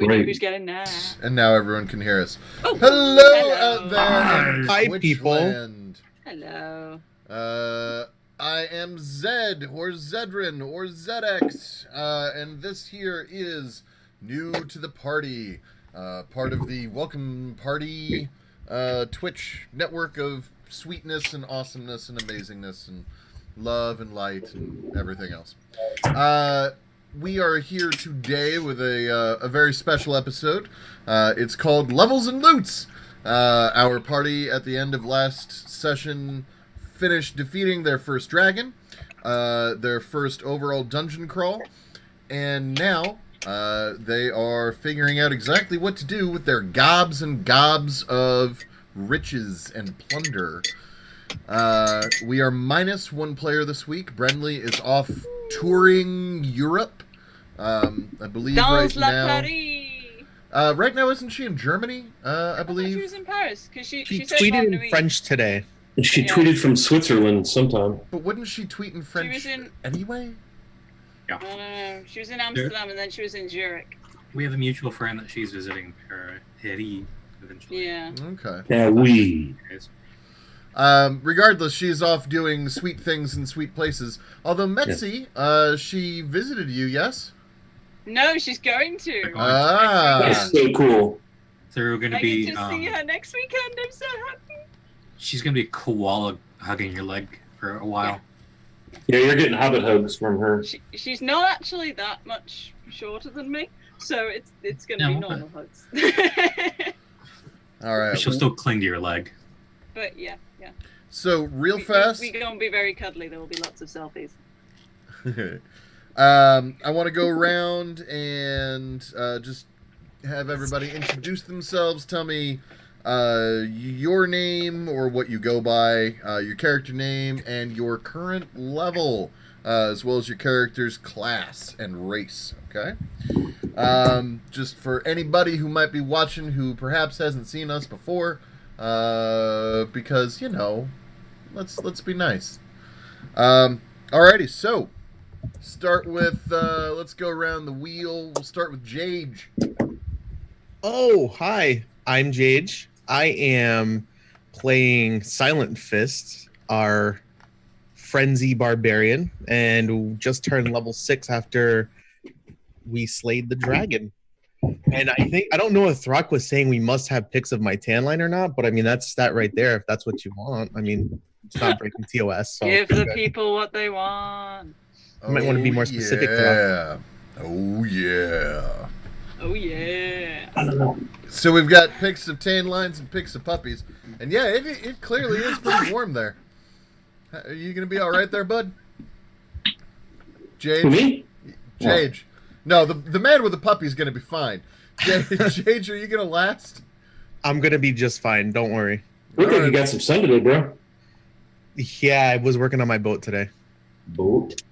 We know who's getting there. And now everyone can hear us. Oh, hello out there in Hi, Twitchland. Hello. I am Zed, or Zedrin, or ZX, and this here is New to the Party, part of the Welcome Party Twitch network of sweetness and awesomeness and amazingness and love and light and everything else. We are here today with a very special episode. It's called Levels and Loots. Our party at the end of last session finished defeating their first dragon, their first overall dungeon crawl, and now they are figuring out exactly what to do with their gobs and gobs of riches and plunder. We are minus one player this week. Brenly is off touring Europe. I believe Dans right la now. Paris. Right now, isn't she in Germany? I believe She was in Paris because she said tweeted in Vendredi. French today. And she tweeted from Switzerland sometime. But wouldn't she tweet in French was in- anyway? No, she was in Amsterdam and then she was in Zurich. We have a mutual friend that she's visiting Paris eventually. Yeah. Okay. Yeah, we. Regardless, she's off doing sweet things in sweet places. Although Metzi, she visited you, yes? No, she's going to. That's so cool. They're going to I be. get to see her next weekend. I'm so happy. She's going to be koala hugging your leg for a while. Yeah, you're getting hobbit hugs from her. She's not actually that much shorter than me, so it's going to be No, normal hugs. All right. She'll still cling to your leg. But yeah. So, real fast. We're going to be very cuddly. There will be lots of selfies. I want to go around and just have everybody introduce themselves. Tell me your name or what you go by, your character name, and your current level, as well as your character's class and race. Okay? Just for anybody who might be watching who perhaps hasn't seen us before, because, you know, let's be nice. Alrighty, so start with let's go around the wheel. We'll start with Jage. Oh, hi. I'm Jage. I am playing Silent Fist, our frenzy barbarian, and just turned level 6 after we slayed the dragon. And I don't know if Throck was saying we must have pics of my tan line or not, but I mean, that's that right there, if that's what you want. I mean, it's not breaking TOS. So Give the people what they want. You might want to be more specific. Yeah. Oh, yeah. Oh, yeah. I don't know. So we've got pics of tan lines and pics of puppies. And yeah, it clearly is pretty warm there. Are you going to be all right there, bud? Jage? Who, me? Jage. No, the man with the puppy is going to be fine. Jage, are you going to last? I'm going to be just fine. Don't worry. Look like you got some sun today, bro. Yeah, I was working on my boat today. Boat.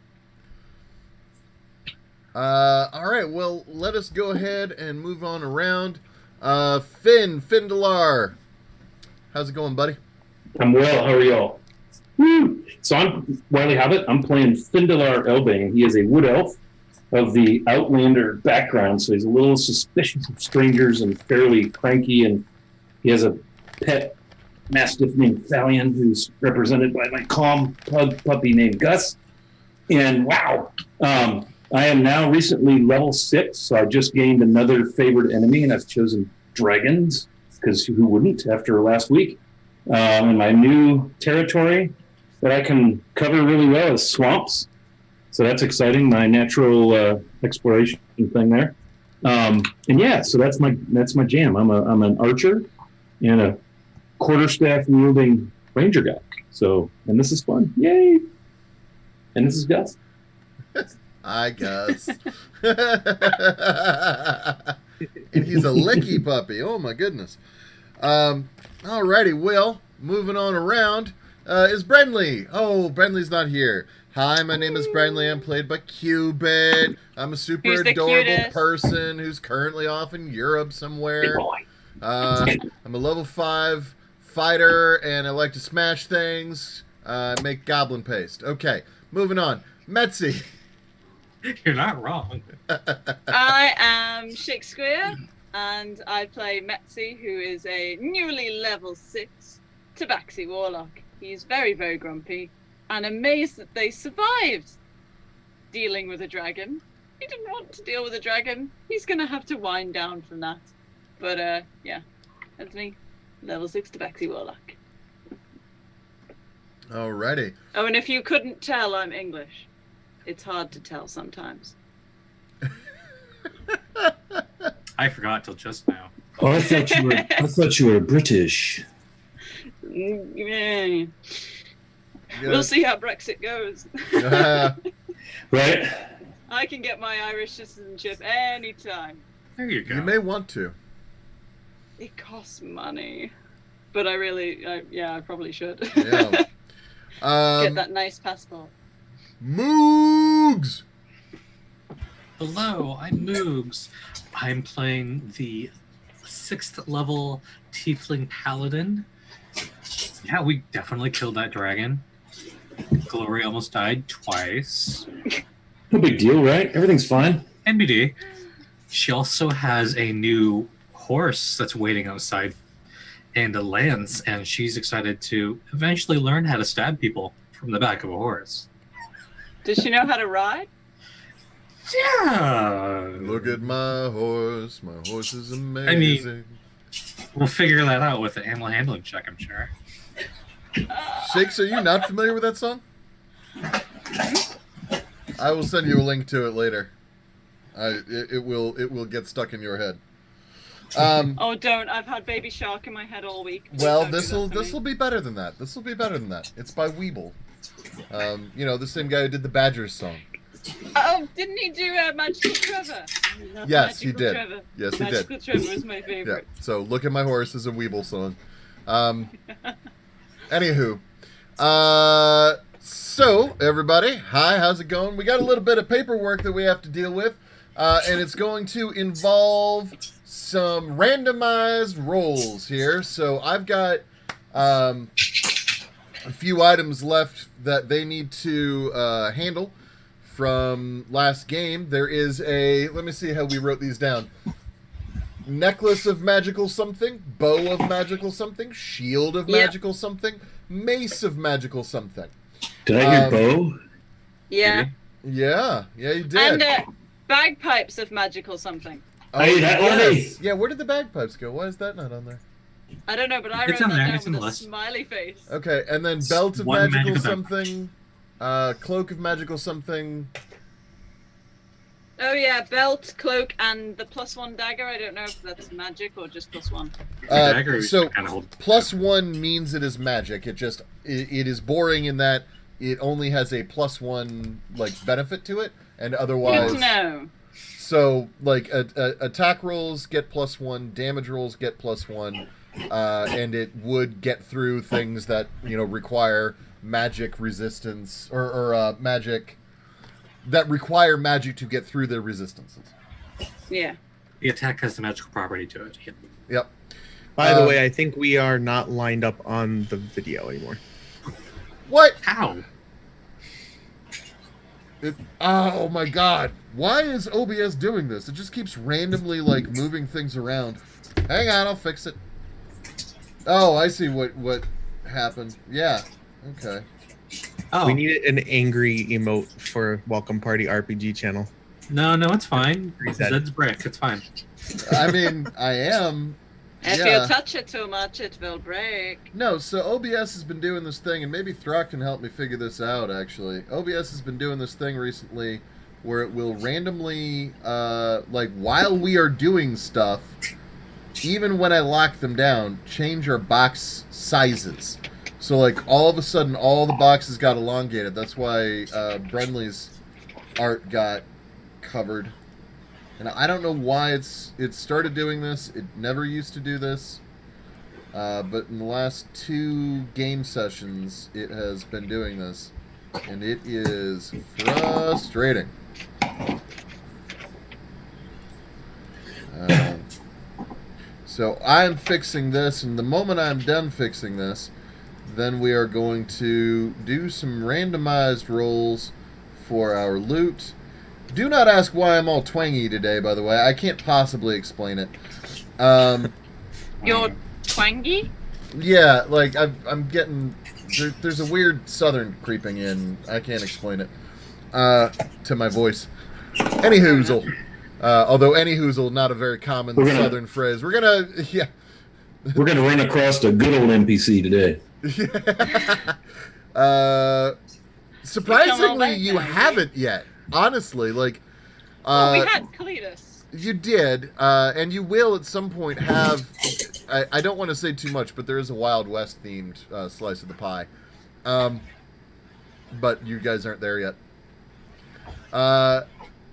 All right, well, let us go ahead and move on around. Findelar. How's it going, buddy? I'm well. How are y'all? Woo! So I'm Wiley Hobbit. I'm playing Findelar Elbane. He is a wood elf of the Outlander background, so he's a little suspicious of strangers and fairly cranky, and he has a pet mastiff named Thalion, who's represented by my calm pug puppy named Gus. And wow, I am now recently level 6, so I just gained another favorite enemy, and I've chosen dragons, because who wouldn't after last week? And my new territory that I can cover really well is swamps. So that's exciting, my natural exploration thing there. And yeah, so that's my jam. I'm an archer and a quarterstaff wielding ranger guy. So, and this is fun. Yay! And this is Gus. Hi, Gus. And he's a licky puppy. Oh, my goodness. Alrighty, well, moving on around is Brenly. Oh, Brenly's not here. Hi, my name is Brenly. I'm played by Cupid. I'm a super Who's the adorable cutest? person who's currently off in Europe Good somewhere. boy. I'm a level 5 fighter, and I like to smash things, make goblin paste. Okay, moving on. Metzi. You're not wrong. I am Shakespeare, and I play Metzi, who is a newly level 6 Tabaxi warlock. He's very, very grumpy and amazed that they survived dealing with a dragon. He didn't want to deal with a dragon. He's going to have to wind down from that. But, yeah, that's me. Level 6 Tabaxi warlock. Alrighty. Oh, and if you couldn't tell, I'm English. It's hard to tell sometimes. I forgot till just now. Oh, I thought you were British. Yeah. We'll see how Brexit goes. Right? I can get my Irish citizenship anytime. There you go. You may want to. It costs money. But I probably should. Yeah. Get that nice passport. Moogs! Hello, I'm Moogs. I'm playing the 6th level Tiefling Paladin. Yeah, we definitely killed that dragon. Glory almost died twice. No big deal, right? Everything's fine. NBD. She also has a new horse that's waiting outside and a lance, and she's excited to eventually learn how to stab people from the back of a horse. Does she know how to ride? Yeah. Look at my horse. My horse is amazing. We'll figure that out with the animal handling check, I'm sure. Shakes, are you not familiar with that song? I will send you a link to it later. It will get stuck in your head. Oh, don't! I've had Baby Shark in my head all week. Well, Don't do that this to will me. be better than that. This will be better than that. It's by Weeble. The same guy who did the Badgers song. Oh, didn't he do Magical Trevor? I love Yes, he Magical did. Trevor. Yes, he did. Magical Trevor is my Yeah. favorite. So, Look at My Horse is a Weeble song. Anywho. So, everybody, hi, how's it going? We got a little bit of paperwork that we have to deal with, and it's going to involve some randomized rolls here. So, I've got a few items left that they need to handle from last game. There is let me see how we wrote these down. Necklace of magical something, bow of magical something, shield of magical something, mace of magical something. Did I hear bow? Yeah. Yeah, you did. And bagpipes of magical something. Hey, that one. Yeah, where did the bagpipes go? Why is that not on there? I don't know, but I wrote It's that on there, down it's in with the a list. smiley face. Okay, and then belt of One magical magical something, cloak of magical something. Oh yeah, belt, cloak, and the +1 dagger. I don't know if that's magic or just +1. The dagger is so kind of hold. +1 means it is magic. It is boring in that it only has a +1 benefit to it, and otherwise. Good to know. So attack rolls get +1, damage rolls get +1, and it would get through things that require magic resistance or magic that require magic to get through their resistances. Yeah. The attack has the magical property to it. Yep. By the way, I think we are not lined up on the video anymore. What? How? Oh my god. Why is OBS doing this? It just keeps randomly moving things around. Hang on, I'll fix it. Oh, I see what happened. Yeah. Okay. Oh, We need an angry emote for Welcome Party RPG channel. no, it's fine. Reset. Zed's brick. It's fine. I mean, I am. If Yeah. you touch it too much, it will break. No, so OBS has been doing this thing, and maybe Throck can help me figure this out, actually. OBS has been doing this thing recently where it will randomly, while we are doing stuff, even when I lock them down, change our box sizes. So, all of a sudden, all the boxes got elongated. That's why Brenly's art got covered. And I don't know why it started doing this. It never used to do this. But in the last 2 game sessions, it has been doing this. And it is frustrating. So I'm fixing this, and the moment I'm done fixing this, then we are going to do some randomized rolls for our loot. Do not ask why I'm all twangy today, by the way. I can't possibly explain it. You're twangy? Yeah, like, I'm getting... there's a weird southern creeping in. I can't explain it. To my voice. Any hoozle. Although any hoozle, not a very common southern phrase. We're gonna... Yeah. We're gonna run across a good old NPC today. Surprisingly, you haven't yet. Honestly, like... we had Cletus. You did, and you will at some point have... I don't want to say too much, but there is a Wild West-themed slice of the pie. But you guys aren't there yet.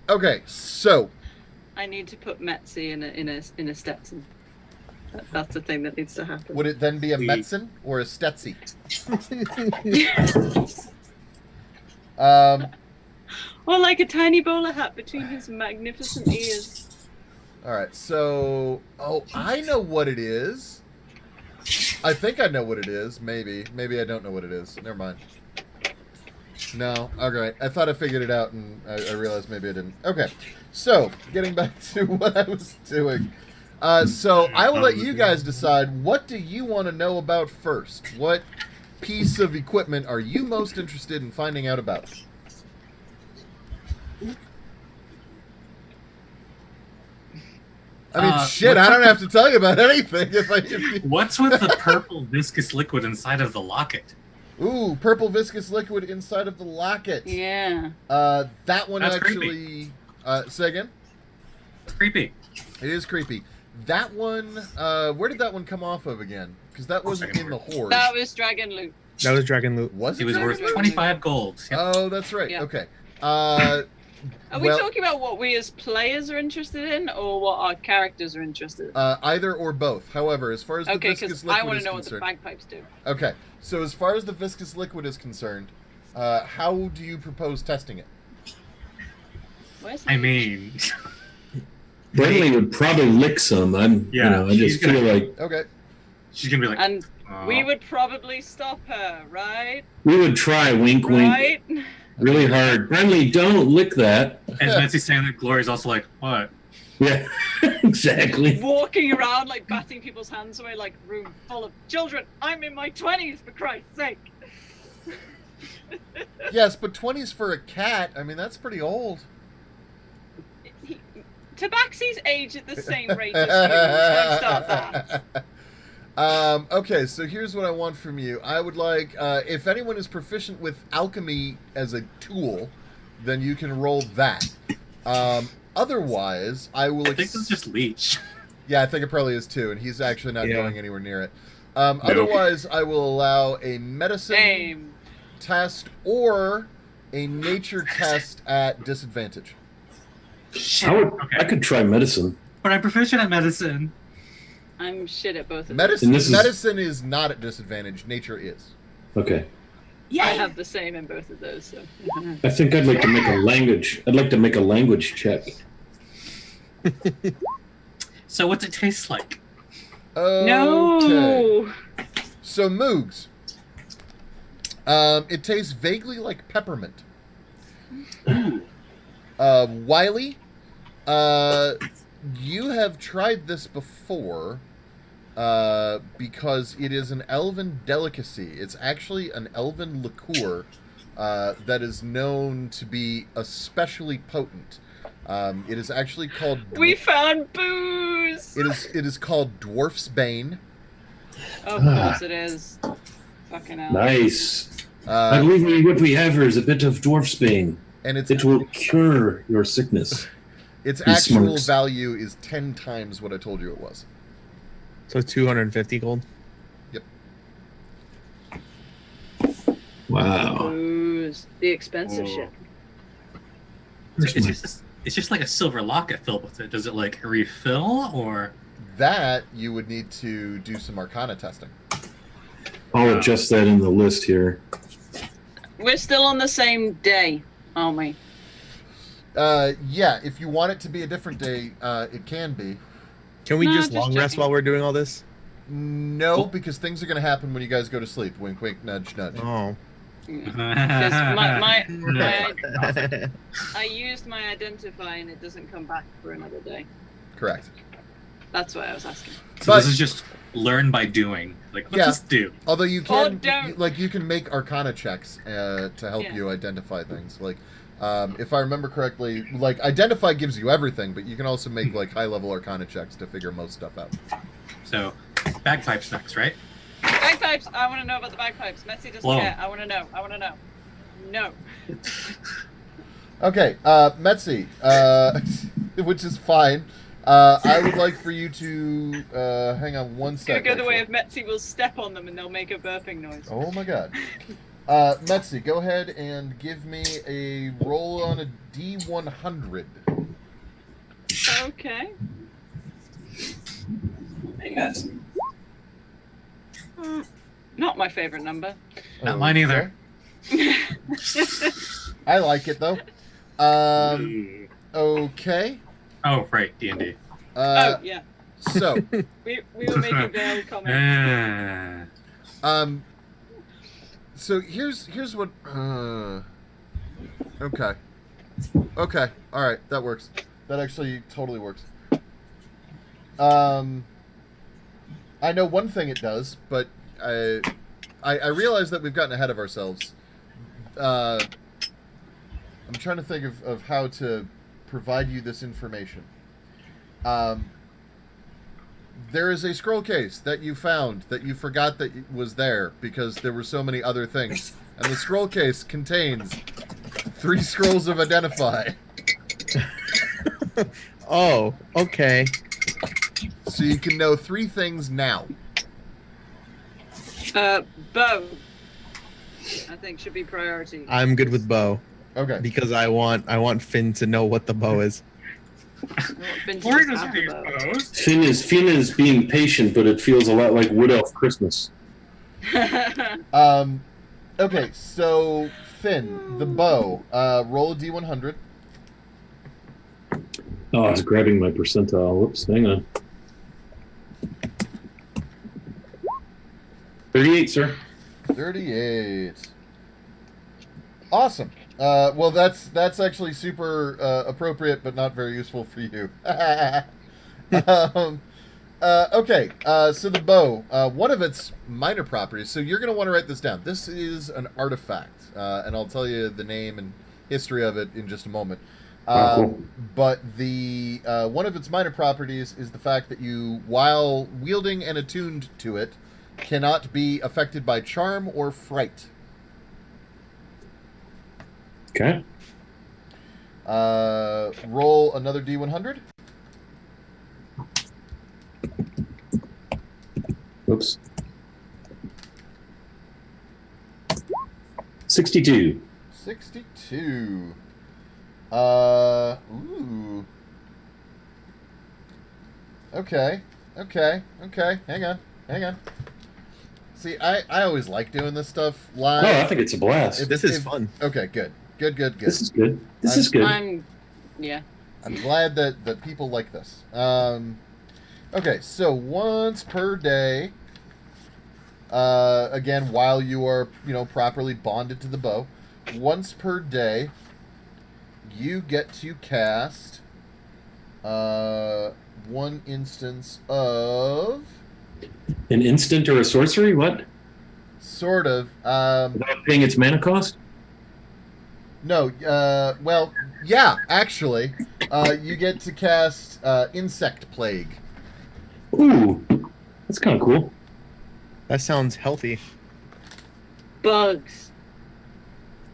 Okay, so... I need to put Metzi in a Stetson. That's the thing that needs to happen. Would it then be a Metzen or a Stetzy? Or like a tiny bowler hat between his magnificent ears. Alright, so... Oh, I know what it is. I think I know what it is. Maybe. Maybe I don't know what it is. Never mind. No. Okay. I thought I figured it out, and I realized maybe I didn't. Okay. So, getting back to what I was doing. So, I will let you guys decide, what do you want to know about first? What piece of equipment are you most interested in finding out about? I mean, shit, I don't have to tell you about anything. What's with the purple viscous liquid inside of the locket? Ooh, purple viscous liquid inside of the locket. Yeah. That one That's actually... say again? It's creepy. It is creepy. That one... where did that one come off of again? Because that wasn't in the Horde. That was Dragon Loot. That was Dragon Loot. Was it? It was Dragon worth Loot? 25 gold. Yep. Oh, that's right. Yeah. Okay. Are we talking about what we as players are interested in, or what our characters are interested in? Either or both. However, as far as the viscous liquid I want is to know what the concerned... bagpipes do. Okay. So as far as the viscous liquid is concerned, how do you propose testing it? Where's I mean, Bradley would probably lick some. I just feel like Okay. she's gonna be like, And we would probably stop her, right? we would try. Wink, Right? wink, really hard. Bradley, don't lick that. and Nancy's saying that Glory's also like, what? Yeah, exactly. Walking around like batting people's hands away like room full of children. I'm in my 20s, for Christ's sake. Yes, but 20's for a cat. I mean, that's pretty old. Tabaxi's age at the same rate as humans. Don't start that. Okay, so here's what I want from you. I would like, if anyone is proficient with alchemy as a tool, then you can roll that. Otherwise, I will... I think it's just Leech. Yeah, I think it probably is too, and he's actually not going anywhere near it. Otherwise, I will allow a medicine Same. test or a nature test at disadvantage. Shit. I could try medicine. But I'm proficient at medicine. I'm shit at both of them. Medicine is not at disadvantage. Nature is. Okay. Yeah, I have the same in both of those. So. I think I'd like to make a language. I'd like to make a language check. So what's it taste like? Okay. No. So Moogs. It tastes vaguely like peppermint. Ooh. Wiley, you have tried this before because it is an elven delicacy. It's actually an elven liqueur that is known to be especially potent. It is actually called... We found booze! It is called Dwarf's Bane. Of course it is. Fucking hell. Nice. I believe what we have here is a bit of dwarf's bane. And it will cure your sickness. Its He actual smokes. value is 10 times what I told you it was. So 250 gold. Yep. Wow. Booze. The expensive shit. It's just like a silver locket filled with it. Does it like refill or? That you would need to do some Arcana testing. I'll adjust that in the list here. We're still on the same day, aren't we? Yeah, if you want it to be a different day, it can be. Can we No, just just long rest checking. while we're doing all this? No, because things are going to happen when you guys go to sleep. Wink, wink, nudge, nudge. Oh. I used my identify and it doesn't come back for another day. Correct. That's why I was asking. So this is just learn by doing. Like, what's this do? Although you can, don't. you can make Arcana checks to help you identify things. Like, if I remember correctly, like identify gives you everything, but you can also make like high-level Arcana checks to figure most stuff out. So, bagpipes next, right? Bagpipes. I want to know about the bagpipes. Messi doesn't care. I want to know. I want to know. No. Okay, Metzi, which is fine. I would like for you to hang on one second. Go the way of Metzi will step on them and they'll make a burping noise. Oh my god. Metzi, go ahead and give me a roll on a D100. Okay. Not my favorite number. Not mine either. I like it though. Okay. Oh, right, D&D. Yeah. So we were making veiled comments. So here's what. Okay. Okay. All right. That works. That actually totally works. I know one thing it does, but I realize that we've gotten ahead of ourselves. I'm trying to think of how to provide you this information. There is a scroll case that you found that you forgot that was there because there were so many other things. And the scroll case contains 3 scrolls of Identify. Oh, okay. So you can know 3 things now. Bow. I think should be priority. I'm good with bow. Okay. Because I want Finn to know what the bow is. Finn is being patient, but it feels a lot like Wood Elf Christmas. Okay, so Finn, the bow, roll a D100. Oh, I was grabbing my percentile. Whoops, hang on. 38, sir. 38. Awesome. Well, that's actually super appropriate, but not very useful for you. Okay, so the bow, one of its minor properties, so you're going to want to write this down. This is an artifact, and I'll tell you the name and history of it in just a moment. Cool. But the one of its minor properties is the fact that you, while wielding and attuned to it, cannot be affected by charm or fright. Okay. Roll another D100. Oops. 62. 62. Ooh. Okay. Hang on. See, I always like doing this stuff live. Oh, I think it's a blast. This is fun. Okay, good. This is good. This is good. I'm glad that people like this. Okay, so once per day, again, while you are, properly bonded to the bow, once per day, you get to cast one instance of... An instant or a sorcery? What? Sort of. Without paying its mana cost? No, well, yeah, actually. You get to cast Insect Plague. Ooh, that's kind of cool. That sounds healthy. bugs.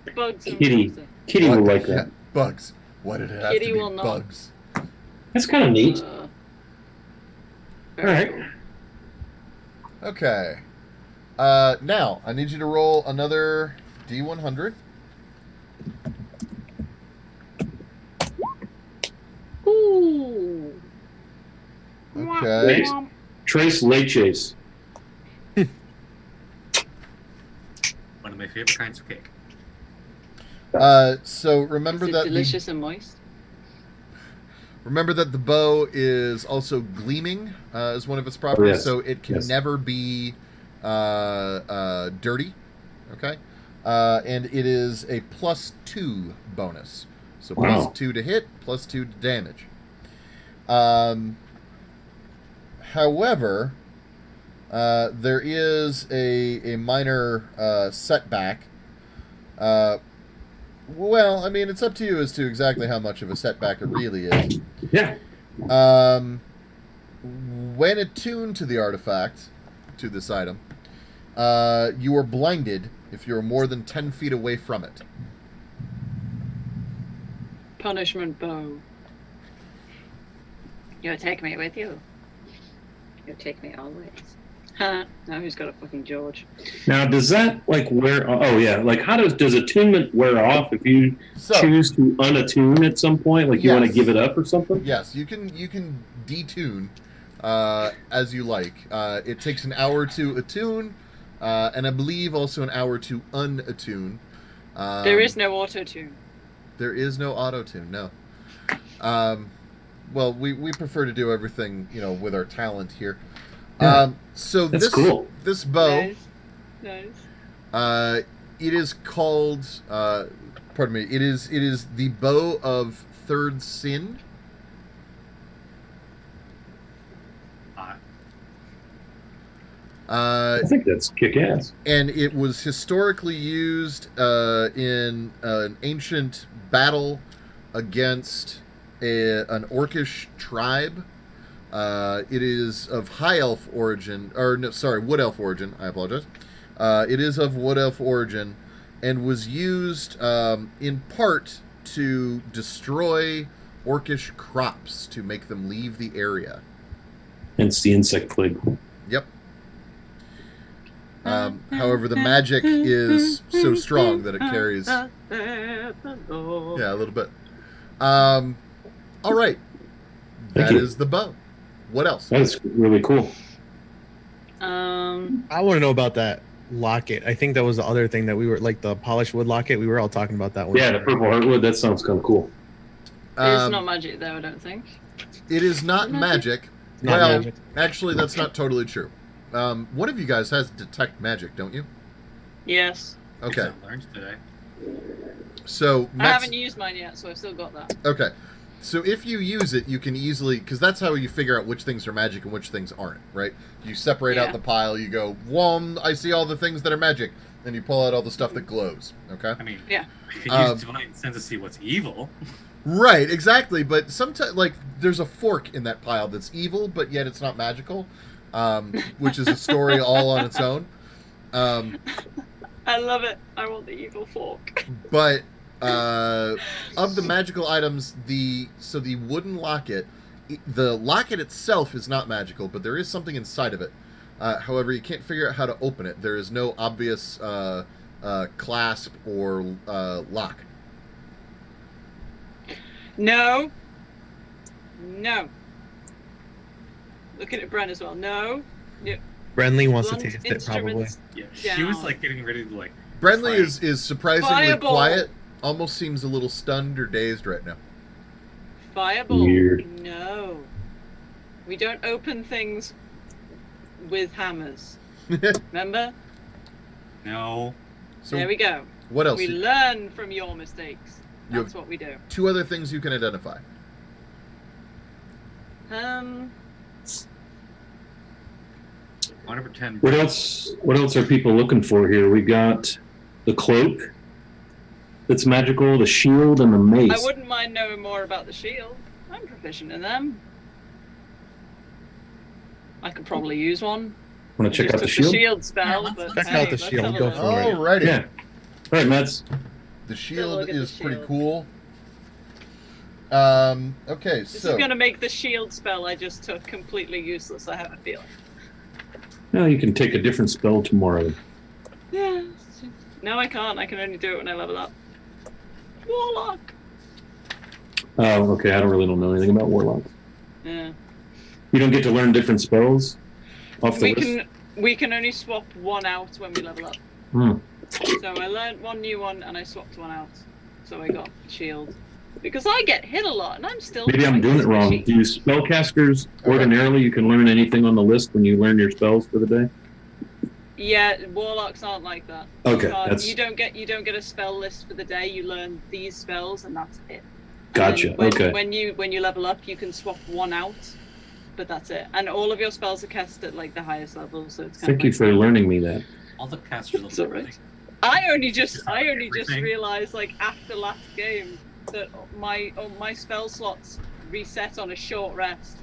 Kitty will like that. Yeah, bugs. Why did it have Kitty to be will not. bugs? That's kind of neat. All right. Okay. Now, I need you to roll another D100. Ooh. Okay. Trace leches. One of my favorite kinds of cake. So remember Is it that delicious and moist? remember that the bow is also gleaming as one of its properties, yes. so it can Yes. never be dirty. Okay. and it is a +2 bonus. So Wow. +2 to hit, +2 to damage. However, there is a minor setback. Well, I mean, it's up to you as to exactly how much of a setback it really is. Yeah. When attuned to the artifact, to this item, you are blinded if you're more than 10 feet away from it. Punishment bow. You'll take me with you. You'll take me always. Now who's got a fucking George? Now, does that like wear? Oh yeah, like how does attunement wear off if you choose to unattune at some point? Like you want to give it up or something? Yes, you can detune as you like. It takes an hour to attune, and I believe also an hour to unattune. There is no auto tune. There is no auto tune. No. Well, we prefer to do everything with our talent here. Yeah. So That's cool. This bow, Nice. it is called. Pardon me. It is the bow of third sin. I think that's kick-ass. And it was historically used in an ancient battle against an orcish tribe. It is of high elf origin, wood elf origin. I apologize. It is of wood elf origin, and was used in part to destroy orcish crops to make them leave the area. Hence the insect plague. Yep. However, the magic is so strong that it carries. Yeah, a little bit. All right. That is the bow. What else? That's really cool. I want to know about that locket. I think that was the other thing that we were like the polished wood locket. We were all talking about that one. Yeah, the purple heartwood. That sounds kind of cool. It's not magic though, I don't think. It is not magic. Not Well, magic. actually, that's not totally true. One of you guys has detect magic, don't you? Yes. Okay. I learned today. So I haven't used mine yet, so I've still got that. Okay. So if you use it, you can easily, because that's how you figure out which things are magic and which things aren't, right? You separate out the pile, you go, I see all the things that are magic, and you pull out all the stuff that glows, okay? I mean, Yeah. I can use divine sense to see what's evil. Right, exactly, but sometimes, like, there's a fork in that pile that's evil, but yet it's not magical, which is a story all on its own. I love it. I want the evil fork. But of the magical items, the wooden locket, the locket itself is not magical, but there is something inside of it. However, you can't figure out how to open it. There is no obvious clasp or lock. No. Looking at Bren as well. No. Brenly wants to Blunt taste it, probably. instruments Yeah, she was down. like getting ready to like. Brenly try. is surprisingly Fireball. quiet. Almost seems a little stunned or dazed right now. Fireball. Weird. No. We don't open things with hammers. Remember? No. So There we go. what else? We learn from your mistakes. You That's what we do. 2 other things you can identify. 1 over 10. What else? What else are people looking for here? We got the cloak. That's magical. The shield and the mace. I wouldn't mind knowing more about the shield. I'm proficient in them. I could probably use one. Want to check out the Just took shield? spell, Yeah, but check hey, out the let's shield. have a Go look. for it. Alrighty. Yeah. All right, Mads. The Still shield look at the is pretty shield. cool. Okay, This so is going to make the shield spell I just took completely useless, I have a feeling. Now you can take a different spell tomorrow. Yeah. No, I can't. I can only do it when I level up. Warlock! Oh, okay. I don't really know anything about warlocks. Yeah. You don't get to learn different spells off the We list. we can only swap one out when we level up. Hmm. So I learned one new one and I swapped one out. So I got shield. Because I get hit a lot and I'm still Maybe I'm quite doing it wrong. squishy. Do spellcasters ordinarily you can learn anything on the list when you learn your spells for the day? Yeah, warlocks aren't like that. Okay, You don't get a spell list for the day. You learn these spells, and that's it. Gotcha. Okay. When you level up, you can swap one out, but that's it. And all of your spells are cast at like the highest level, so it's kind Thank of you for learning me that. All the casters It's look alright. right. I only just Everything. realized like after last game that my spell slots reset on a short rest.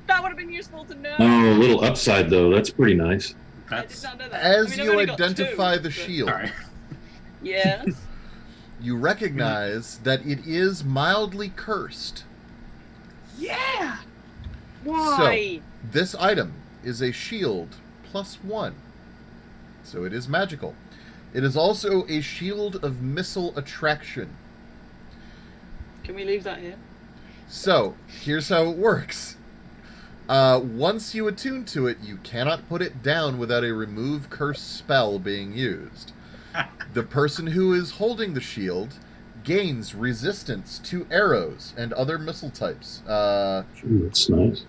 That would have been useful to know. Oh, a little upside though. That's pretty nice. I did That's not know that. As I mean, I've you only got identify two, the but- shield, sorry. Yes. you recognize that it is mildly cursed. Yeah. Why? This item is a shield +1, so it is magical. It is also a shield of missile attraction. Can we leave that here? So, here's how it works. Once you attune to it, you cannot put it down without a remove curse spell being used. The person who is holding the shield gains resistance to arrows and other missile types. Ooh, that's nice.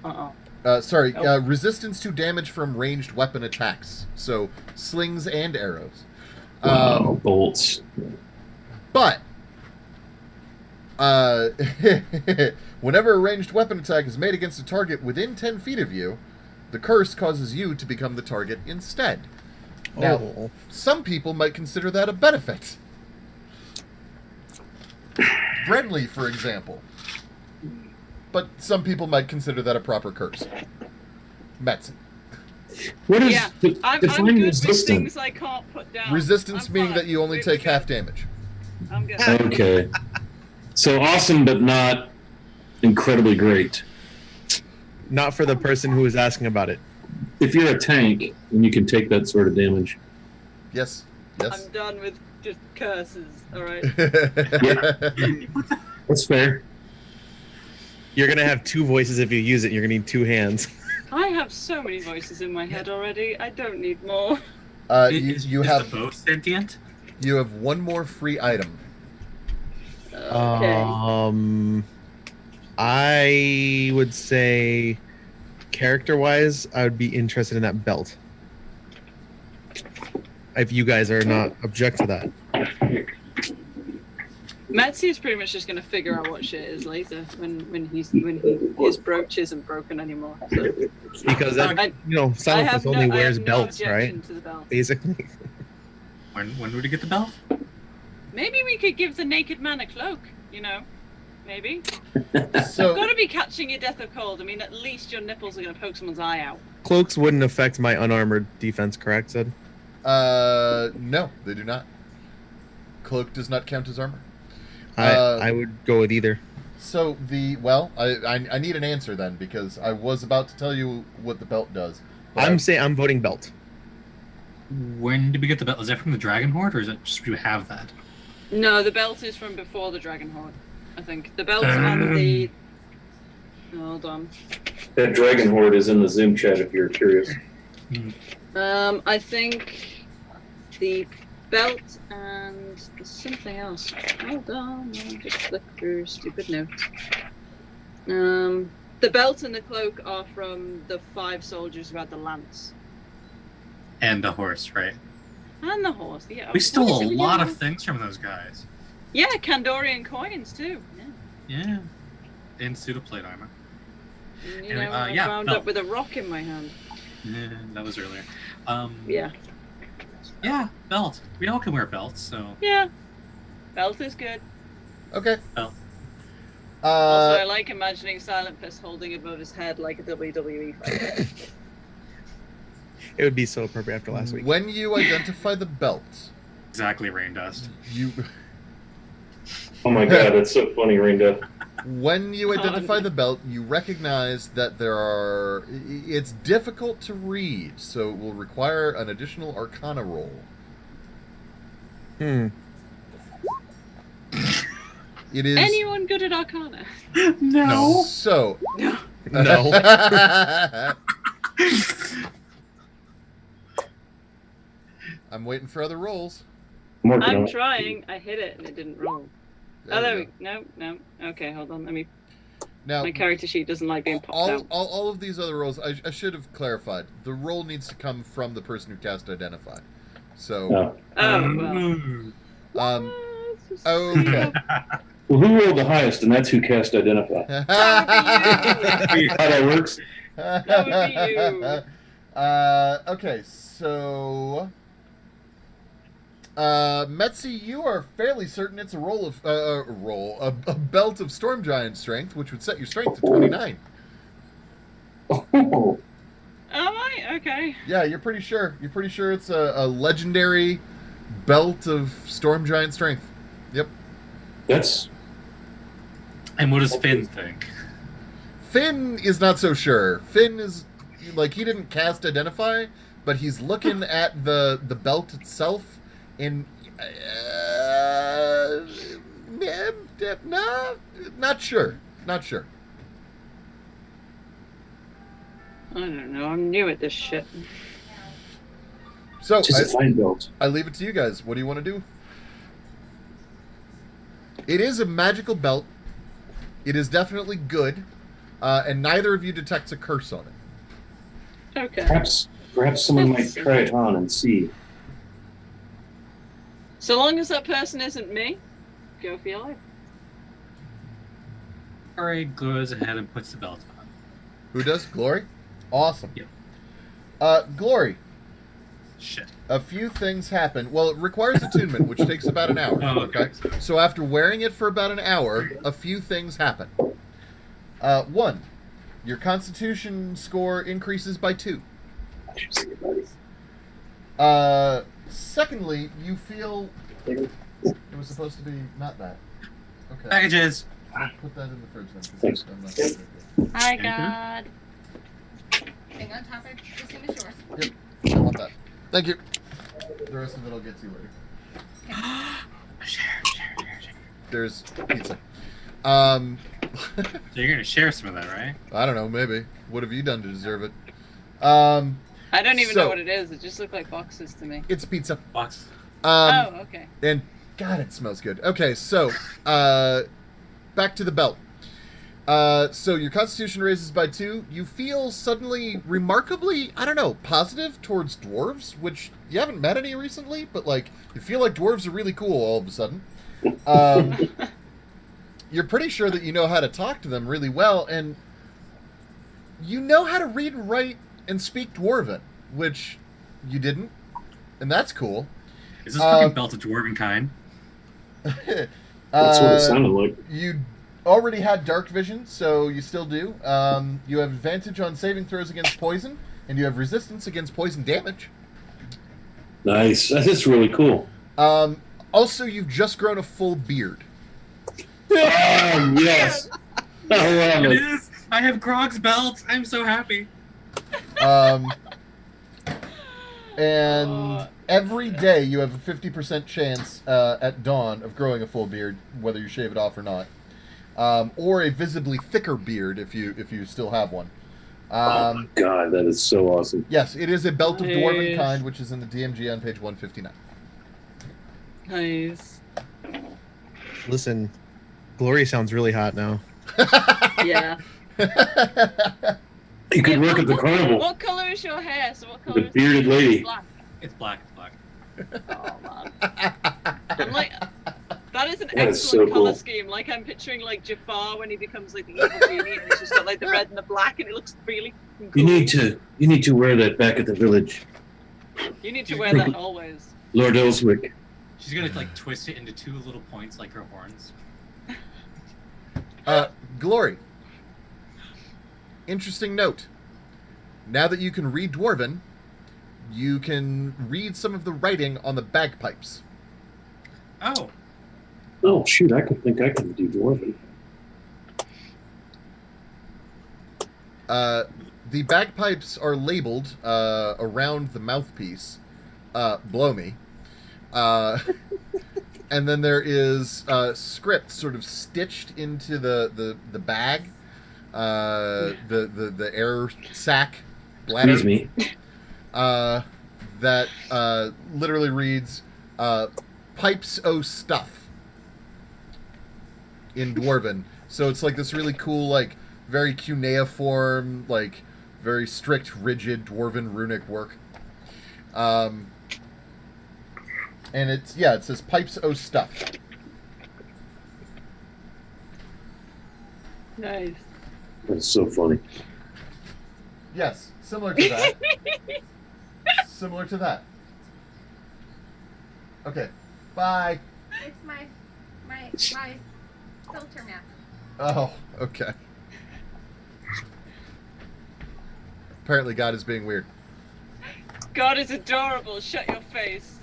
Uh-oh. Resistance to damage from ranged weapon attacks. So, slings and arrows. Wow, bolts. But, whenever a ranged weapon attack is made against a target within 10 feet of you, the curse causes you to become the target instead. Now, Oh. some people might consider that a benefit. Brenly, for example. But some people might consider that a proper curse. Metz. What is Yeah, I'm define good with resistance? things I can't put down. Resistance I'm meaning fine. that you only We're take good. half damage. I'm good. Okay. So awesome, but not incredibly great. Not for the person who was asking about it. If you're a tank and you can take that sort of damage. Yes. Yes. I'm done with just curses. All right. That's fair. You're gonna have two voices if you use it. You're gonna need two hands. I have so many voices in my head already. I don't need more. You is have the bow sentient? you have one more free item. Okay. I would say, character-wise, I would be interested in that belt. If you guys are not object to that. Metzi is pretty much just gonna figure out what shit is later when his brooch isn't broken anymore. So. Because that, I Silent have Fist only no, I wears have no belts, objection right? to the belt. Basically. When would he get the belt? Maybe we could give the naked man a cloak. Maybe. So Gotta be catching your death of cold. I mean, at least your nipples are gonna poke someone's eye out. Cloaks wouldn't affect my unarmored defense, correct, Sid? no, they do not. Cloak does not count as armor. I would go with either. So I need an answer then, because I was about to tell you what the belt does. but I'm voting belt. When did we get the belt? Is that from the Dragon Horde, or is it just you have that? No, the belt is from before the Dragon Horde. I think the belt and the. Hold on. That Dragon Horde is in the Zoom chat if you're curious. I think the belt and something else. Hold on, let me just flick through stupid notes. The belt and the cloak are from the 5 soldiers who had the lance. And the horse, right? And the horse, yeah. We stole a Horse, lot yeah. of things from those guys. Yeah, Kandorian coins too. Yeah. Yeah. And pseudoplate armor. And, Anyway, I yeah, wound no. up with a rock in my hand. Yeah, that was earlier. Yeah. Yeah, belt. We all can wear belts, so. Yeah. Belt is good. Okay. Belt. Also, I like imagining Silent Fist holding above his head like a WWE fighter. It would be so appropriate after last week. When you identify the belt, Exactly, rain dust. you Oh my god, that's so funny, Rainda. when you God. identify the belt, you recognize that it's difficult to read, so it will require an additional Arcana roll. Hmm. It is Anyone good at Arcana? No. so. No. No. I'm waiting for other rolls. I'm working on I'm it. trying. I hit it and it didn't roll. There Oh, there we we No. Okay, hold on. Let me. Now, My character sheet doesn't like being popped out. all of these other roles, I should have clarified. The role needs to come from the person who cast Identify. So, Oh, well. okay. Well, who rolled the highest, and that's who cast Identify. That See how that works? That would be you. Okay, so Metzi, you are fairly certain it's a a belt of Storm Giant strength, which would set your strength to 29. Oh, Am I? Okay. Yeah, you're pretty sure. You're pretty sure it's a legendary belt of Storm Giant strength. Yep. that's And what does Finn think? Finn is not so sure. Finn is like, he didn't cast Identify, but he's looking at the belt itself, and no, not sure. Not sure. I don't know. I'm new at this shit. So just a fine belt. I leave it to you guys. What do you want to do? It is a magical belt. It is definitely good, and neither of you detects a curse on it. Okay. Perhaps someone might try it on and see. So long as that person isn't me, go for your life. Glory goes ahead and puts the belt on. Who does? Glory? Awesome. Yep. Glory. Shit. A few things happen. Well, it requires attunement, which takes about an hour. Oh, okay. So after wearing it for about an hour, a few things happen. One, your Constitution score increases by 2. Secondly, you feel it was supposed to be not that. Okay. Packages. Put that in the fridge then. 'Cause Thanks. I'm not gonna drink it. Hi, God. Hang on, topic. The same as yours. I want that. Thank you. The rest of it I'll get to you later. Share. There's pizza. So you're gonna share some of that, right? I don't know, maybe. What have you done to deserve it? I don't even So- know what it is. It just looked like boxes to me. It's pizza. Box. Oh, okay. And God, it smells good. Okay, so back to the belt. So your Constitution raises by 2. You feel suddenly remarkably, I don't know, positive towards dwarves, which you haven't met any recently, but like you feel like dwarves are really cool all of a sudden. You're pretty sure that you know how to talk to them really well, and you know how to read and write and speak Dwarven, which you didn't, and that's cool. Is this fucking belt of dwarven kind? That's what it sounded like. You already had dark vision, so you still do. You have advantage on saving throws against poison, and you have resistance against poison damage. Nice. That's really cool. Also, you've just grown a full beard. Yes. I love It it. is. I have Grog's belt. I'm so happy. And every day you have a 50% chance at dawn of growing a full beard, whether you shave it off or not. Or a visibly thicker beard if you still have one. Oh my god, that is so awesome. Yes, it is a belt of dwarven Nice. kind, which is in the DMG on page 159. Nice. Listen, Glory sounds really hot now. Yeah. You could work at the What carnival. color is your hair? So what color The is bearded lady. Black. It's black. It's black. Oh man. I'm like, that is an That is excellent so color cool. scheme. Like I'm picturing like Jafar when he becomes like the evil genie, and he's just got like the red and the black, and it looks really cool. You need to wear that back at the village, You need to wear that always. Lord Elswick. She's gonna like twist it into 2 little points like her horns. Glory. Interesting note. Now that you can read Dwarven, you can read some of the writing on the bagpipes. Oh. Oh shoot! I could think I can do dwarven. The bagpipes are labeled around the mouthpiece. Blow me. And then there is script sort of stitched into the bag, the air sac bladder. Excuse me. That literally reads, "Pipes o' stuff" in Dwarven. So it's like this really cool, like very cuneiform, like very strict, rigid dwarven runic work. And it says pipes o stuff. Nice. That's so funny. Yes, similar to that. Similar to that. Okay, bye. It's my filter mask. Oh, okay. Apparently God is being weird. God is adorable. Shut your face.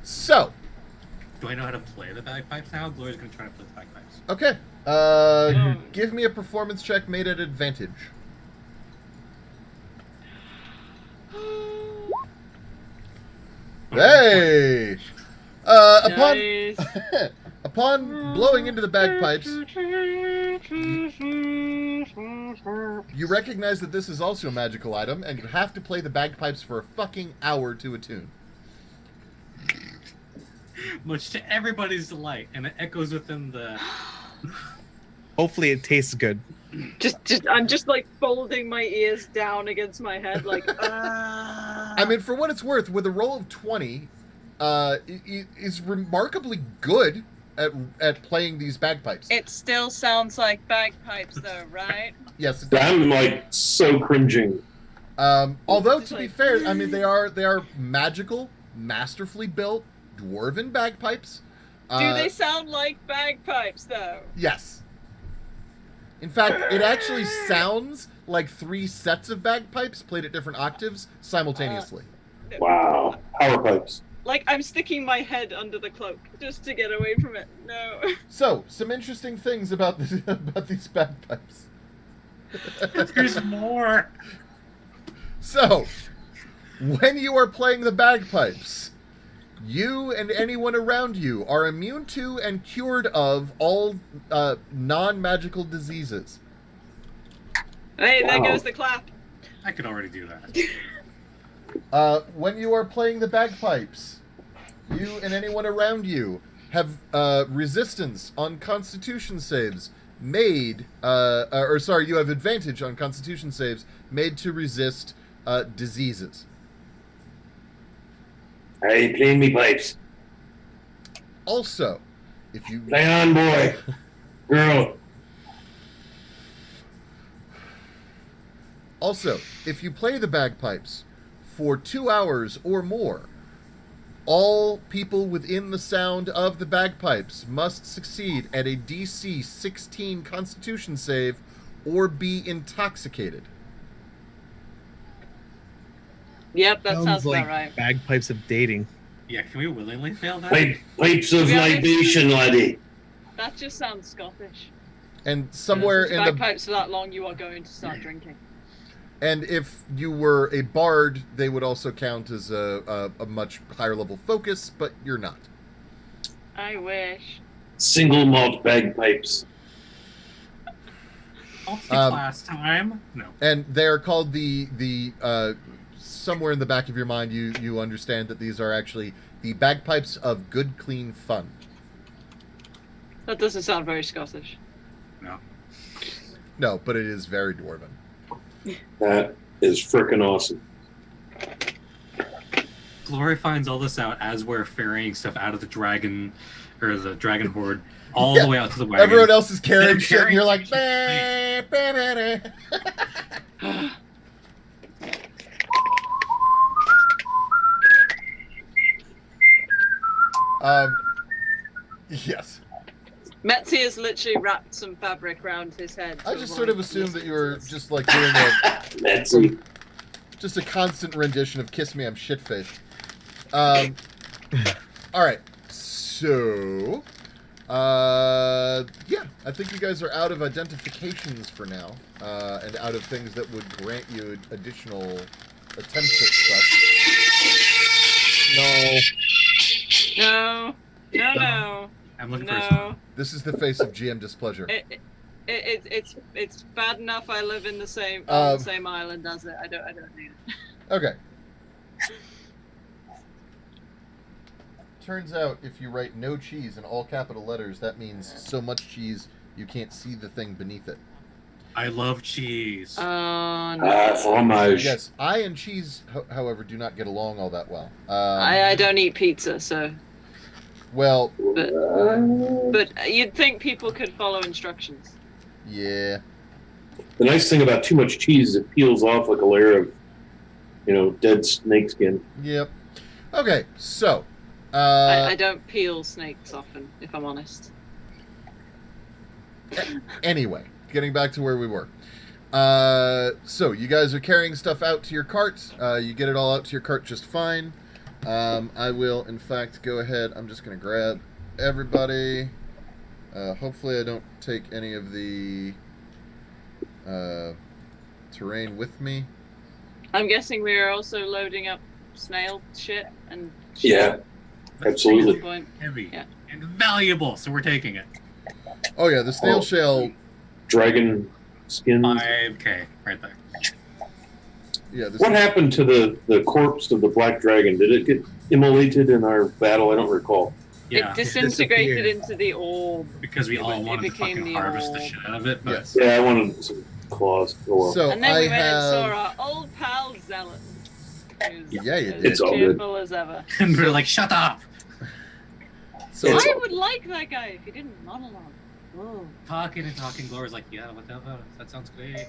So, Do I know how to play the bagpipes now? Gloria's gonna try to play the bagpipes. okay. Give me a performance check made at advantage. Hey! Upon Nice. upon blowing into the bagpipes, you recognize that this is also a magical item, and you have to play the bagpipes for a fucking hour to attune. Much to everybody's delight, and it echoes within the. Hopefully it tastes good. I'm just like folding my ears down against my head, like. I mean, for what it's worth, with a roll of 20, is remarkably good at playing these bagpipes. It still sounds like bagpipes, though, right? Yes, it does. I'm like so cringing. Although to be fair, I mean they are magical, masterfully built dwarven bagpipes. Do they sound like bagpipes, though? Yes. In fact, it actually sounds like 3 sets of bagpipes played at different octaves simultaneously. Wow. Power pipes. Like I'm sticking my head under the cloak just to get away from it. No. So, some interesting things about these bagpipes. There's more. So, when you are playing the bagpipes, you and anyone around you are immune to and cured of all non-magical diseases. Hey, there Wow. goes the clap. I could already do that. When you are playing the bagpipes, you and anyone around you have resistance on Constitution saves made, you have advantage on Constitution saves made to resist diseases. Hey, playing me pipes. Also, if you Play on, boy. Girl. if you play the bagpipes for 2 hours or more, all people within the sound of the bagpipes must succeed at a DC 16 Constitution save or be intoxicated. Yep, that sounds like about right. bagpipes of dating. Yeah, can we willingly fail that? Pipes of To be honest- libation, laddie. That just sounds Scottish. And somewhere in the bagpipes for that long, you are going to start drinking. and if you were a bard, they would also count as a much higher level focus, but you're not. I wish. Single malt bagpipes. Multi-class time? No. And they are called the somewhere in the back of your mind you understand that these are actually the bagpipes of good clean fun. That doesn't sound very Scottish. No. No, but it is very dwarven. That is frickin' awesome. Glory finds all this out as we're ferrying stuff out of the dragon, or the dragon horde, all Yeah. the way out to the wagon. Everyone else is carrying They're shit, and you're like, carrying "Bah, bah, bah, bah." Yes. Metzi has literally wrapped some fabric around his head. I to just avoid sort of assumed that you were listening to just like doing a Betsy. just a constant rendition of "Kiss Me, I'm Shitfish." All right, so yeah, I think you guys are out of identifications for now, and out of things that would grant you additional attempts at such. this. No. I'm looking for something. No. This is the face of GM displeasure. It's bad enough I live in the same island as it. I don't need it. Okay. Turns out, if you write "no cheese" in all capital letters, that means so much cheese You can't see the thing beneath it. I love cheese. No. Fromage. Yes, I and cheese, however, do not get along all that well. I don't eat pizza, so. Well, But you'd think people could follow instructions. yeah. The nice thing about too much cheese is it peels off like a layer of, dead snake skin. Yep. Okay, so. I don't peel snakes often, if I'm honest. Anyway, getting back to where we were. So, you guys are carrying stuff out to your cart. You get it all out to your cart just fine. I will, in fact, go ahead. I'm just going to grab everybody. Hopefully I don't take any of the terrain with me. I'm guessing we are also loading up snail shit and shit. Yeah, absolutely. Point. Heavy Yeah. and valuable, so we're taking it. Oh, yeah, the snail shell. Dragon skins. 5K right there. Yeah, What happened to the corpse of the black dragon? Did it get immolated in our battle? I don't recall. Yeah, It disintegrated disappeared. into the orb. because we all it wanted to became fucking the harvest the old- shit out of it. But Yes. Yeah, I wanted some claws. Oh, well. So, And then I we went and saw have. our old pal Zealot. Who's Yeah, you as did. It's all good. cheerful as ever. and we're like, shut up! So, It's- I would like that guy if he didn't monologue. Whoa. Talking and talking. Glory's like, yeah, whatever. That sounds great.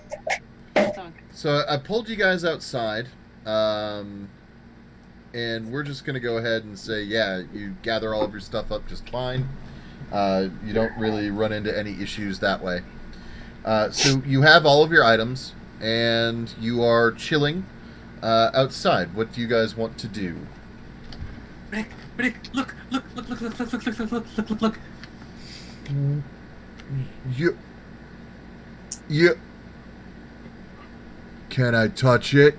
Talk. So I pulled you guys outside, and we're just going to go ahead and say, yeah, you gather all of your stuff up just fine. You don't really run into any issues that way. So you have all of your items, and you are chilling outside. What do you guys want to do? Rick, look! You. Can I touch it?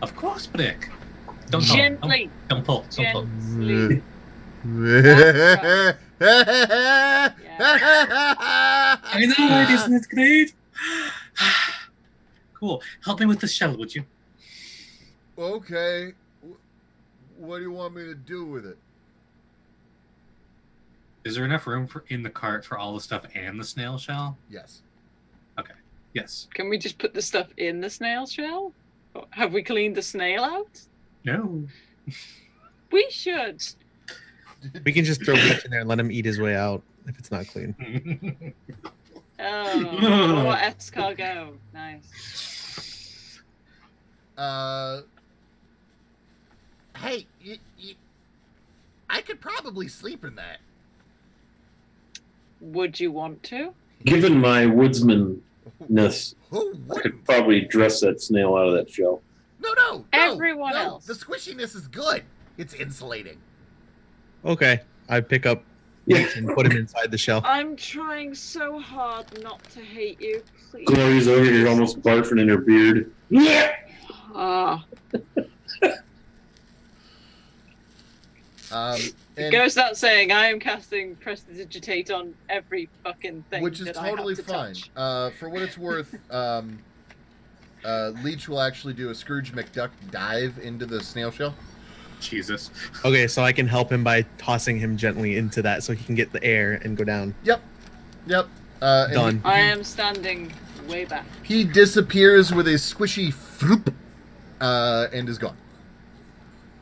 Of course, Brick. Don't pull. Gently. Don't pull. Don't pull. Gently. I know, isn't it great? Cool. Help me with the shell, would you? Okay. What do you want me to do with it? Is there enough room in the cart for all the stuff and the snail shell? Yes. Yes. Can we just put the stuff in the snail shell? Or have we cleaned the snail out? No. We should. We can just throw Rich in there and let him eat his way out if it's not clean. Oh, escargot. Nice. Hey, I could probably sleep in that. Would you want to? Given my woodsman-ness, Who I wouldn't? could probably dress that snail out of that shell. No. Everyone no. else. The squishiness is good. It's insulating. Okay, I pick up Yeah. Rich and put him inside the shell. I'm trying so hard not to hate you. Please. Glory's over here almost barfing in her beard. Yeah. Ah. It And, goes without saying, I am casting Prestidigitate on every fucking thing which is that totally I have to fine. touch. For what it's worth, Leech will actually do a Scrooge McDuck dive into the snail shell. Jesus. Okay, so I can help him by tossing him gently into that so he can get the air and go down. Yep. And Done. I am standing way back. He disappears with a squishy floop, and is gone.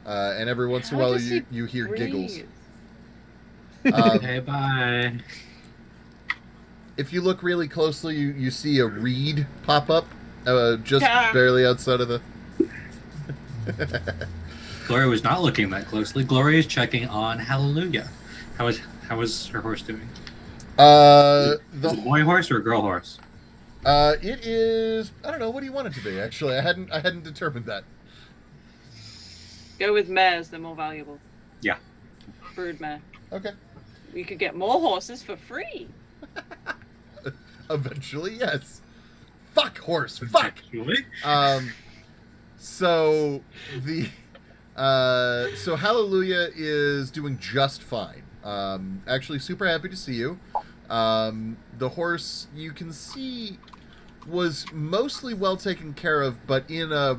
And every once in a How while does he you hear giggles. breathe? Okay, bye. If you look really closely, you see a reed pop up, just Ah. barely outside of the. Glory was not looking that closely. Glory is checking on Hallelujah. How is her horse doing? Is it a The boy horse or a girl horse? it is. I don't know. What do you want it to be? Actually, I hadn't determined that. Go with mares, they're more valuable. Yeah. Broodmare. Okay. We could get more horses for free. Eventually, yes. Fuck horse. Fuck. Really? So the so Hallelujah is doing just fine. Actually, super happy to see you. The horse you can see was mostly well taken care of, but in a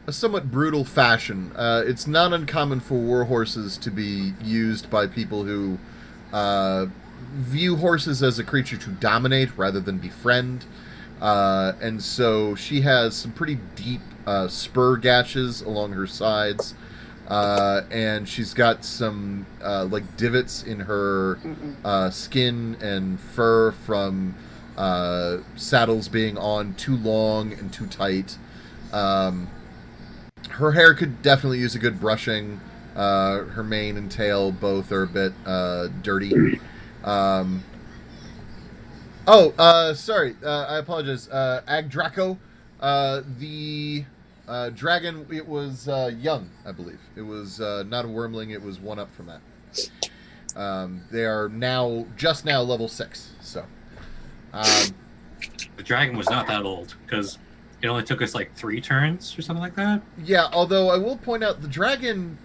somewhat brutal fashion. It's not uncommon for war horses to be used by people who view horses as a creature to dominate rather than befriend. And so she has some pretty deep spur gashes along her sides. And she's got some like divots in her skin and fur from saddles being on too long and too tight. Her hair could definitely use a good brushing. Her mane and tail both are a bit dirty. Sorry. I apologize. Ag Draco. The dragon, it was young, I believe. It was not a wormling. It was one up from that. They are just now level 6. So, The dragon was not that old because it only took us like 3 turns or something like that. yeah. Although I will point out the dragon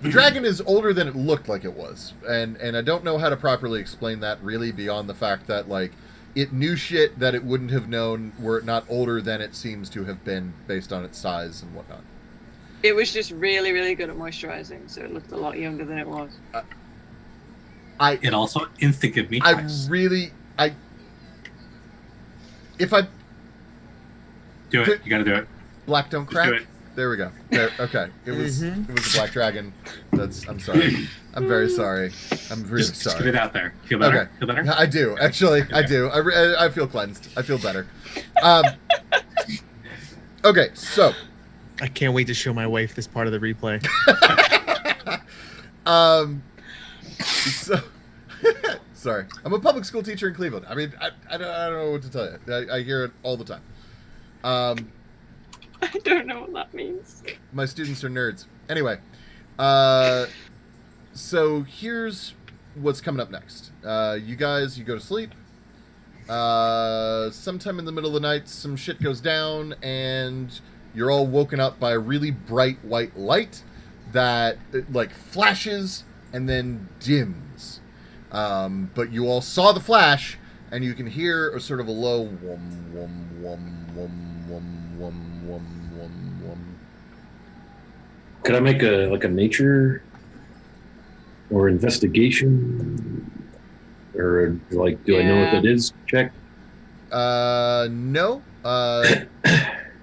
is older than it looked like it was, and I don't know how to properly explain that really beyond the fact that like it knew shit that it wouldn't have known were it not older than it seems to have been based on its size and whatnot. It was just really, really good at moisturizing, so it looked a lot younger than it was. It also insta-give me I twice. If I Do it. You gotta do it. black don't Just crack. do it. There we go. There, okay. It was a black dragon. I'm sorry. I'm very sorry. I'm really Just get sorry. it out there. Feel better? Okay. Feel better? I do, actually. I do. I feel cleansed. I feel better. Okay, so. I can't wait to show my wife this part of the replay. So. Sorry. I'm a public school teacher in Cleveland. I mean, I don't know what to tell you. I hear it all the time. I don't know what that means. My students are nerds. Anyway, so here's what's coming up next. You go to sleep. Sometime in the middle of the night, some shit goes down, and you're all woken up by a really bright white light that like flashes and then dims. But you all saw the flash, and you can hear a sort of a low wum wum wum wum wum wum wum wum wum. Could I make a nature or investigation, or like do I know what that is? Check. No.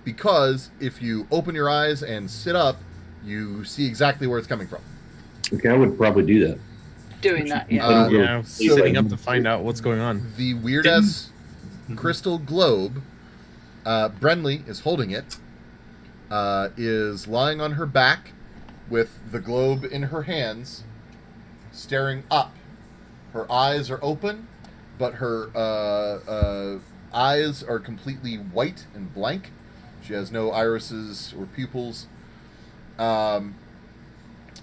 Because if you open your eyes and sit up, you see exactly where it's coming from. Okay, I would probably do that. Doing that, yeah. Yeah, so- setting up to find out what's going on. The weird-ass crystal globe, Brenly is holding it, is lying on her back with the globe in her hands, staring up. Her eyes are open, but her eyes are completely white and blank. She has no irises or pupils.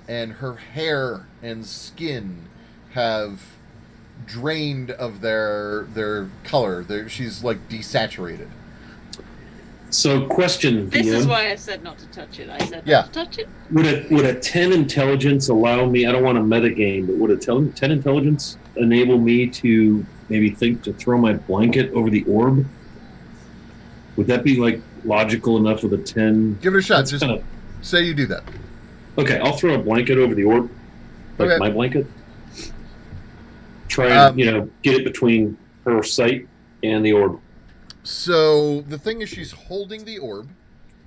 And her hair and skin have drained of their color. She's like desaturated. So, question. This DM. is why I said not to touch it. I said Yeah. not to touch it. Would a 10 intelligence allow me? I don't want a metagame, but would a 10 intelligence enable me to maybe think to throw my blanket over the orb? Would that be like logical enough with a 10? Give it a shot. That's Just kinda- say you do that. Okay, I'll throw a blanket over the orb, like Okay. my blanket. Try and get it between her sight and the orb. So the thing is, she's holding the orb.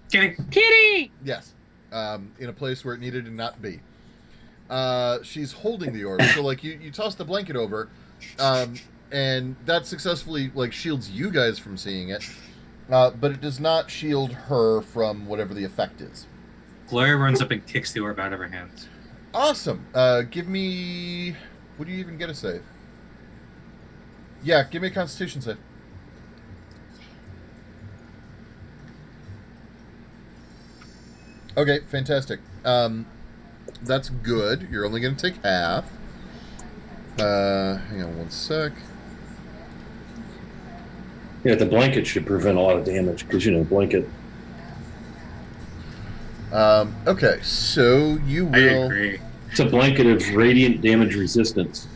Kitty! Yes. In a place where it needed to not be. She's holding the orb. So, like, you toss the blanket over, and that successfully, like, shields you guys from seeing it. But it does not shield her from whatever the effect is. Gloria runs up and kicks the orb out of her hands. Awesome. Give me... What do you even get a save? Yeah, give me a Constitution save. Okay, fantastic. That's good. You're only going to take half. Hang on one sec. Yeah, the blanket should prevent a lot of damage because blanket. Okay, so you I will... agree. It's a blanket of radiant damage resistance.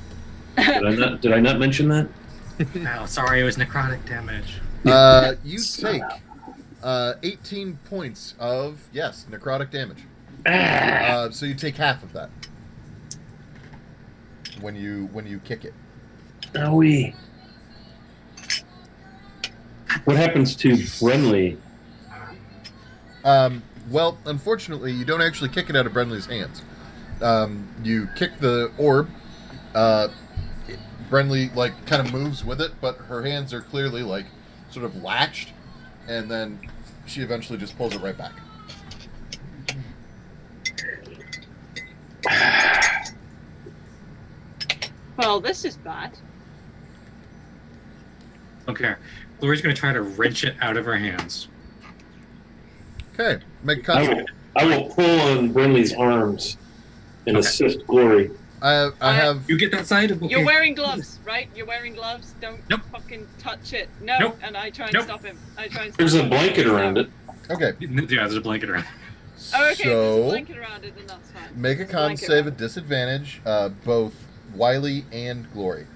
Did I not mention that? Oh, sorry, it was necrotic damage. You take 18 points of, yes, necrotic damage. So you take half of that when you kick it. Owie. What happens to Brenly? Well, unfortunately, you don't actually kick it out of Brenly's hands. You kick the orb. Brenly like kind of moves with it, but her hands are clearly like sort of latched, and then she eventually just pulls it right back. Well, this is bad. Okay. Glory's going to try to wrench it out of her hands. Okay, make a I will pull on Brenly's arms and assist Glory. I have. You get that side? Okay. You're wearing gloves, right? You're wearing gloves. Don't Nope. fucking touch it. No. Nope. And I try and Nope. stop him. I try and stop There's a him. blanket around it. Okay. Yeah, there's a blanket around. Oh, okay. If there's a So blanket around it, then that's fine. make a There's con blanket save around at disadvantage, both Wiley and Glory.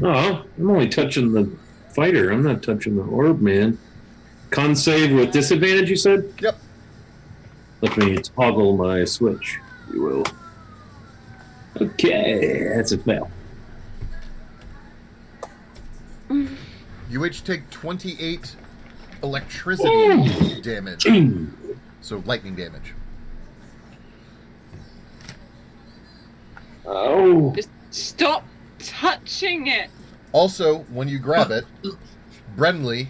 Oh, I'm only touching the fighter. I'm not touching the orb, man. Con save with disadvantage, you said? Yep. Let me toggle my switch, if you will. Okay, that's a fail. You each take 28 electricity damage. So lightning damage. Oh. Just stop touching it. Also, when you grab it, Brenly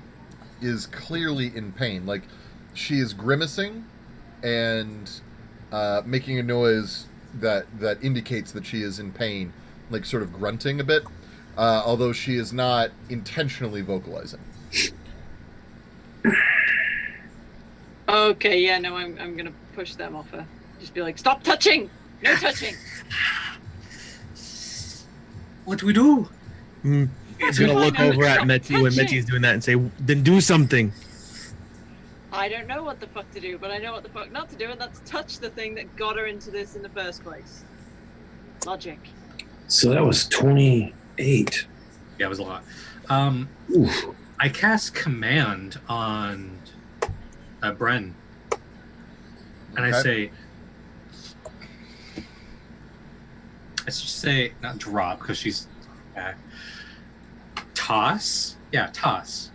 is clearly in pain. Like, she is grimacing and making a noise that indicates that she is in pain, like sort of grunting a bit, although she is not intentionally vocalizing. Okay, yeah, no, I'm gonna push them off her. Just be like, stop touching! No touching! What do we do? It's gonna look over at Metzi when Metzi's doing that and say, "Then do something." I don't know what the fuck to do, but I know what the fuck not to do, and that's touch the thing that got her into this in the first place. Logic. So that was 28. Yeah, it was a lot. Oof. I cast command on Bren, and I Okay. say, not drop because she's back. Toss, yeah, toss.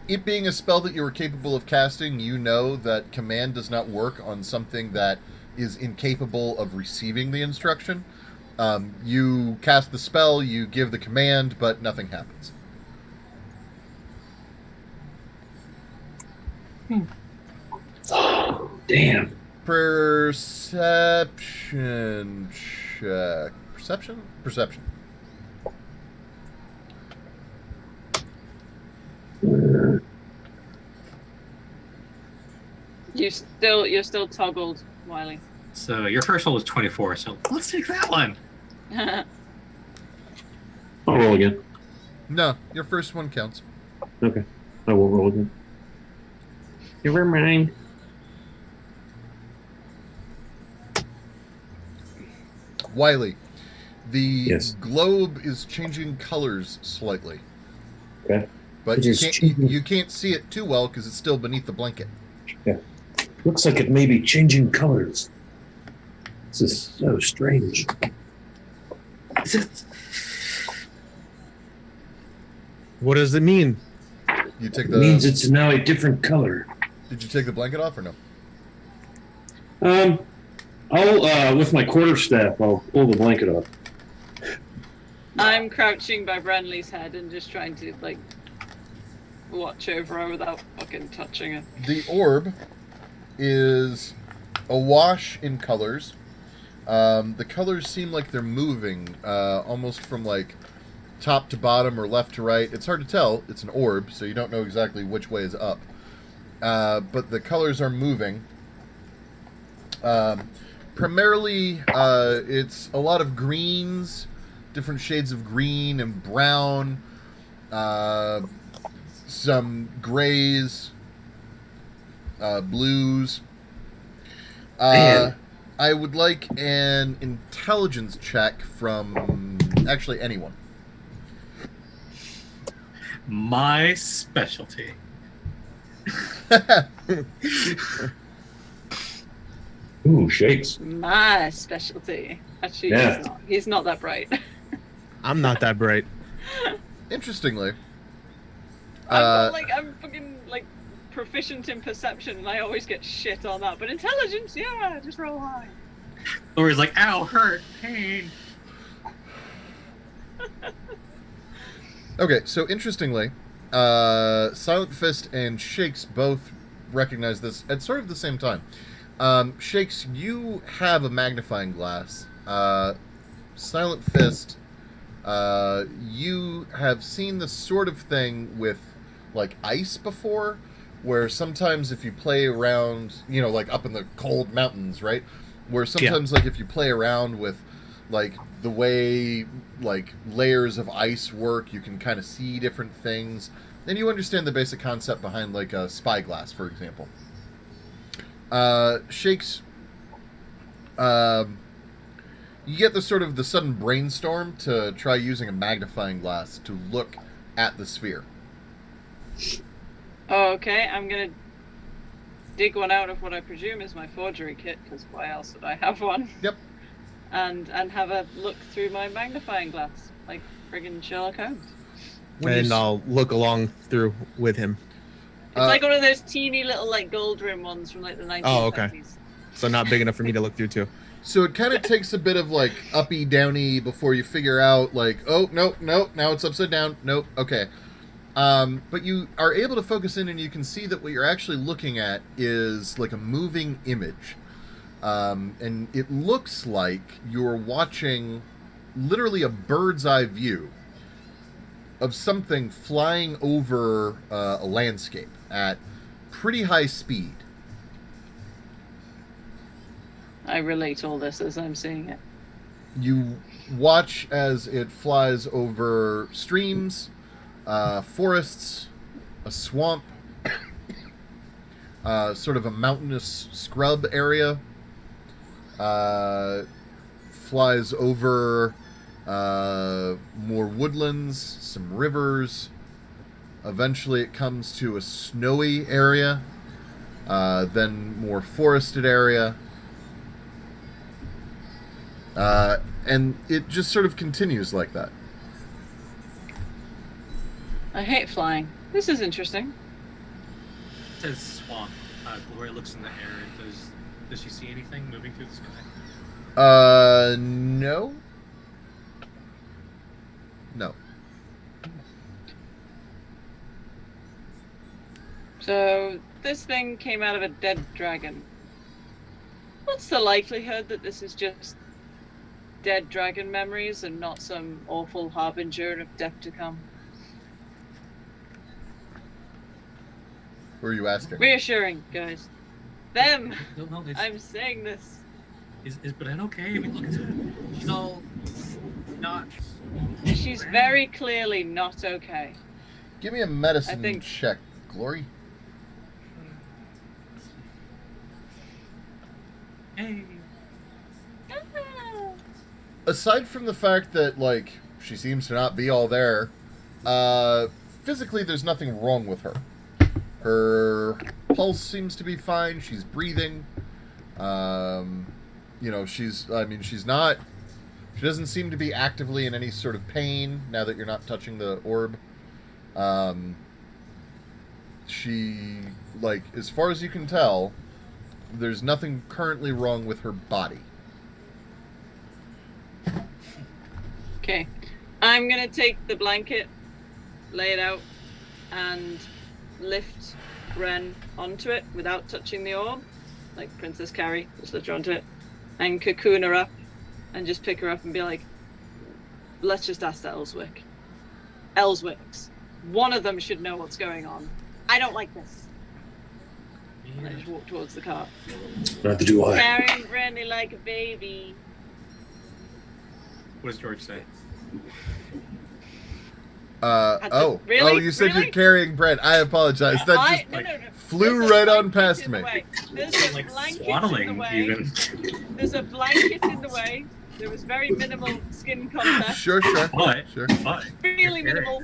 It being a spell that you are capable of casting, you know that command does not work on something that is incapable of receiving the instruction. You cast the spell, you give the command, but nothing happens. Oh, damn. Perception check. Perception? Perception. You're still toggled, Wiley. So your first roll was 24, so let's take that one. I'll roll again. No, your first one counts. Okay. I will roll again. Never mind. Wiley, the Yes. globe is changing colors slightly. Okay. But It you is can't, changing- you can't see it too well because it's still beneath the blanket. Looks like it may be changing colors. This is so strange. Is it? What does it mean? You take It the. means it's now a different color. Did you take the blanket off or no? I'll with my quarterstaff, I'll pull the blanket off. I'm crouching by Brenly's head and just trying to, like, watch over her without fucking touching her. The orb is awash in colors. The colors seem like they're moving, almost from like top to bottom or left to right. It's hard to tell. It's an orb, so you don't know exactly which way is up. But the colors are moving. Primarily, it's a lot of greens, different shades of green and brown, some grays, blues. Man. I would like an intelligence check from actually anyone. My specialty. Ooh, shakes. My specialty. Actually, Yeah. he's not that bright. I'm not that bright. Interestingly, I'm fucking like proficient in perception, and I always get shit on that. But intelligence, yeah, just roll high. Lori's like, ow, hurt, pain. okay, so interestingly, Silent Fist and Shakes both recognize this at sort of the same time. Shakes, you have a magnifying glass. Silent Fist, you have seen this sort of thing with, like, ice before, where sometimes if you play around, you know, like up in the cold mountains, right? Where sometimes, like, if you play around with, like, the way, like, layers of ice work, you can kind of see different things. Then you understand the basic concept behind, like, a spyglass, for example. Shakes, you get the sort of the sudden brainstorm to try using a magnifying glass to look at the sphere. Oh, okay, I'm gonna dig one out of what I presume is my forgery kit, because why else would I have one? Yep. And have a look through my magnifying glass, like friggin' Sherlock Holmes. And I'll look along through with him. It's like one of those teeny little like gold rim ones from like the 1920s. Oh, okay. So not big enough for me to look through too. So it kind of takes a bit of like uppy downy before you figure out like, oh, no, now it's upside down. Nope, okay. But you are able to focus in and you can see that what you're actually looking at is like a moving image. And it looks like you're watching literally a bird's eye view of something flying over a landscape at pretty high speed. I relate all this as I'm seeing it. You watch as it flies over streams, forests, a swamp, sort of a mountainous scrub area, flies over more woodlands, some rivers. Eventually it comes to a snowy area, then more forested area. And it just sort of continues like that. I hate flying. This is interesting. It says swamp. Gloria looks in the air. Does she see anything moving through the sky? No. No. So this thing came out of a dead dragon. What's the likelihood that this is just dead dragon memories and not some awful harbinger of death to come? Who are you asking? Reassuring, guys. Them. No, I'm saying this. Is Bren okay? I mean, look at her. She's all not. She's very clearly not okay. Give me a medicine I think- check, Glory. Hey. Aside from the fact that, like, she seems to not be all there, physically there's nothing wrong with her. Her pulse seems to be fine. She's breathing. You know, she doesn't seem to be actively in any sort of pain now that you're not touching the orb. She, like, as far as you can tell, there's nothing currently wrong with her body. Okay. I'm gonna take the blanket, lay it out, and lift Ren onto it without touching the orb, like Princess Carrie, just lift her onto it, and cocoon her up, and just pick her up and be like, let's just ask the Elswicks. One of them should know what's going on. I don't like this. And I just walk towards the car. Neither do I. Carrying Brandy like a baby. What does George say? Really? You said Really? you're carrying bread. I apologize. That just flew There's a right on blanket past in the me. way. There's a Like blanket in the swaddling, way. even. There's a blanket in the way. There was very minimal skin contact. Sure. But, Sure. Really minimal.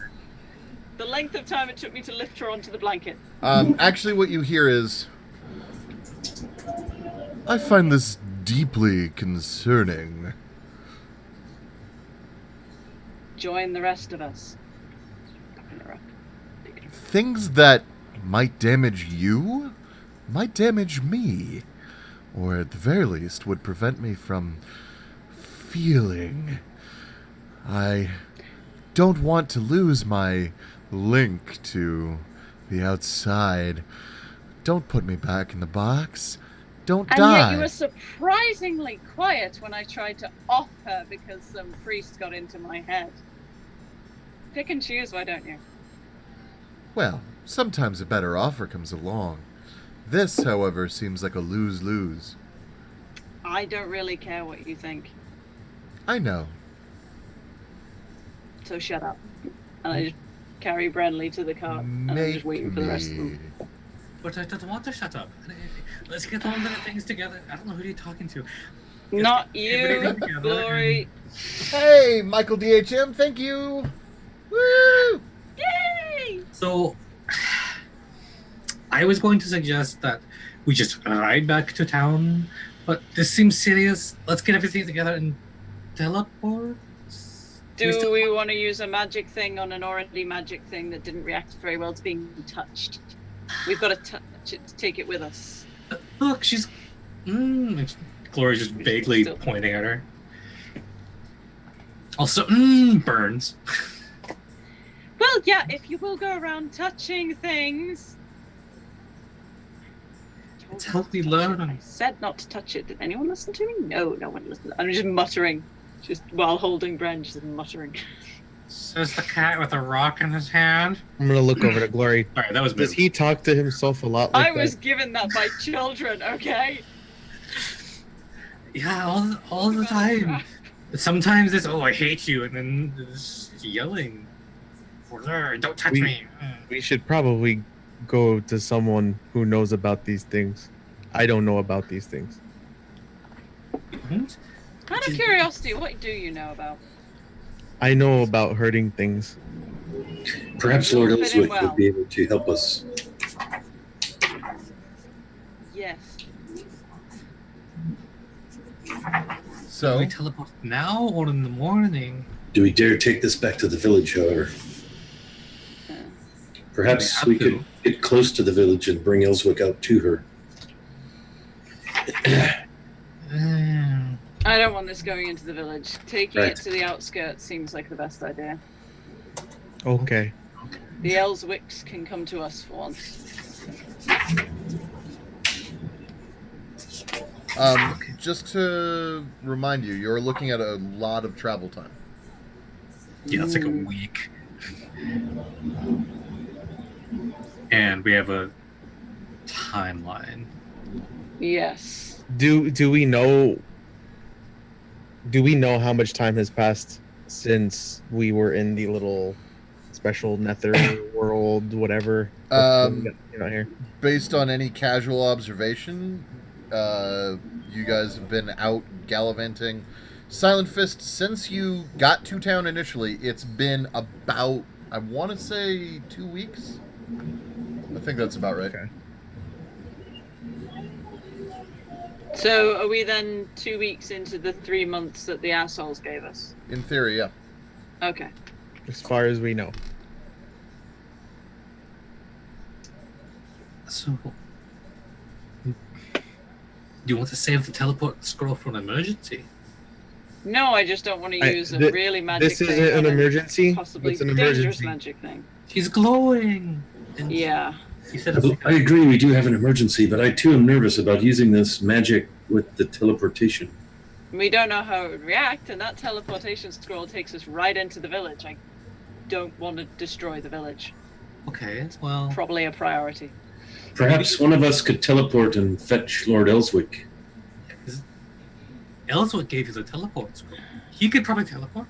The length of time it took me to lift her onto the blanket. Actually, what you hear is, I find this deeply concerning. join the rest of us. Things that might damage you might damage me, or at the very least would prevent me from feeling. I don't want to lose my link to the outside. Don't put me back in the box. Don't And die. yet you were surprisingly quiet when I tried to off her because some priest got into my head. Pick and choose, why don't you? Well, sometimes a better offer comes along. This, however, seems like a lose-lose. I don't really care what you think, I know. so shut up. And I just carry Brenly to the cart, and I'm just waiting for the rest of them. But I don't want to shut up. Let's get all the things together. I don't know who you're talking to. Not everybody you, together Glory. Hey, Michael DHM, thank you! Woo! Yay! So, I was going to suggest that we just ride back to town, but this seems serious. Let's get everything together and teleport. Do we want to use a magic thing on an already magic thing that didn't react very well to being touched? We've got to touch it to take it with us. Look, she's. Glory's just vaguely Still. pointing at her. Also, burns. Well, yeah, if you will go around touching things. It's how we I learn. said not to touch it. Did anyone listen to me? No, no one listened. I'm just muttering. Just while holding Bren, just muttering. Says the cat with a rock in his hand. I'm gonna look over to Glory. All right, that was Does moved. he talk to himself a lot like I was that? given that by children, okay? Yeah, all the time. Sometimes it's, oh, I hate you, and then there's yelling. Don't touch me. We should probably go to someone who knows about these things. I don't know about these things. Out of curiosity, what do you know about? I know about hurting things. Perhaps Lord Fit in Elswick well. would be able to help us. Yes. So, Do we teleport now or in the morning? Do we dare take this back to the village, however? Perhaps We we have could get close to the village and bring Elswick out to her. I don't want this going into the village. Taking Right. it to the outskirts seems like the best idea. Okay. The Elswicks can come to us for once. just to remind you, you're looking at a lot of travel time. Yeah, it's like a week. And we have a timeline. Yes. Do we know how much time has passed since we were in the little special nether world, whatever? You're not here. Based on any casual observation, you guys have been out gallivanting. Silent Fist, since you got to town initially, it's been about, I want to say, 2 weeks? I think that's about right. Okay. So are we then 2 weeks into the 3 months that the assholes gave us? In theory, yeah. Okay. As far as we know. So, do you want to save the teleport scroll for an emergency? No, I just don't want to use a Thi- really magic This thing. isn't an on a emergency. Possibly It's an dangerous emergency. magic thing. She's glowing. And Yeah. He said it's like I agree we do have an emergency, but I too am nervous about using this magic with the teleportation. We don't know how it would react, and that teleportation scroll takes us right into the village. I don't want to destroy the village. okay, well, Probably a priority. Perhaps one of us could teleport and fetch Lord Elswick. Ellsworth gave you the teleport scroll. He could probably teleport.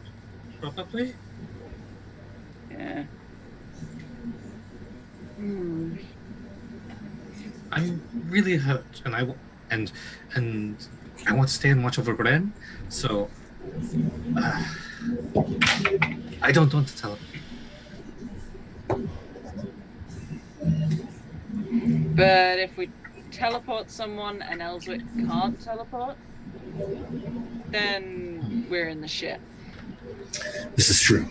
Probably. Yeah. I'm really hurt, and I want to stay and watch over Bren. So I don't want to teleport. But if we teleport someone and Elswick can't teleport, then we're in the shit. This is true.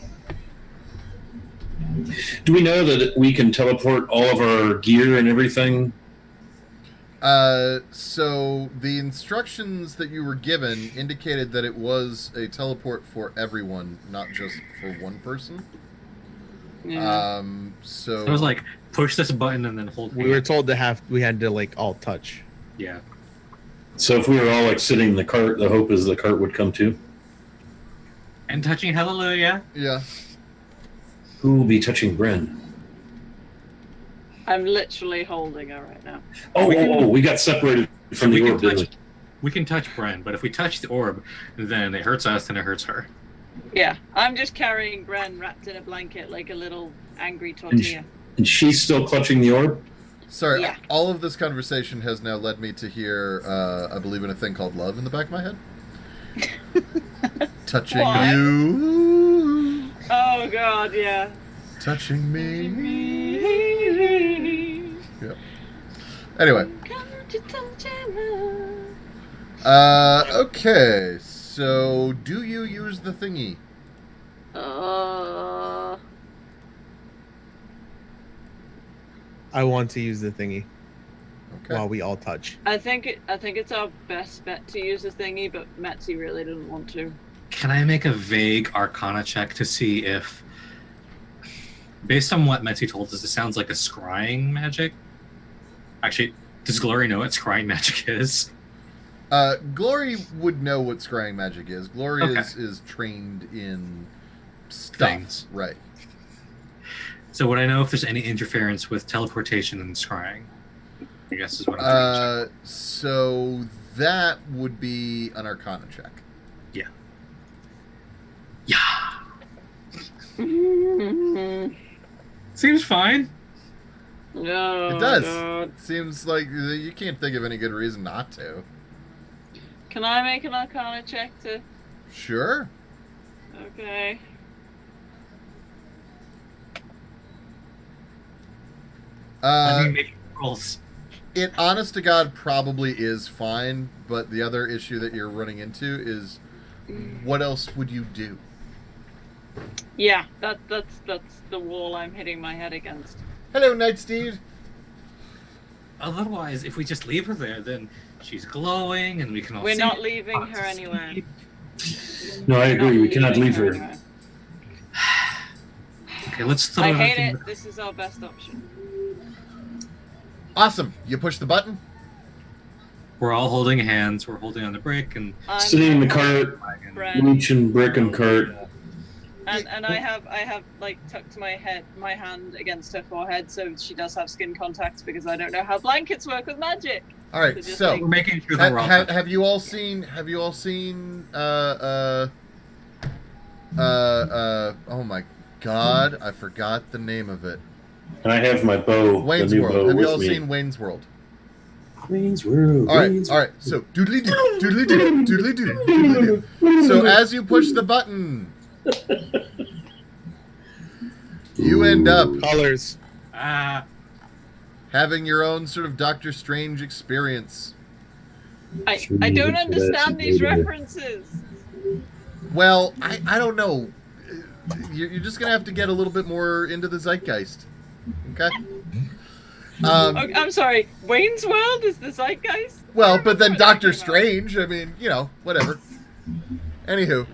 Do we know that we can teleport all of our gear and everything? So the instructions that you were given indicated that it was a teleport for everyone, not just for one person. Yeah. So I was like, push this button and then hold. We were told we had to like all touch. Yeah. So if we were all like sitting in the cart, the hope is the cart would come too. And touching hallelujah. yeah. Who will be touching Bren? I'm literally holding her right now. We got separated from the orb, didn't we? We can touch Bren, but if we touch the orb, then it hurts us and it hurts her. Yeah, I'm just carrying Bren wrapped in a blanket like a little angry tortilla. And she's still clutching the orb? Sorry, Yeah. all of this conversation has now led me to hear, I believe in a thing called love in the back of my head. Touching What? you. Oh God, yeah. Touching me. Yep. Anyway. Okay, so do you use the thingy? I want to use the thingy Okay. while we all touch. I think it's our best bet to use the thingy, but Metzi really doesn't want to. Can I make a vague Arcana check to see if, based on what Metzi told us, it sounds like a scrying magic? Actually, does Glory know what scrying magic is? Glory would know what scrying magic is. Glory Okay. is trained in stuff. Things. Right. So would I know if there's any interference with teleportation and scrying? I guess is what I'm trying to check. So that would be an Arcana check. Seems fine. No. It does. God. Seems like you can't think of any good reason not to. Can I make an Arcana check to? Sure. Okay. I think make rolls. It, honest to God, probably is fine, but the other issue that you're running into is what else would you do? Yeah, that's the wall I'm hitting my head against. Hello, Nightsteed. Otherwise, if we just leave her there, then she's glowing and we can all We're see not it. leaving her anywhere. No, I agree. Not We cannot leaving leave her. anywhere. Okay, let's throw I her hate in it. This is our best option. Awesome. You push the button. We're all holding hands. We're holding on the brick and I'm Sitting in the cart, Bren, reaching brick and cart. and I have like tucked my hand against her forehead, so she does have skin contact because I don't know how blankets work with magic. All right. just So like- we're making sure that we're all touching. have you all seen? Oh my God! I forgot the name of it. And I have my bow, Wayne's the new World. bow Have you with all me. seen Wayne's World? Wayne's World. All right, Wayne's all right. So doodly doo, doodly doo, doodly doo, doodly doo. So as you push the button, you end up Colors. having your own sort of Doctor Strange experience. I don't understand these references. Well, I don't know. You're just gonna have to get a little bit more into the zeitgeist. Okay. Okay, I'm sorry. Wayne's World is the zeitgeist. Well, but then What Doctor are you talking Strange. I mean, whatever. Anywho,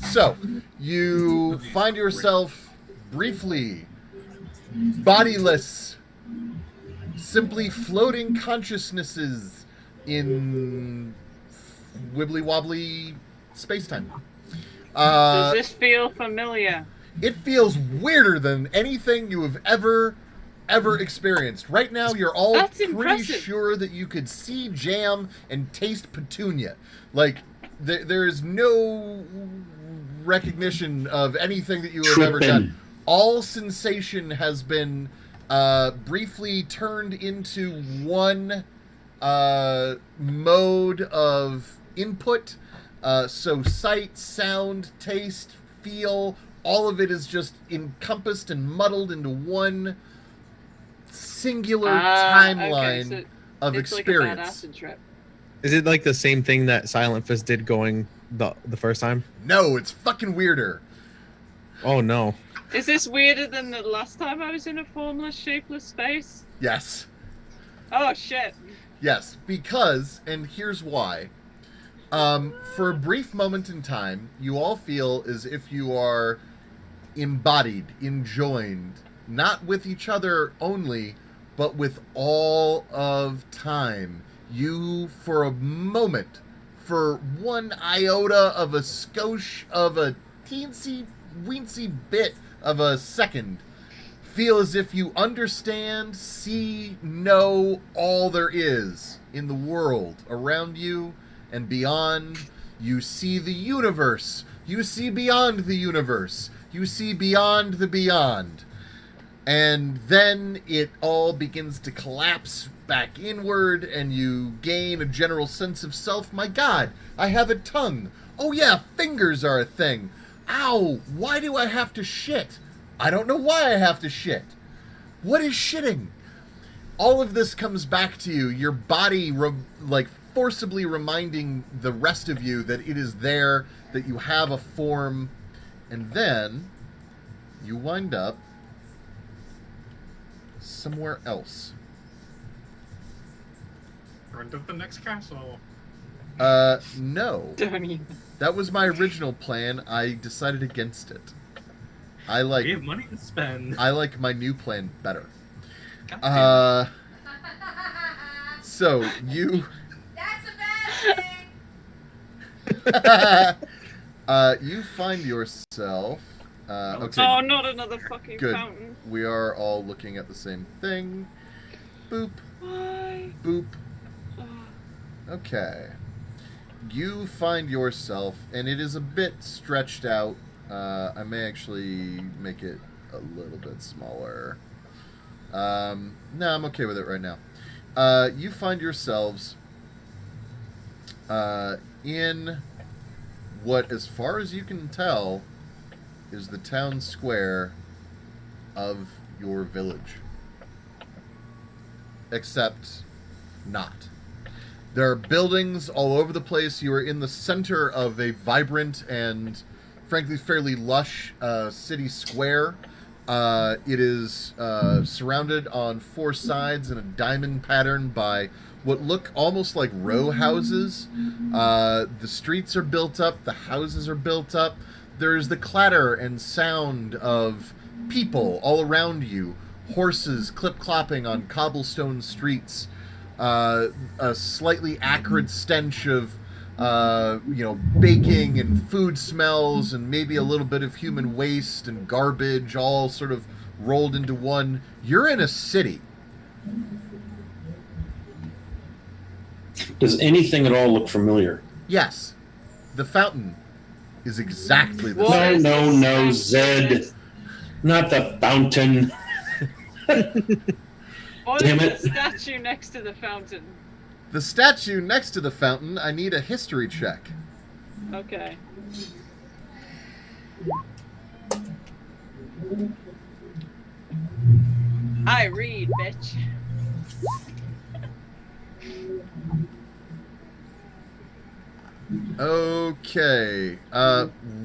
so you find yourself briefly bodiless, simply floating consciousnesses in wibbly wobbly space-time. Does this feel familiar? It feels weirder than anything you have ever experienced. Right now, you're all That's pretty impressive. sure that you could see jam and taste petunia. Like, there is no recognition of anything that you have ever done. All sensation has been briefly turned into one mode of input. So sight, sound, taste, feel, all of it is just encompassed and muddled into one singular timeline okay, so of it's like a bad experience. acid trip. Is it like the same thing that Silent Fist did going the first time? No, it's fucking weirder. Oh no. Is this weirder than the last time I was in a formless, shapeless space? Yes. Oh shit. Yes, because, and here's why. For a brief moment in time, you all feel as if you are embodied, enjoined, not with each other only, but with all of time. You, for a moment, for one iota of a skosh of a teensy weensy bit of a second, feel as if you understand, see, know all there is in the world around you and beyond. You see the universe. You see beyond the universe. You see beyond the beyond. And then it all begins to collapse back inward, and you gain a general sense of self. My God, I have a tongue. Oh yeah, fingers are a thing. Ow, why do I have to shit? I don't know why I have to shit. What is shitting? All of this comes back to you, your body forcibly reminding the rest of you that it is there, that you have a form, and then you wind up somewhere else. Front of the next castle. No. Don't even. That was my original plan. I decided against it. We have money to spend. I like my new plan better. God damn So you That's a bad thing. you find yourself okay. Oh, not another fucking Good. fountain. We are all looking at the same thing. Boop, Why? boop. Oh. Okay. You find yourself, and it is a bit stretched out. I may actually make it a little bit smaller. No, I'm okay with it right now. You find yourselves in what, as far as you can tell, is the town square of your village. Except not. There are buildings all over the place. You are in the center of a vibrant and, frankly, fairly lush city square. It is surrounded on four sides in a diamond pattern by what look almost like row houses. The streets are built up. The houses are built up. There's the clatter and sound of people all around you. Horses clip-clopping on cobblestone streets. A slightly acrid stench of baking and food smells, and maybe a little bit of human waste and garbage, all sort of rolled into one. You're in a city. Does anything at all look familiar? Yes, the fountain is exactly the What same. is No, this no, statue? Zed. Not the fountain. What Damn is it. the statue next to the fountain? The statue next to the fountain, I need a history check. Okay. I read, bitch. Okay.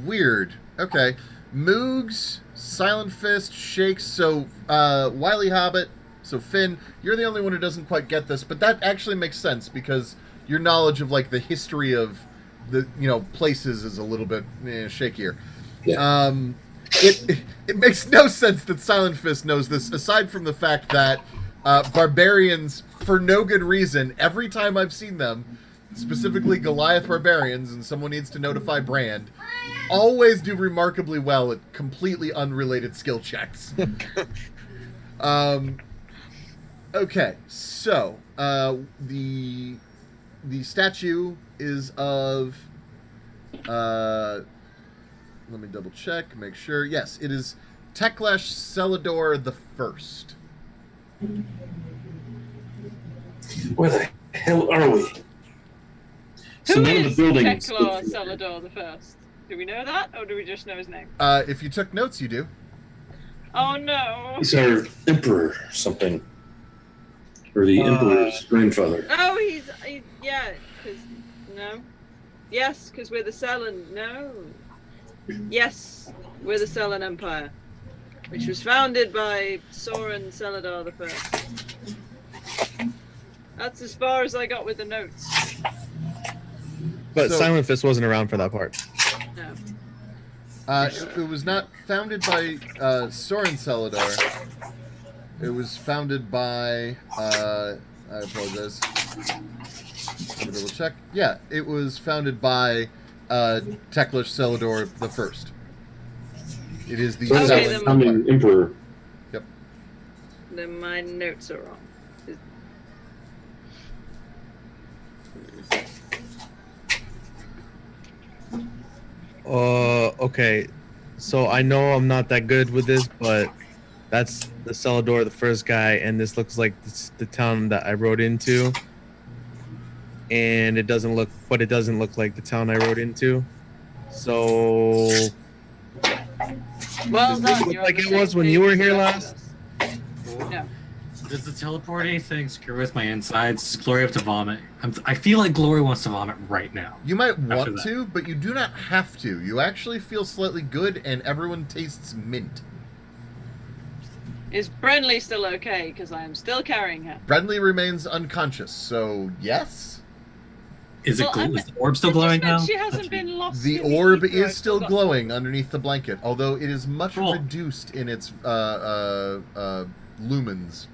Weird. Okay. Moogs, Silent Fist, Shakes, so Wily Hobbit, so Finn, you're the only one who doesn't quite get this, but that actually makes sense because your knowledge of like the history of the places is a little bit shakier. Yeah. It makes no sense that Silent Fist knows this, aside from the fact that barbarians, for no good reason, every time I've seen them, specifically Goliath barbarians, and someone needs to notify Brand, always do remarkably well at completely unrelated skill checks. Okay, so the statue is of let me double check, make sure. Yes, it is Teklash Selador the First. Where the hell are we? So Who none of is the buildings. Tekla Selador the First? Do we know that, or do we just know his name? If you took notes, you do. Oh no! He's our emperor something. Or the emperor's grandfather. Oh, yeah. Because no, yes, because we're the Selen. No, yes, We're the Selen Empire, which was founded by Soren Seladar I. That's as far as I got with the notes. But So- Silent Fist wasn't around for that part. No. It was not founded by Soren Seladar. It was founded by. I apologize. Let me double check. Yeah, it was founded by Teklish Selador the First. It is the So it's Okay, a then- founding emperor. Then my notes are wrong. Okay. So I know I'm not that good with this, but that's the Selador, the first guy, and this looks like the town that I rode into. And it doesn't look like the town I rode into. So Well Does it done. look You're like on the it same was when page you were as here the last? rest of us. No. Does the teleporting thing screw with my insides? Does Glory have to vomit? I feel like Glory wants to vomit right now. You might want that. to, but you do not have to. You actually feel slightly good, and everyone tastes mint. Is Brenly still okay? Because I am still carrying her. Bradley remains unconscious, so yes. Is it Well, glowing? I'm- Is the orb still It just glowing meant now? She hasn't been lost. The in orb ether. I've is still got- glowing underneath the blanket, although it is much Cool. reduced in its lumens.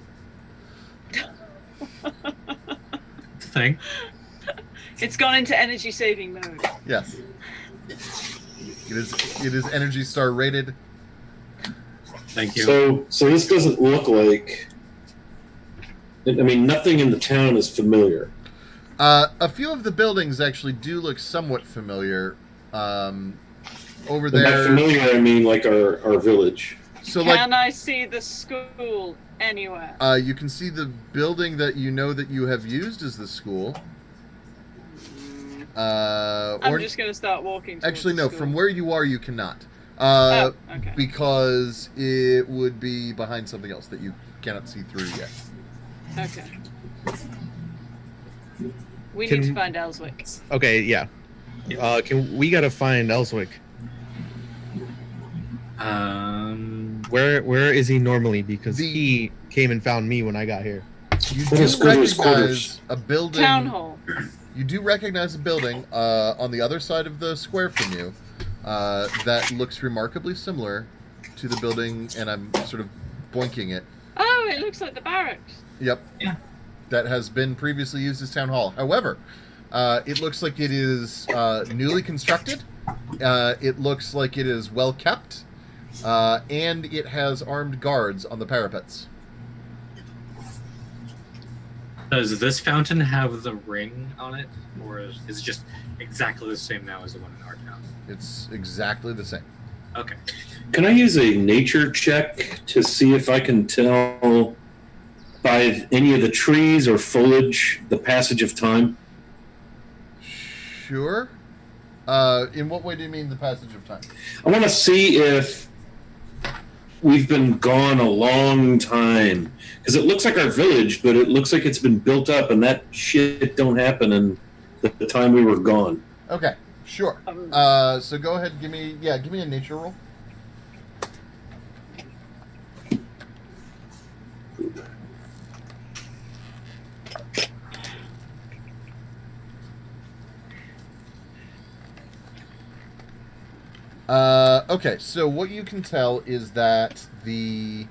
Thing. It's gone into energy saving mode. Yes. It is Energy Star rated. Thank you. So this doesn't look like. I mean, nothing in the town is familiar. A few of the buildings actually do look somewhat familiar. Over And by there. familiar, I mean like our village. So like Can I see the school anywhere? you can see the building that you know that you have used as the school. I'm Or just going to start walking. towards actually the no, school. from where you are you cannot. Oh, okay. Because it would be behind something else that you cannot see through yet. Okay. We Can- need to find Elswick. okay, yeah. We gotta find Elswick. Where is he normally? Because he came and found me when I got here. You Let us do go to his recognize quarters. a building. Town hall. You do recognize a building on the other side of the square from you that looks remarkably similar to the building, and I'm sort of boinking it. Oh, it looks like the barracks. Yep. Yeah. That has been previously used as town hall. However, it looks like it is newly constructed. It looks like it is well kept, and it has armed guards on the parapets. Does this fountain have the ring on it, or is it just exactly the same now as the one in our town? It's exactly the same. Okay. Can I use a nature check to see if I can tell by any of the trees or foliage the passage of time? Sure. In what way do you mean the passage of time? I want to see if we've been gone a long time. Because it looks like our village, but it looks like it's been built up, and that shit don't happen in the time we were gone. Okay, sure. So go ahead, give me a nature roll. Okay, so what you can tell is that the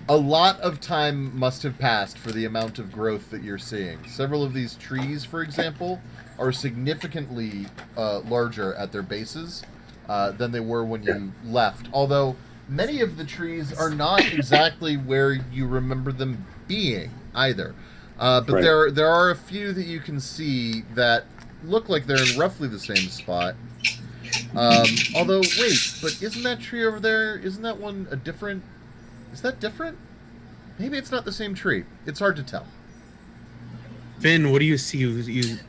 a lot of time must have passed for the amount of growth that you're seeing. Several of these trees, for example, are significantly larger at their bases than they were when you left. Although many of the trees are not exactly where you remember them being either. But Right. there are a few that you can see that look like they're in roughly the same spot. Although, wait, but isn't that tree over there, isn't that one a different... Is that different? Maybe it's not the same tree. It's hard to tell. Finn, what do you see? You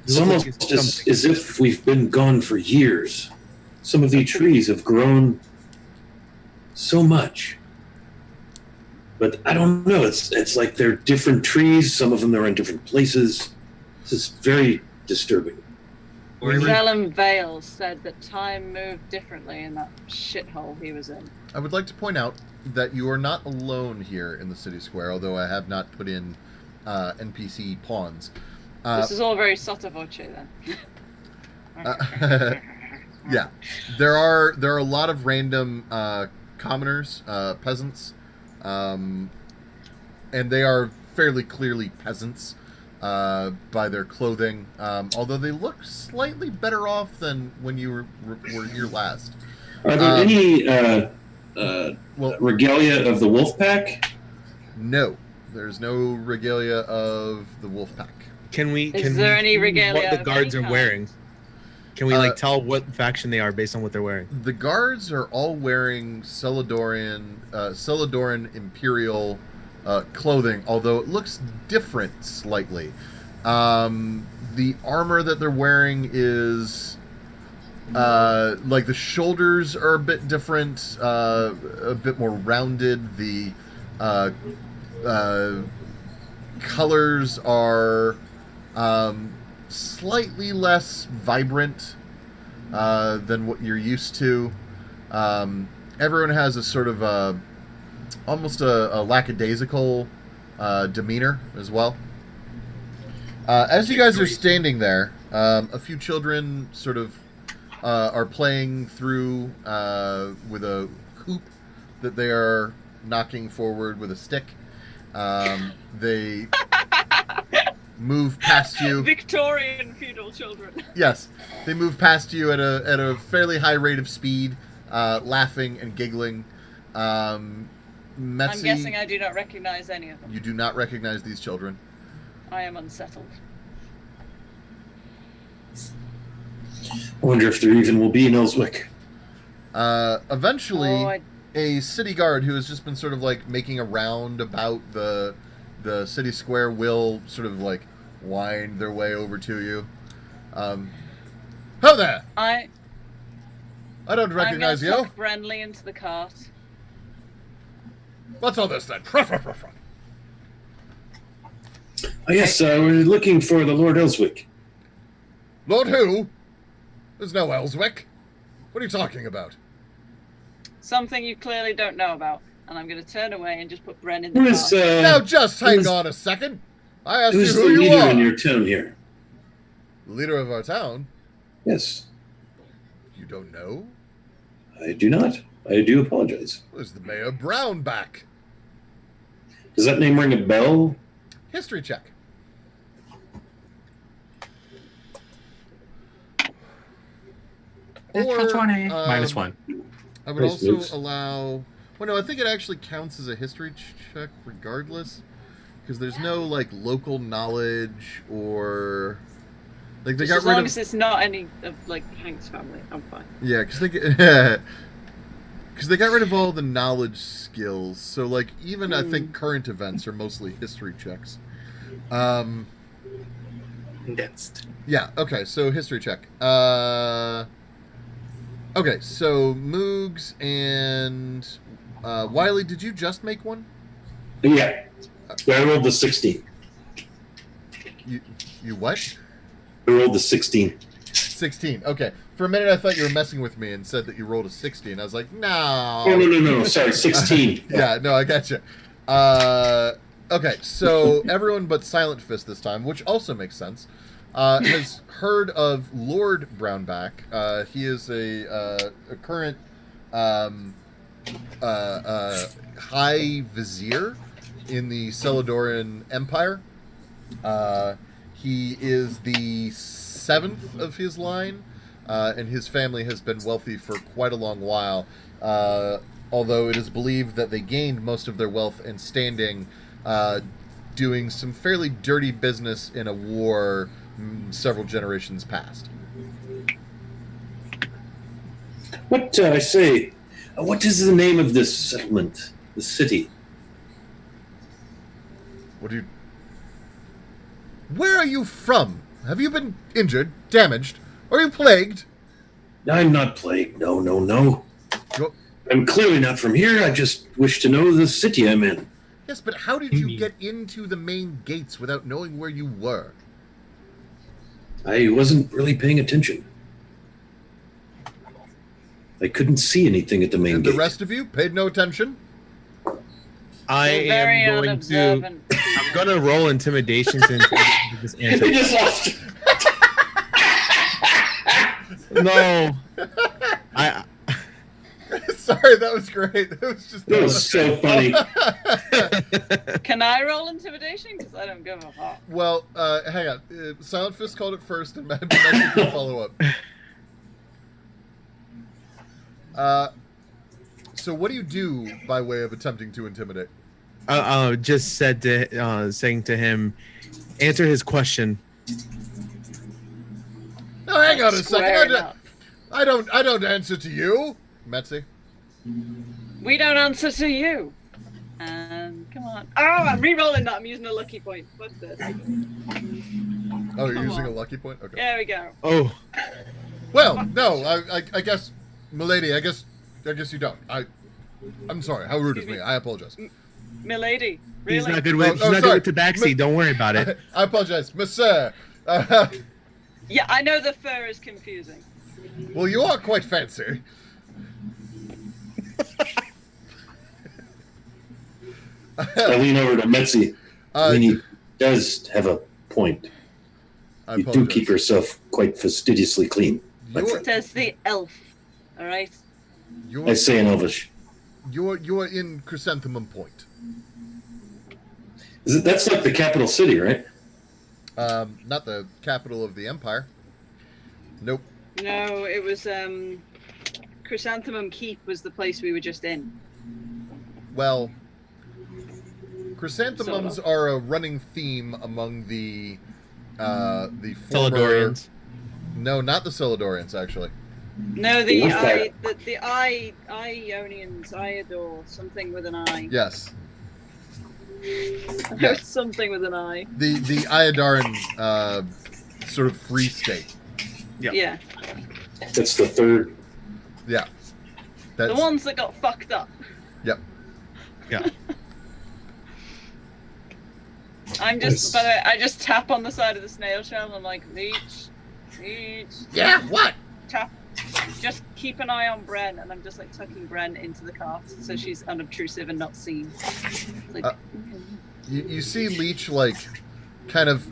It's look like almost you see as something. if we've been gone for years. Some of these trees have grown so much. But I don't know. It's like they're different trees. Some of them are in different places. This is very disturbing. Zellum Vale said that time moved differently in that shithole he was in. I would like to point out that you are not alone here in the city square, although I have not put in NPC pawns. This is all very sotto voce then. Yeah, there are a lot of random commoners, peasants, and they are fairly clearly peasants by their clothing, although they look slightly better off than when you were here last. Are there any regalia of the wolf pack? No, there's no regalia of the wolf pack. Is there any regalia what the of guards any are kind? wearing? Can we tell what faction they are based on what they're wearing? The guards are all wearing Celadoran Imperial clothing, although it looks different slightly. The armor that they're wearing is like the shoulders are a bit different, a bit more rounded. The colors are slightly less vibrant than what you're used to. Everyone has a sort of almost a lackadaisical demeanor as well. As you guys are standing there, a few children sort of are playing through with a hoop that they are knocking forward with a stick. They move past you. Victorian feudal children. Yes, they move past you at a fairly high rate of speed, laughing and giggling. I'm guessing I do not recognize any of them. You do not recognize these children. I am unsettled. I wonder if there even will be an Elswick. Eventually, a city guard who has just been sort of like making a round about the city square will sort of like wind their way over to you. Ho there! I don't recognize I'm gonna you. tuck Brenly into the cart. What's all this then? Oh, yes, we're looking for the Lord Elswick. Lord who? There's no Elswick. What are you talking about? Something you clearly don't know about. And I'm going to turn away and just put Bren in the Who is, cart. Now just hang on a second. I asked you who's the who you leader are. in your town here? The leader of our town? Yes. You don't know? I do not. I do apologize. Where's the Mayor Brownback? Does that name ring a bell? History check. Natural 20. um, -1. I would Nice also moves. allow... Well, no, I think it actually counts as a history check regardless. Because there's no, like, local knowledge or... Like, they Just got as rid long of... as it's not any of, like, Hank's family, I'm fine. Yeah, because they got rid of all the knowledge skills. So, like, even I think current events are mostly history checks. Condensed. Yeah, okay, so history check. Okay, so Moogs and Wiley, did you just make one? Yeah. I rolled the 16. You what? I rolled the 16. 16, okay. For a minute I thought you were messing with me and said that you rolled a 60, and I was like, no. Oh, no. Sorry, 16. Yeah, no, I gotcha. Okay, so everyone but Silent Fist this time, which also makes sense, has heard of Lord Brownback. He is a current High Vizier in the Celadoran Empire. He is the 7th of his line, and his family has been wealthy for quite a long while, although it is believed that they gained most of their wealth and standing doing some fairly dirty business in a war several generations past. What, I say, what is the name of this settlement, the city? What do you... Where are you from? Have you been injured, damaged? Are you plagued? I'm not plagued. No. You're- I'm clearly not from here. I just wish to know the city I'm in. Yes, but how did you get into the main gates without knowing where you were? I wasn't really paying attention. I couldn't see anything at the main And gate. the rest of you paid no attention? I You're very am going to. unobservant. I'm going to roll intimidation to intimidate this answer. We just lost. No. Sorry, that was great. It was just That was so funny. Can I roll intimidation? Because I don't give a fuck. Well, hang on. Silent Fist called it first, and Magic can follow up. So what do you do by way of attempting to intimidate? Just saying to him, answer his question. Now, hang on a Square second. enough. I don't answer to you, Metzi. We don't answer to you. And come on. Oh, I'm re-rolling that. I'm using a lucky point. What's this? Oh, you're Come using on. a lucky point? Okay. There we go. Oh, Well, no, I guess, milady, I guess you don't. I'm sorry. How rude of me. I apologize. Milady. Really? he's not good with Oh, he's not sorry. good with tabaxi. Don't worry about it. I apologize, Monsieur. Yeah, I know the fur is confusing. Well, you are quite fancy. I lean over to Metzi. I mean, he does have a point. I You do apologize. keep yourself quite fastidiously clean. my You're- friend. Says the elf. All right. You're, I say in Elvish. you're in Chrysanthemum Point. That's like the capital city, right? Not the capital of the empire. Nope. No, it was Chrysanthemum Keep was the place we were just in. Well, chrysanthemums are a running theme among the former... Celadorians. No, not the Celadorians, actually. No, the Wolfpack. Ionians, Iador, something with an I. Yes. There's Yeah. something with an I. The Iadaran sort of free state. Yep. Yeah. That's the third. Yeah. The That's, ones that got fucked up. Yep. Yeah. I'm just, by the way, I just tap on the side of the snail shell and I'm like, leech, Yeah, what? tap. Just keep an eye on Bren, and I'm just like tucking Bren into the cart so she's unobtrusive and not seen. Like, You see Leech, like, kind of...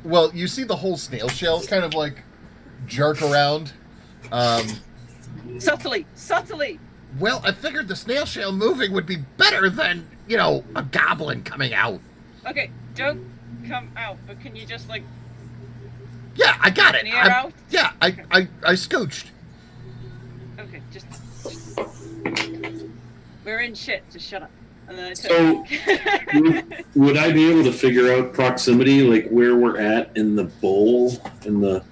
Well, you see the whole snail shell kind of, like, jerk around. subtly. Well, I figured the snail shell moving would be better than, a goblin coming out. Okay, don't come out, but can you just like Yeah, I got it. near out? Yeah, I scooched. Okay, just we're in shit. Just shut up. And then I So, would I be able to figure out proximity, like where we're at in the bowl, in the...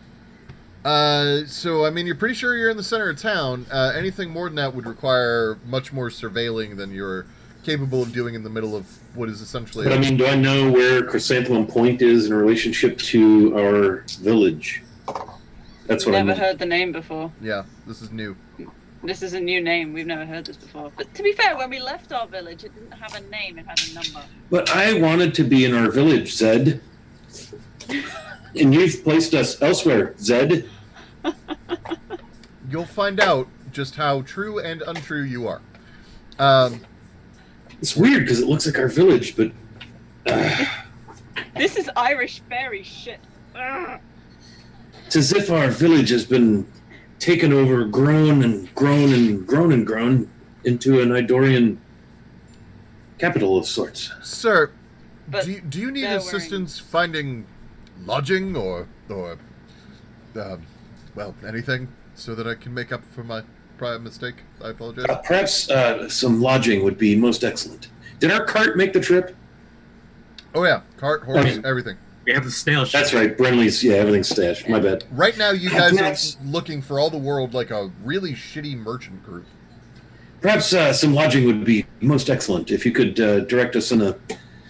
So, I mean, you're pretty sure you're in the center of town. Anything more than that would require much more surveilling than you're capable of doing in the middle of what is essentially... But I mean, do I know where Chrysanthemum Point is in relationship to our village? That's what I never meant. heard the name before. Yeah, this is new. This is a new name. We've never heard this before. But to be fair, when we left our village, it didn't have a name. It had a number. But I wanted to be in our village, Zed. And you've placed us elsewhere, Zed. You'll find out just how true and untrue you are. It's weird because it looks like our village, but This is Irish fairy shit. Ugh. it's as if our village has been taken over, grown and grown and grown and grown into an Idorian capital of sorts. Sir, But do you need they're assistance finding lodging or well, anything so that I can make up for my prior mistake? I apologize. Perhaps some lodging would be most excellent. Did our cart make the trip? Oh yeah, cart, horse, Okay. everything. We have the snail ship. That's right, Brenly's. Yeah, everything's stashed. My bad. Right now, you guys Perhaps- are looking for all the world like a really shitty merchant group. Perhaps some lodging would be most excellent if you could direct us in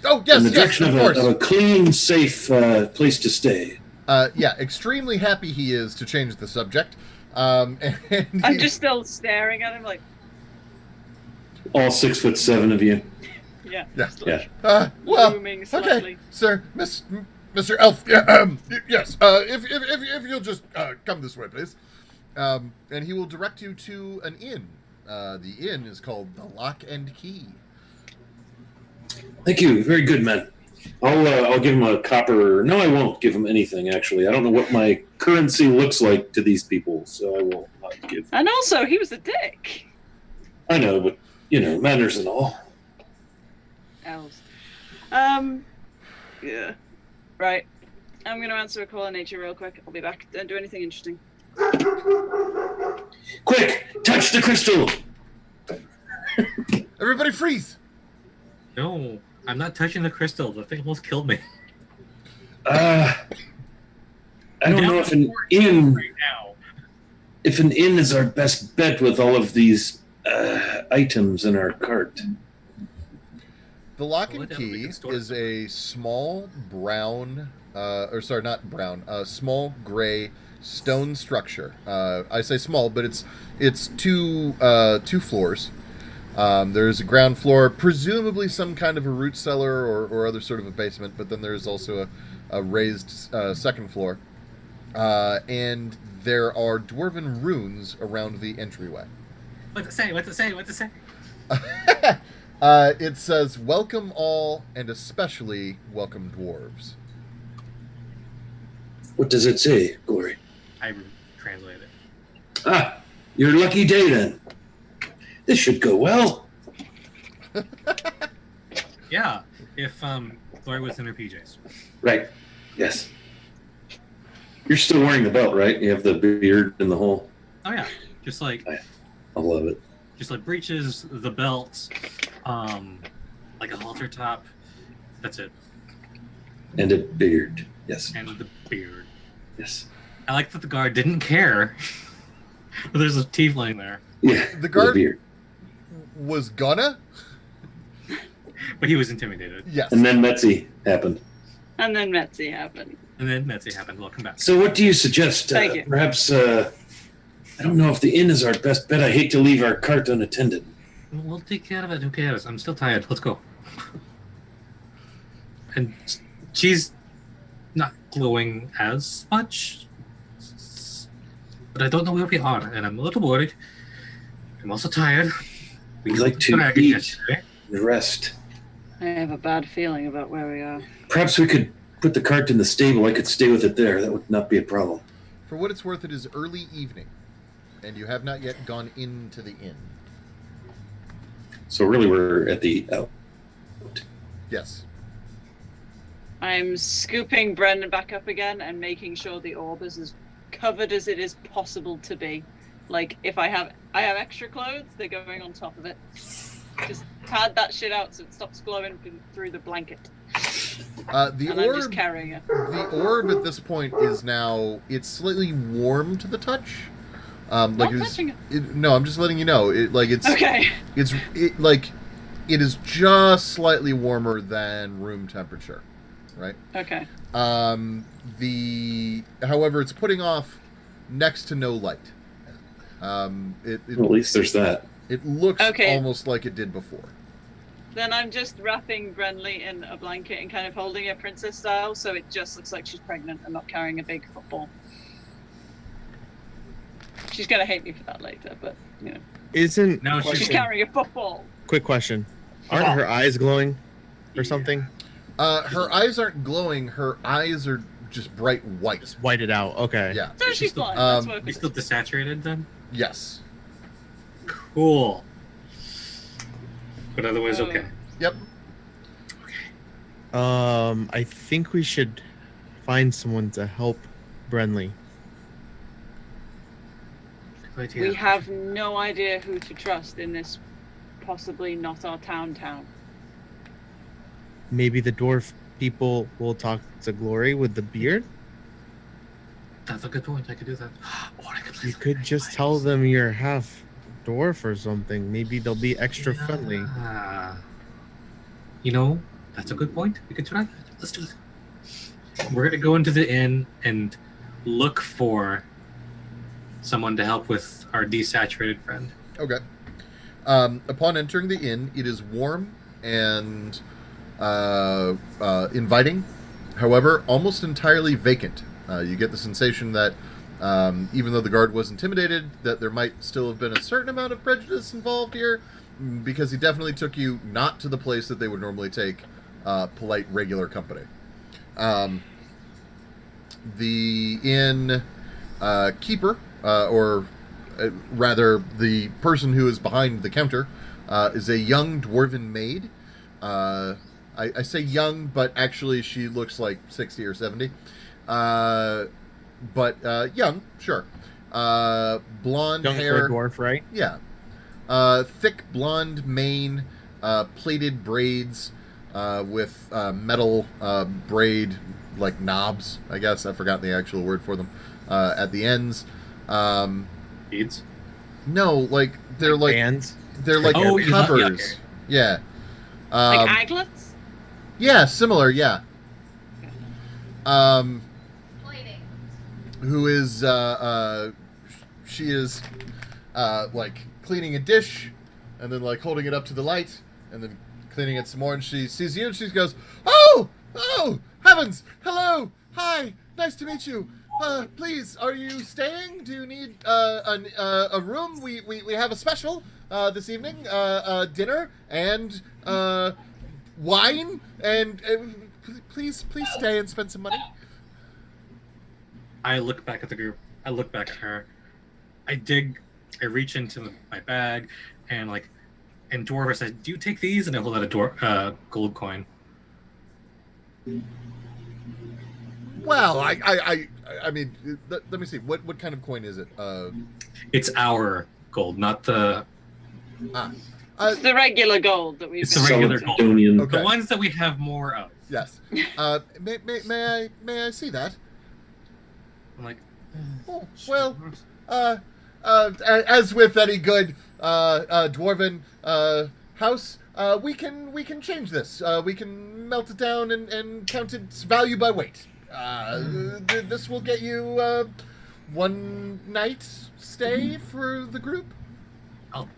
Oh yes, in the yes, direction of of course. a clean, safe place to stay. Yeah, extremely happy he is to change the subject. And I'm he- just still staring at him like, All 6'7" of you. yeah. Yeah. just like Yeah. well, looming okay, slightly. sir, Mr. Elf, yeah, yes, if you'll just come this way, please. And he will direct you to an inn. The inn is called the Lock and Key. Thank you. Very good, man. I'll give him a copper. No, I won't give him anything. Actually, I don't know what my currency looks like to these people, so I will not give. And also, he was a dick. I know, but manners and all. Elves. Yeah. Right. I'm going to answer a call on nature real quick. I'll be back. Don't do anything interesting. Quick, touch the crystal. Everybody freeze! No, I'm not touching the crystal. The thing almost killed me. I don't know if an inn right now. If an inn is our best bet with all of these items in our cart. The Lock and Key is a small brown, small gray stone structure. I say small, but it's two floors. There's a ground floor, presumably some kind of a root cellar or other sort of a basement, but then there's also a raised second floor. And there are dwarven runes around the entryway. What's it say? It says, "Welcome all, and especially welcome dwarves." What does it say, Glory? I translated it. Ah, your lucky day then. This should go well. Yeah, if Glory was in her PJs. Right. Yes. You're still wearing the belt, right? You have the beard and the whole. Oh yeah, just like I love it. Just like breeches, the belt, like a halter top. That's it. And a beard. Yes. And the beard. Yes. I like that the guard didn't care. There's a tiefling there. Yeah. The guard beard. was gonna. But he was intimidated. Yes. And then Metzi happened. And then Metzi happened. Welcome back. So what do you suggest? Thank you. Perhaps, I don't know if the inn is our best bet. I hate to leave our cart unattended. We'll take care of it. Who cares? I'm still tired. Let's go. And she's not glowing as much. But I don't know where we are, and I'm a little worried. I'm also tired. We'd like to dragon eat yesterday. and rest. I have a bad feeling about where we are. Perhaps we could put the cart in the stable. I could stay with it there. That would not be a problem. For what it's worth, it is early evening, and you have not yet gone into the inn. So really, we're at the out. Yes. I'm scooping Brendan back up again and making sure the orb is as covered as it is possible to be. Like, if I have extra clothes, they're going on top of it. Just pad that shit out so it stops glowing through the blanket. The and orb, I'm just carrying it. The orb at this point is now, it's slightly warm to the touch. Not touching it. No, I'm just letting you know. Okay. It is just slightly warmer than room temperature, right? Okay. However, it's putting off next to no light. Well, at least there's that. It looks Okay. almost like it did before. Then I'm just wrapping Brenly in a blanket and kind of holding it princess style, so it just looks like she's pregnant and not carrying a big football. She's gonna hate me for that later, but you know. Isn't No, She's carrying a football. quick question? Aren't her eyes glowing or something? Her eyes aren't glowing. Her eyes are just bright white. Just whited out. Okay. Yeah. So she's fine. um, That's what You're still desaturated then? Yes. Cool. But otherwise, okay. Yep. I think we should find someone to help Brenly. Good idea. We have no idea who to trust in this possibly not our town. Maybe the dwarf people will talk to Glory with the beard. That's a good point. I could do that. Or I could play You could just tell them you're half dwarf or something. Maybe they'll be extra friendly. You know, that's a good point. We could try that. Let's do it. We're gonna go into the inn and look for someone to help with our desaturated friend. Okay. Upon entering the inn, it is warm and inviting. however, almost entirely vacant. You get the sensation that even though the guard was intimidated, that there might still have been a certain amount of prejudice involved here, because he definitely took you not to the place that they would normally take polite, regular company. The inn keeper, or rather the person who is behind the counter, is a young dwarven maid. I say young, but actually she looks like 60 or 70. But young, sure. Blonde Young hair. for a dwarf, right? Yeah. Thick blonde mane, plaited braids with metal braid, like knobs, I guess. I forgot the actual word for them. At the ends. Beads? No, like they're like Bands. they're like Oh, covers. Yeah. Like aglets? Yeah, similar. Yeah. Lighting. Who is she is like cleaning a dish and then like holding it up to the light and then cleaning it some more, and she sees you and she goes, oh heavens, hello, hi, nice to meet you. Please, are you staying? Do you need a room? We have a special this evening, dinner and wine, and please stay and spend some money. I look back at the group. I look back at her. I reach into my bag, and Dwarf says, "Do you take these?" And I hold out a gold coin. Well, I mean, let me see. What kind of coin is it? It's our gold, not the. It's the regular gold that we've. It's the regular gold. Okay. The ones that we have more of. Yes. May I see that? I'm like, Oh, well, as with any good dwarven house, we can change this. We can melt it down and count its value by weight. This will get you one night stay for the group. I'll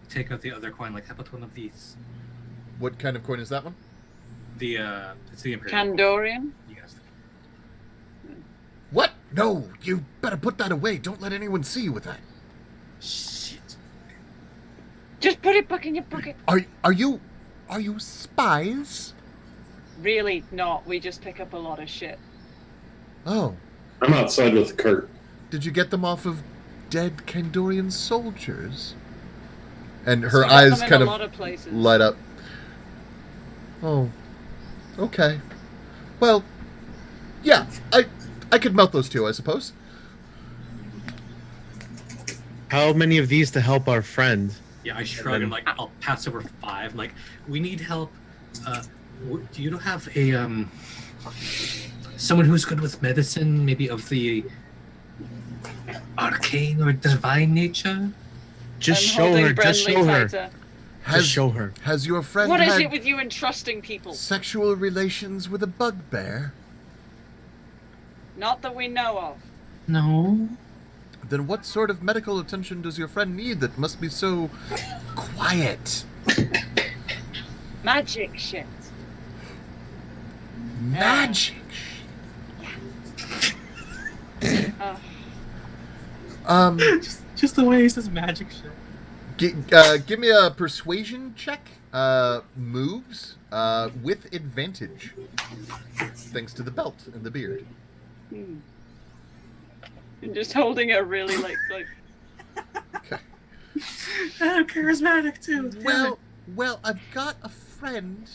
take out the other coin. Like, how about one of these? What kind of coin is that one? It's the Imperial. Kandorian? Yes. What? No, you better put that away. Don't let anyone see you with that. Shit. Just put it back in your pocket. Are you spies? Really not. We just pick up a lot of shit. Oh, I'm outside with the cart. did you get them off of dead Kandorian soldiers? And her We got eyes them in kind a of lot of places. light up. Oh, okay. Well, yeah, I could melt those two, I suppose. How many of these to help our friend? Yeah, I shrug and I'll pass over 5. Like, we need help. Do you have a someone who's good with medicine, maybe of the arcane or divine nature? Just I'm show holding her. Just Brenly show her. tighter. Just show her. Has your friend What is had it with you and trusting people? sexual relations with a bugbear? Not that we know of. No. Then what sort of medical attention does your friend need that must be so quiet? Magic shit. Magic. Oh. Just the way he says magic shit. Give me a persuasion check. Moves with advantage, thanks to the belt and the beard. I'm just holding it really like. Okay. I'm charismatic too. Well, I've got a friend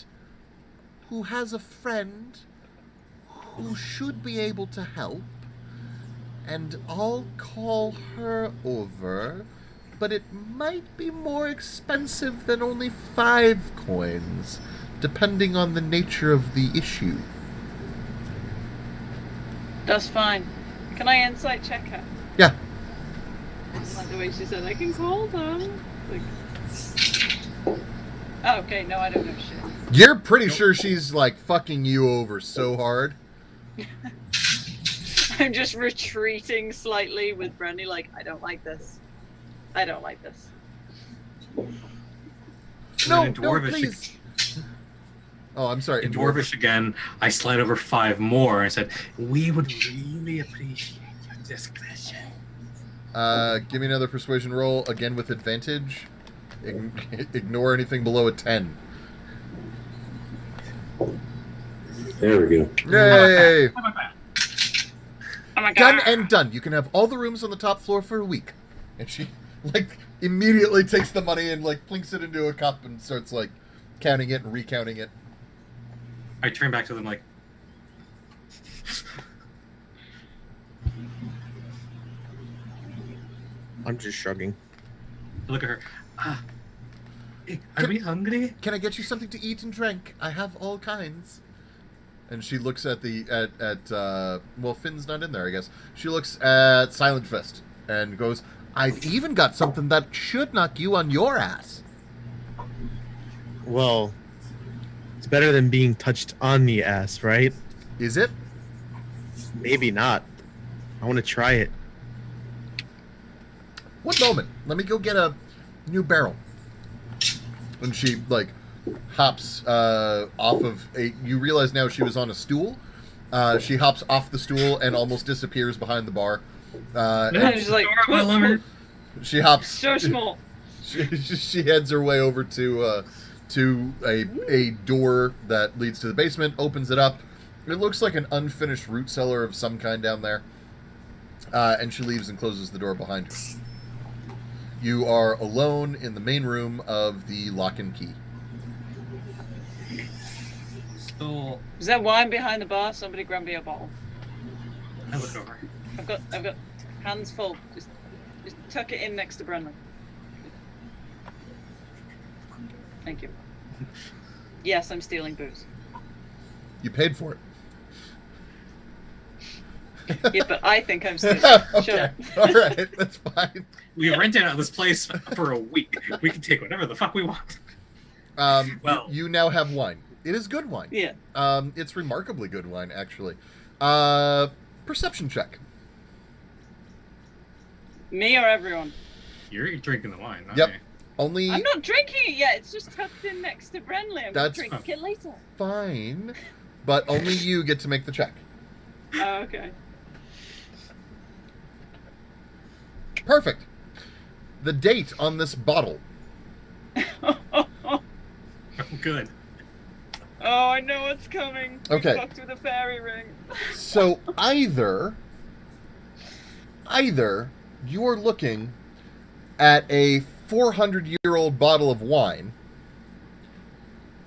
who has a friend who should be able to help, and I'll call her over, but it might be more expensive than only 5 coins, depending on the nature of the issue. That's fine. Can I insight check her? Yeah. Like the way she said, I can call them. Like. Oh, okay, no, I don't know shit. You're pretty sure she's like fucking you over so hard. I'm just retreating slightly with Brandy, like, I don't like this. I don't like this. No, And Dwarvish please. Oh, I'm sorry. In Dwarvish again, I slide over 5 more and said, "We would really appreciate your discretion." Give me another persuasion roll, again with advantage. Ignore anything below a 10. There we go. Yay! How about that? Oh my god. Done and done. You can have all the rooms on the top floor for a week. And she, like, immediately takes the money and, like, plinks it into a cup and starts, like, counting it and recounting it. I turn back to them like, I'm just shrugging. I look at her. Hey, are we hungry? Can I get you something to eat and drink? I have all kinds. And she looks at well, Finn's not in there, I guess. She looks at Silent Fist and goes, I've even got something that should knock you on your ass. Well, it's better than being touched on the ass, right? Is it? Maybe not. I want to try it. One moment. Let me go get a new barrel. And she, like, hops off of a... You realize now she was on a stool. She hops off the stool and almost disappears behind the bar. And she's like, She hops... so small. She heads her way over to a door that leads to the basement, opens it up. It looks like an unfinished root cellar of some kind down there. And she leaves and closes the door behind her. You are alone in the main room of the Lock and Key. So Is there wine behind the bar? Somebody grab me a bottle. I look over. I've got hands full. Just tuck it in next to Brennan. Thank you. Yes, I'm stealing booze. You paid for it. Yeah, but I think I'm stealing. Okay. Shut up. All right. That's fine. We rented out this place for a week. We can take whatever the fuck we want. Well- You now have wine. It is good wine. Yeah. It's remarkably good wine, actually. Perception check. Me or everyone? You're drinking the wine, not Yep. me. Only I'm not drinking it yet. It's just tucked in next to Brenley. I'm That's- gonna drink it later. fine, but only you get to make the check. Oh, okay. Perfect. The date on this bottle. Oh, good. Oh, I know what's coming. We Okay. fucked with a fairy ring. So either you're looking at a 400-year-old bottle of wine,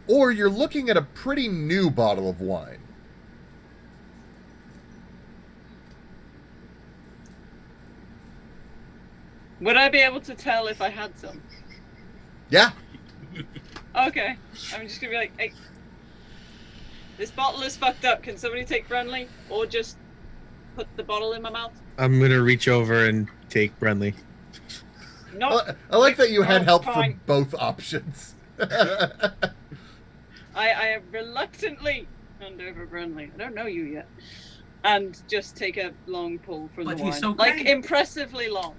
or you're looking at a pretty new bottle of wine. Would I be able to tell if I had some? Yeah. Okay. I'm just gonna be like, hey, this bottle is fucked up. Can somebody take Brenley? Or just put the bottle in my mouth? I'm gonna reach over and take Brenly. No. I like that you had Oh, help fine. from both options. I reluctantly hand over Brenley. I don't know you yet. And just take a long pull from But the he's wine. so Like, great. impressively long.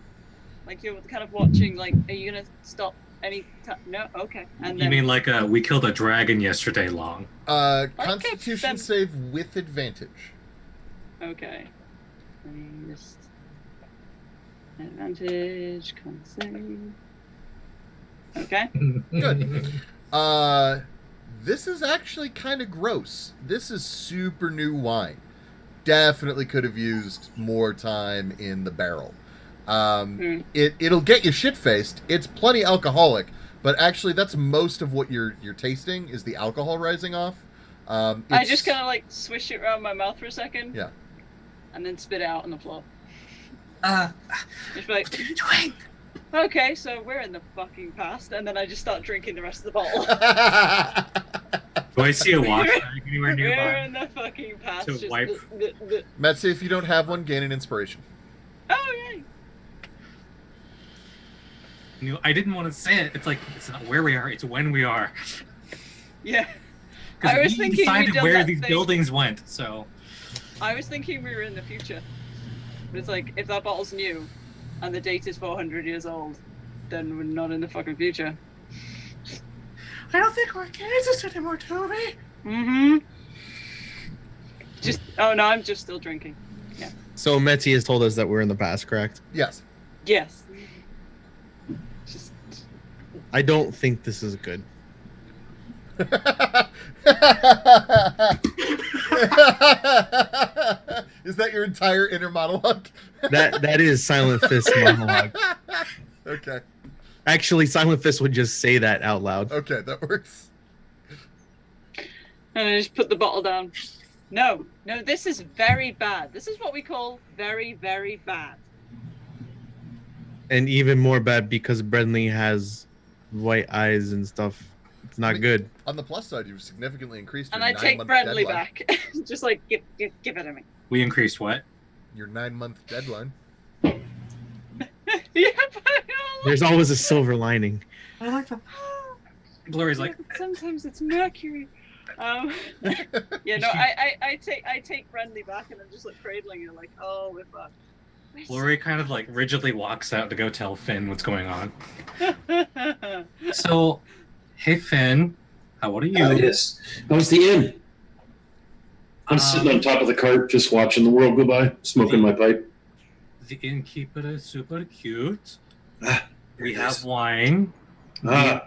Like, you're kind of watching, like, are you gonna stop any time? No? Okay. And You then, mean like we killed a dragon yesterday long? Constitution then- save with advantage. okay. Let me just... Advantage, con save. Okay. Good. This is actually kind of gross. This is super new wine. Definitely could have used more time in the barrel. It'll get you shit-faced. It's plenty alcoholic, but actually that's most of what you're tasting is the alcohol rising off. I just kind of like swish it around my mouth for a second. Yeah. And then spit it out on the floor. What Just be like, are you doing? okay, so we're in the fucking past, and then I just start drinking the rest of the bottle. Do I see a wash bag anywhere We're nearby? in the fucking past. To just wipe. Metsi, if you don't have one, gain an inspiration. Oh, yay. You know, I didn't want to say it. It's like it's not where we are. It's when we are. Yeah. Because I was we thinking decided we'd done where that these thing. buildings went. So I was thinking we were in the future. But it's like, if that bottle's new, and the date is 400 years old, then we're not in the fucking future. I don't think we're Kansas anymore, Toby. Mm-hmm. Oh no, I'm just still drinking. So Metzi has told us that we're in the past, correct? Yes. Yes. Just I don't think this is good. Is that your entire inner monologue? That is Silent Fist's monologue. Okay. Actually, Silent Fist would just say that out loud. Okay, that works. and I just put the bottle down. No, this is very bad. This is what we call very, very bad. And even more bad because Brenly has white eyes and stuff. It's not good. On the plus side, you've significantly increased your And I take 9-month Bradley deadline. back. Just like, give it to me. We increased what? Your 9-month deadline. Yeah, but There's always a silver lining. I like that. Glory's like, sometimes it's Mercury. Yeah, no, I take Bradley back and I'm just like cradling it, like, oh, we're fucked. Glory kind of like rigidly walks out to go tell Finn what's going on. So, hey Finn, how are you? Yes. How's the inn? I'm sitting on top of the cart, just watching the world go by, smoking my pipe. The innkeeper is super cute. Ah, We it have is. wine. Ah.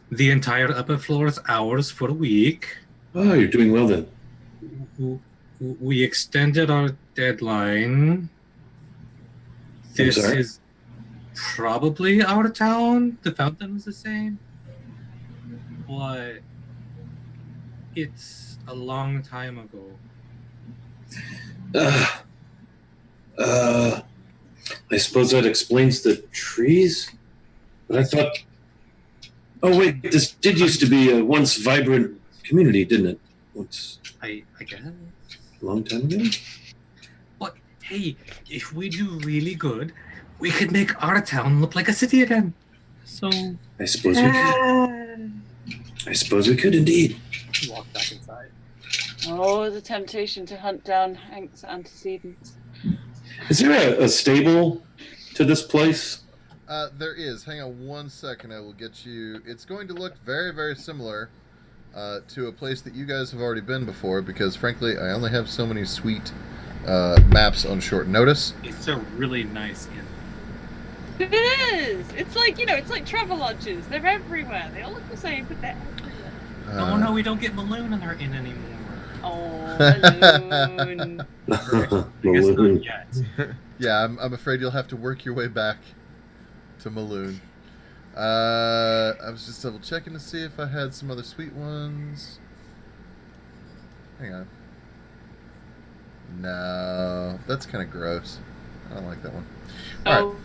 The entire upper floor is ours for a week. Oh, you're doing well then. We extended our deadline. This sorry? is probably our town. The fountain is the same. But it's a long time ago. I suppose that explains the trees. But I thought. Oh wait, this did used to be a once vibrant community, didn't it? Once I guess. a long time ago. But hey, if we do really good, we could make our town look like a city again. So I suppose we could. I suppose we could indeed. walk back inside. Oh, the temptation to hunt down Hank's antecedents. Is there a stable to this place? There is. Hang on one second. I will get you. It's going to look very, very similar to a place that you guys have already been before because, frankly, I only have so many sweet maps on short notice. It's a really nice inn. It is! It's like, it's like travel lodges. They're everywhere. They all look the same, but they're everywhere. Oh no, we don't get Maloon in our inn anymore. Oh, balloon. I guess Maloon. not yet. Yeah, I'm afraid you'll have to work your way back to Maloon. I was just double checking to see if I had some other sweet ones. Hang on. No, that's kind of gross. I don't like that one. All right.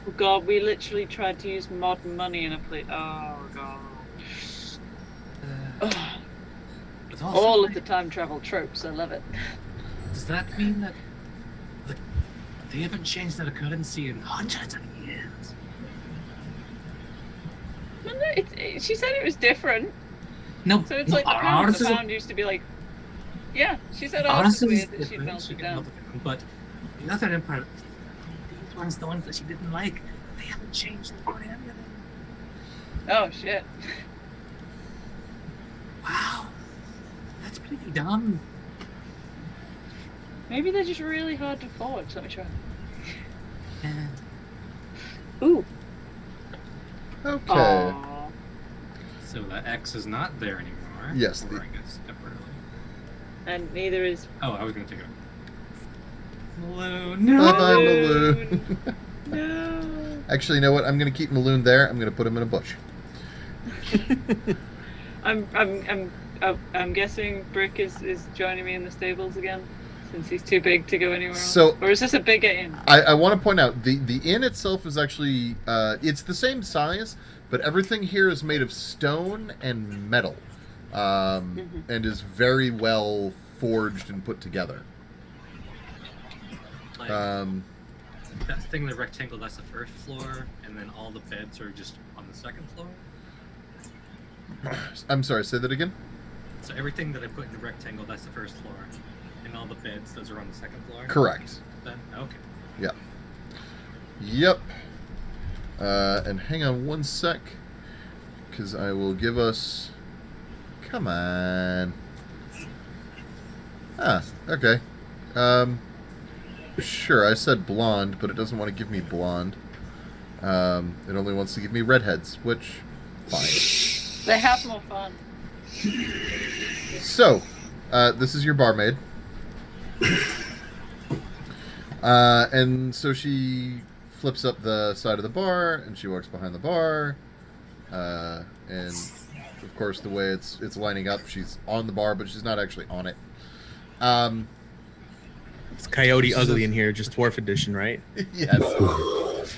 Oh, God, we literally tried to use modern money in a place. Oh, God. Ugh. But also, All of the time travel tropes. I love it. does that mean that they haven't changed their currency in hundreds of years? Well, no, she said it was different. No, So it's no, like the ours is pound used to be like. Yeah, she said ours ours is was weird that she different. melted it down. But the other empire, these ones, the ones that she didn't like, they haven't changed the formula. Oh, shit. Wow, that's pretty dumb. Maybe they're just really hard to forge. Let me try. And Ooh. Okay. Aw. so the X is not there anymore. Yes, Or the- I guess temporarily. And neither is. Oh, I was gonna take it. Maloon, Bye no. bye, Maloon. No. Actually, you know what? I'm going to keep Maloon there. I'm going to put him in a bush. I'm guessing Brick is joining me in the stables again, since he's too big to go anywhere else. So- or is this a bigger inn? I want to point out the inn itself is actually it's the same size, but everything here is made of stone and metal, and is very well forged and put together. Like, that thing, the rectangle, that's the first floor, and then all the beds are just on the second floor. I'm sorry, say that again. So everything that I put in the rectangle, that's the first floor, and all the beds, those are on the second floor. Correct. Then okay. Yep. And hang on one sec, because I will give us. Come on. Ah, okay. Sure, I said blonde, but it doesn't want to give me blonde. It only wants to give me redheads, which, fine. They have more fun. So, this is your barmaid. And so she flips up the side of the bar, and she walks behind the bar. And, of course, the way it's lining up, she's on the bar, but she's not actually on it. It's Coyote Ugly in here, just dwarf edition, right? Yes.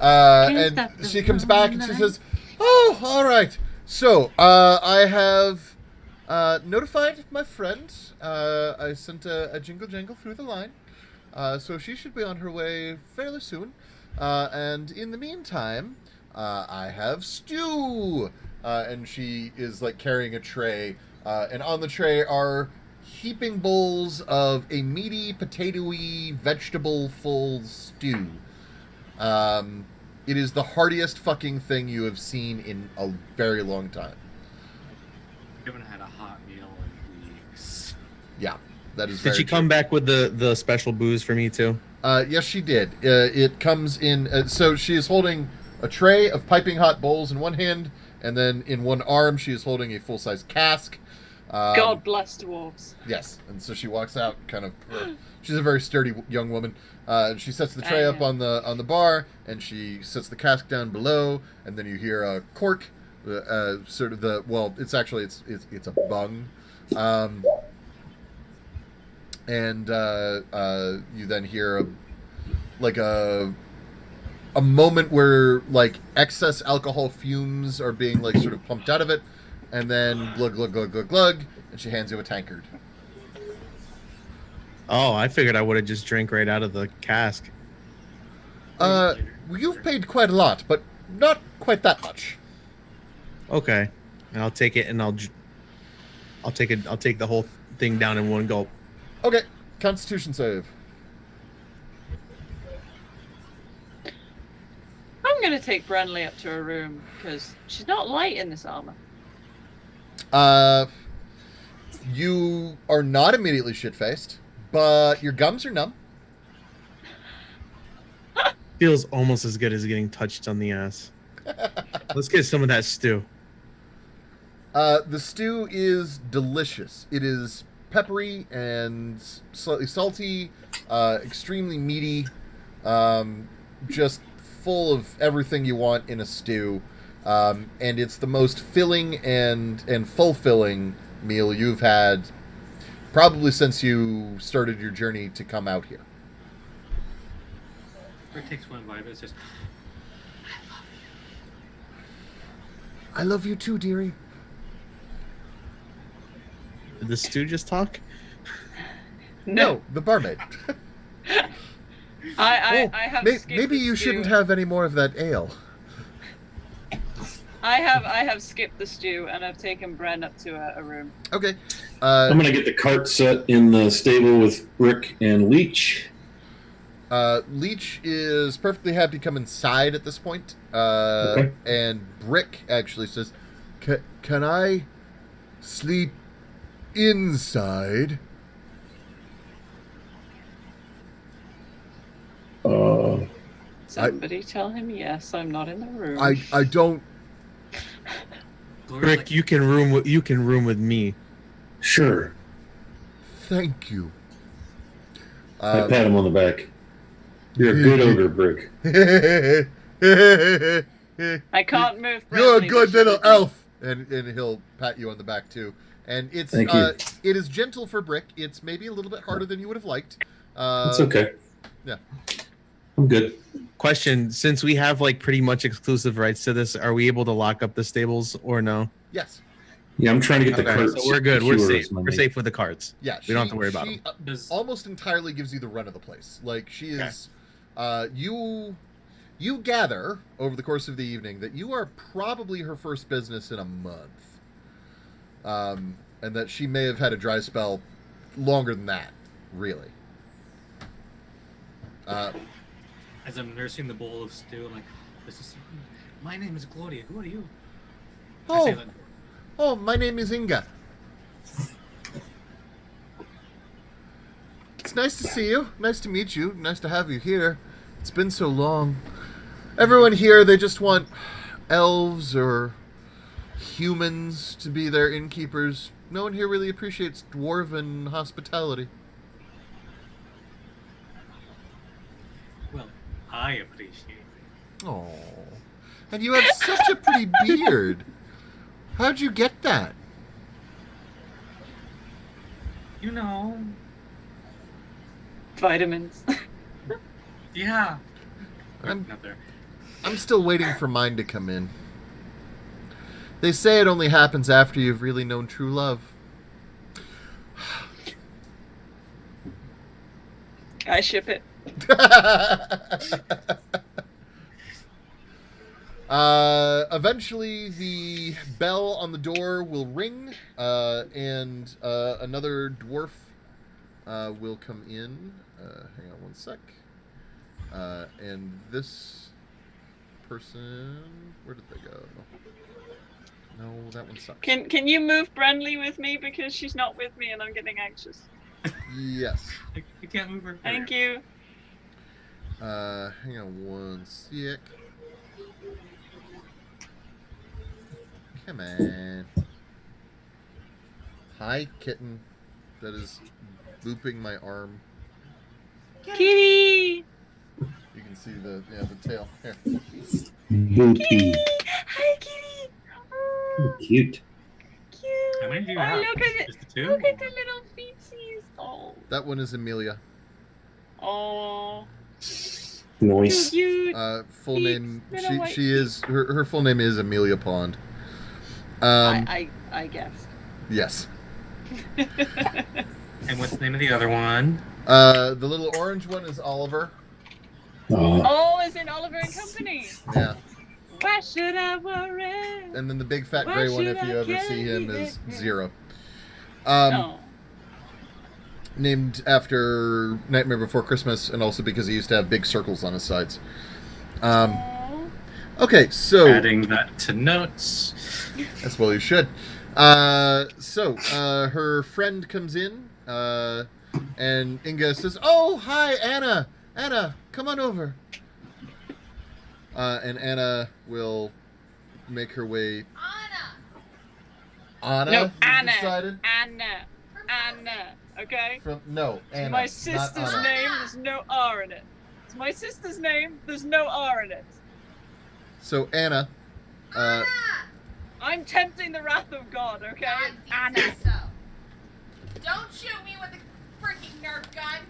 And she comes back and she says, "Oh, all right. So, I have notified my friend. I sent a jingle jangle through the line. So she should be on her way fairly soon. And in the meantime, I have stew." And she is like carrying a tray. And on the tray are heaping bowls of a meaty, potatoey, vegetable-full stew. It is the heartiest fucking thing you have seen in a very long time. We haven't had a hot meal in weeks. Yeah, that is Did very she come back with the special booze for me too? Yes, she did. It comes in... so she is holding a tray of piping hot bowls in one hand, and then in one arm she is holding a full-size cask. God bless dwarves. Yes, and so she walks out kind of... she's a very sturdy young woman. And she sets the tray up on the bar, and she sets the cask down below, and then you hear a cork, sort of the... Well, it's actually... It's a bung. And you then hear a moment where like excess alcohol fumes are being like sort of pumped out of it, and then glug glug glug glug glug, and she hands you a tankard. Oh, I figured I would have just drank right out of the cask. You've paid quite a lot, but not quite that much. Okay, and I'll take it, and I'll take the whole thing down in one gulp. Okay, Constitution save. I'm going to take Brenly up to her room because she's not light in this armor. You are not immediately shit-faced, but your gums are numb. Feels almost as good as getting touched on the ass. Let's get some of that stew. The stew is delicious. It is peppery and slightly salty, extremely meaty, just full of everything you want in a stew. And it's the most filling and fulfilling meal you've had probably since you started your journey to come out here. Rick takes one bite, but it says, I love you too, dearie. Did the stew just talk? No, the barmaid. I have skipped maybe the you stew. shouldn't have any more of that ale. I have skipped the stew and I've taken Bren up to a room. Okay. I'm gonna get the cart set in the stable with Brick and Leech. Leech is perfectly happy to come inside at this point. Okay. And Brick actually says, can I sleep inside? Somebody tell him yes, I'm not in the room. I don't... Gloria's Rick, you can room with me. Sure. Thank you. I pat him on the back. You're a good ogre, Brick. I can't move. You're a Brenly, good but little she- elf. And he'll pat you on the back too. And it's Thank you. it is gentle for Brick. It's maybe a little bit harder than you would have liked. It's okay. Yeah. I'm good. Question: since we have like pretty much exclusive rights to this, are we able to lock up the stables or no? Yes. Yeah, I'm trying to get the Okay, cart. so we're good. We're secure safe. as my We're mate. safe with the carts. Yeah. We don't have to worry about she, them. Does- almost entirely gives you the run of the place. Like she is you gather over the course of the evening that you are probably her first business in a month. And that she may have had a dry spell longer than that, really. as I'm nursing the bowl of stew, I'm like, this is. My name is Gloria. Who are you? I say Oh, that. oh, my name is Inga. nice to see you. Nice to meet you. Nice to have you here. It's been so long. Everyone here, they just want elves or humans to be their innkeepers. No one here really appreciates dwarven hospitality. Well, I appreciate it. Oh, and you have such a pretty beard. How'd you get that? You know, Vitamins. yeah. I'm Not there. still waiting for mine to come in. They say it only happens after you've really known true love. I ship it. Eventually, the bell on the door will ring, and another dwarf will come in. Hang on one sec. And this person, where did they go? No, that one sucks. Can you move Brenly with me because she's not with me and I'm getting anxious? Yes. You can't move her. Thank you. Hang on one sec. Come on. Hi, kitten. That is booping my arm. Kitty! You can see the tail. Here. Boopy. Hi, kitty! Oh, Cute. cute. How many do you Oh, have? look at it. Just the two? Look at the little feetsies. Oh. That one is Amelia. Oh. Nice. Cute. Full Feet, name. little white She is her full name is Amelia Pond. I guessed. Yes. And what's the name of the other one? The little orange one is Oliver. Oh, it's in Oliver and Company. Yeah. Why should I worry? And then the big fat Why gray one, should if you I ever see him, carry is it? Zero. Oh. Named after Nightmare Before Christmas, and also because he used to have big circles on his sides. Oh. Okay, so Adding that to notes. as well you should. Her friend comes in, and Inga says, "Oh, hi, Anna. Anna, come on over." And Anna will make her way. Anna. No, you Anna. decided? Anna. Okay? No, It's Anna. my not sister's Anna. name, there's no R in it. It's my sister's name, there's no R in it. So Anna. I'm tempting the wrath of God, okay? It's Anna. So. Don't shoot me with a freaking Nerf gun.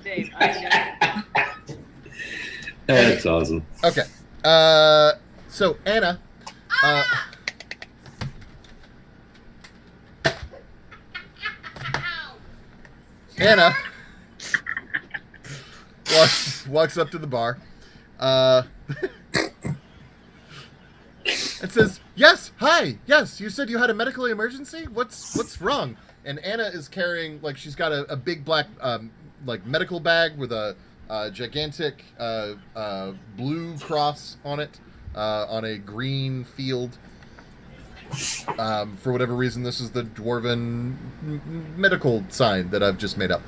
Dave, I know. That's awesome. Okay. So Anna. Anna walks up to the bar, and says, "Yes, hi, yes. You said you had a medical emergency. What's wrong?" And Anna is carrying, like, she's got a big black medical bag with a gigantic blue cross on it on a green field. For whatever reason, this is the dwarven medical sign that I've just made up.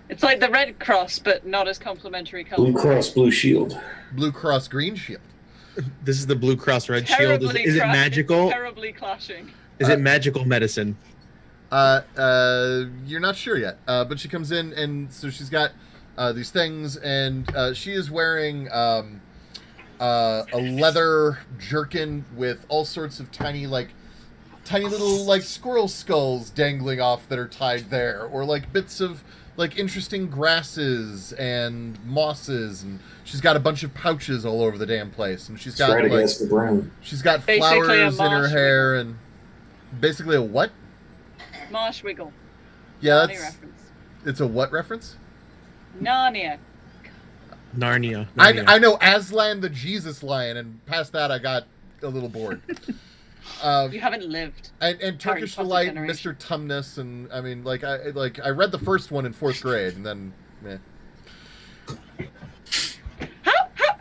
It's like the Red Cross, but not as complimentary color. Blue Cross Blue Shield. Blue Cross Green Shield. This is the Blue Cross Red Shield. Is it magical? It's terribly clashing. Is it magical medicine? You're not sure yet, but she comes in, and so she's got these things, and she is wearing a leather jerkin with all sorts of tiny little like squirrel skulls dangling off that are tied there, or like bits of like interesting grasses and mosses, and she's got a bunch of pouches all over the damn place, and she's got right like, against the brown. she's got Basically a flowers in her marsh hair, and basically a what? Marsh Wiggle. Yeah, Narnia that's reference. it's a what reference? Narnia. Narnia. I know Aslan the Jesus Lion, and past that I got a little bored. You haven't lived. And Turkish Delight, and generation. Mr. Tumnus, and I mean, I read the first one in 4th grade, and then, How?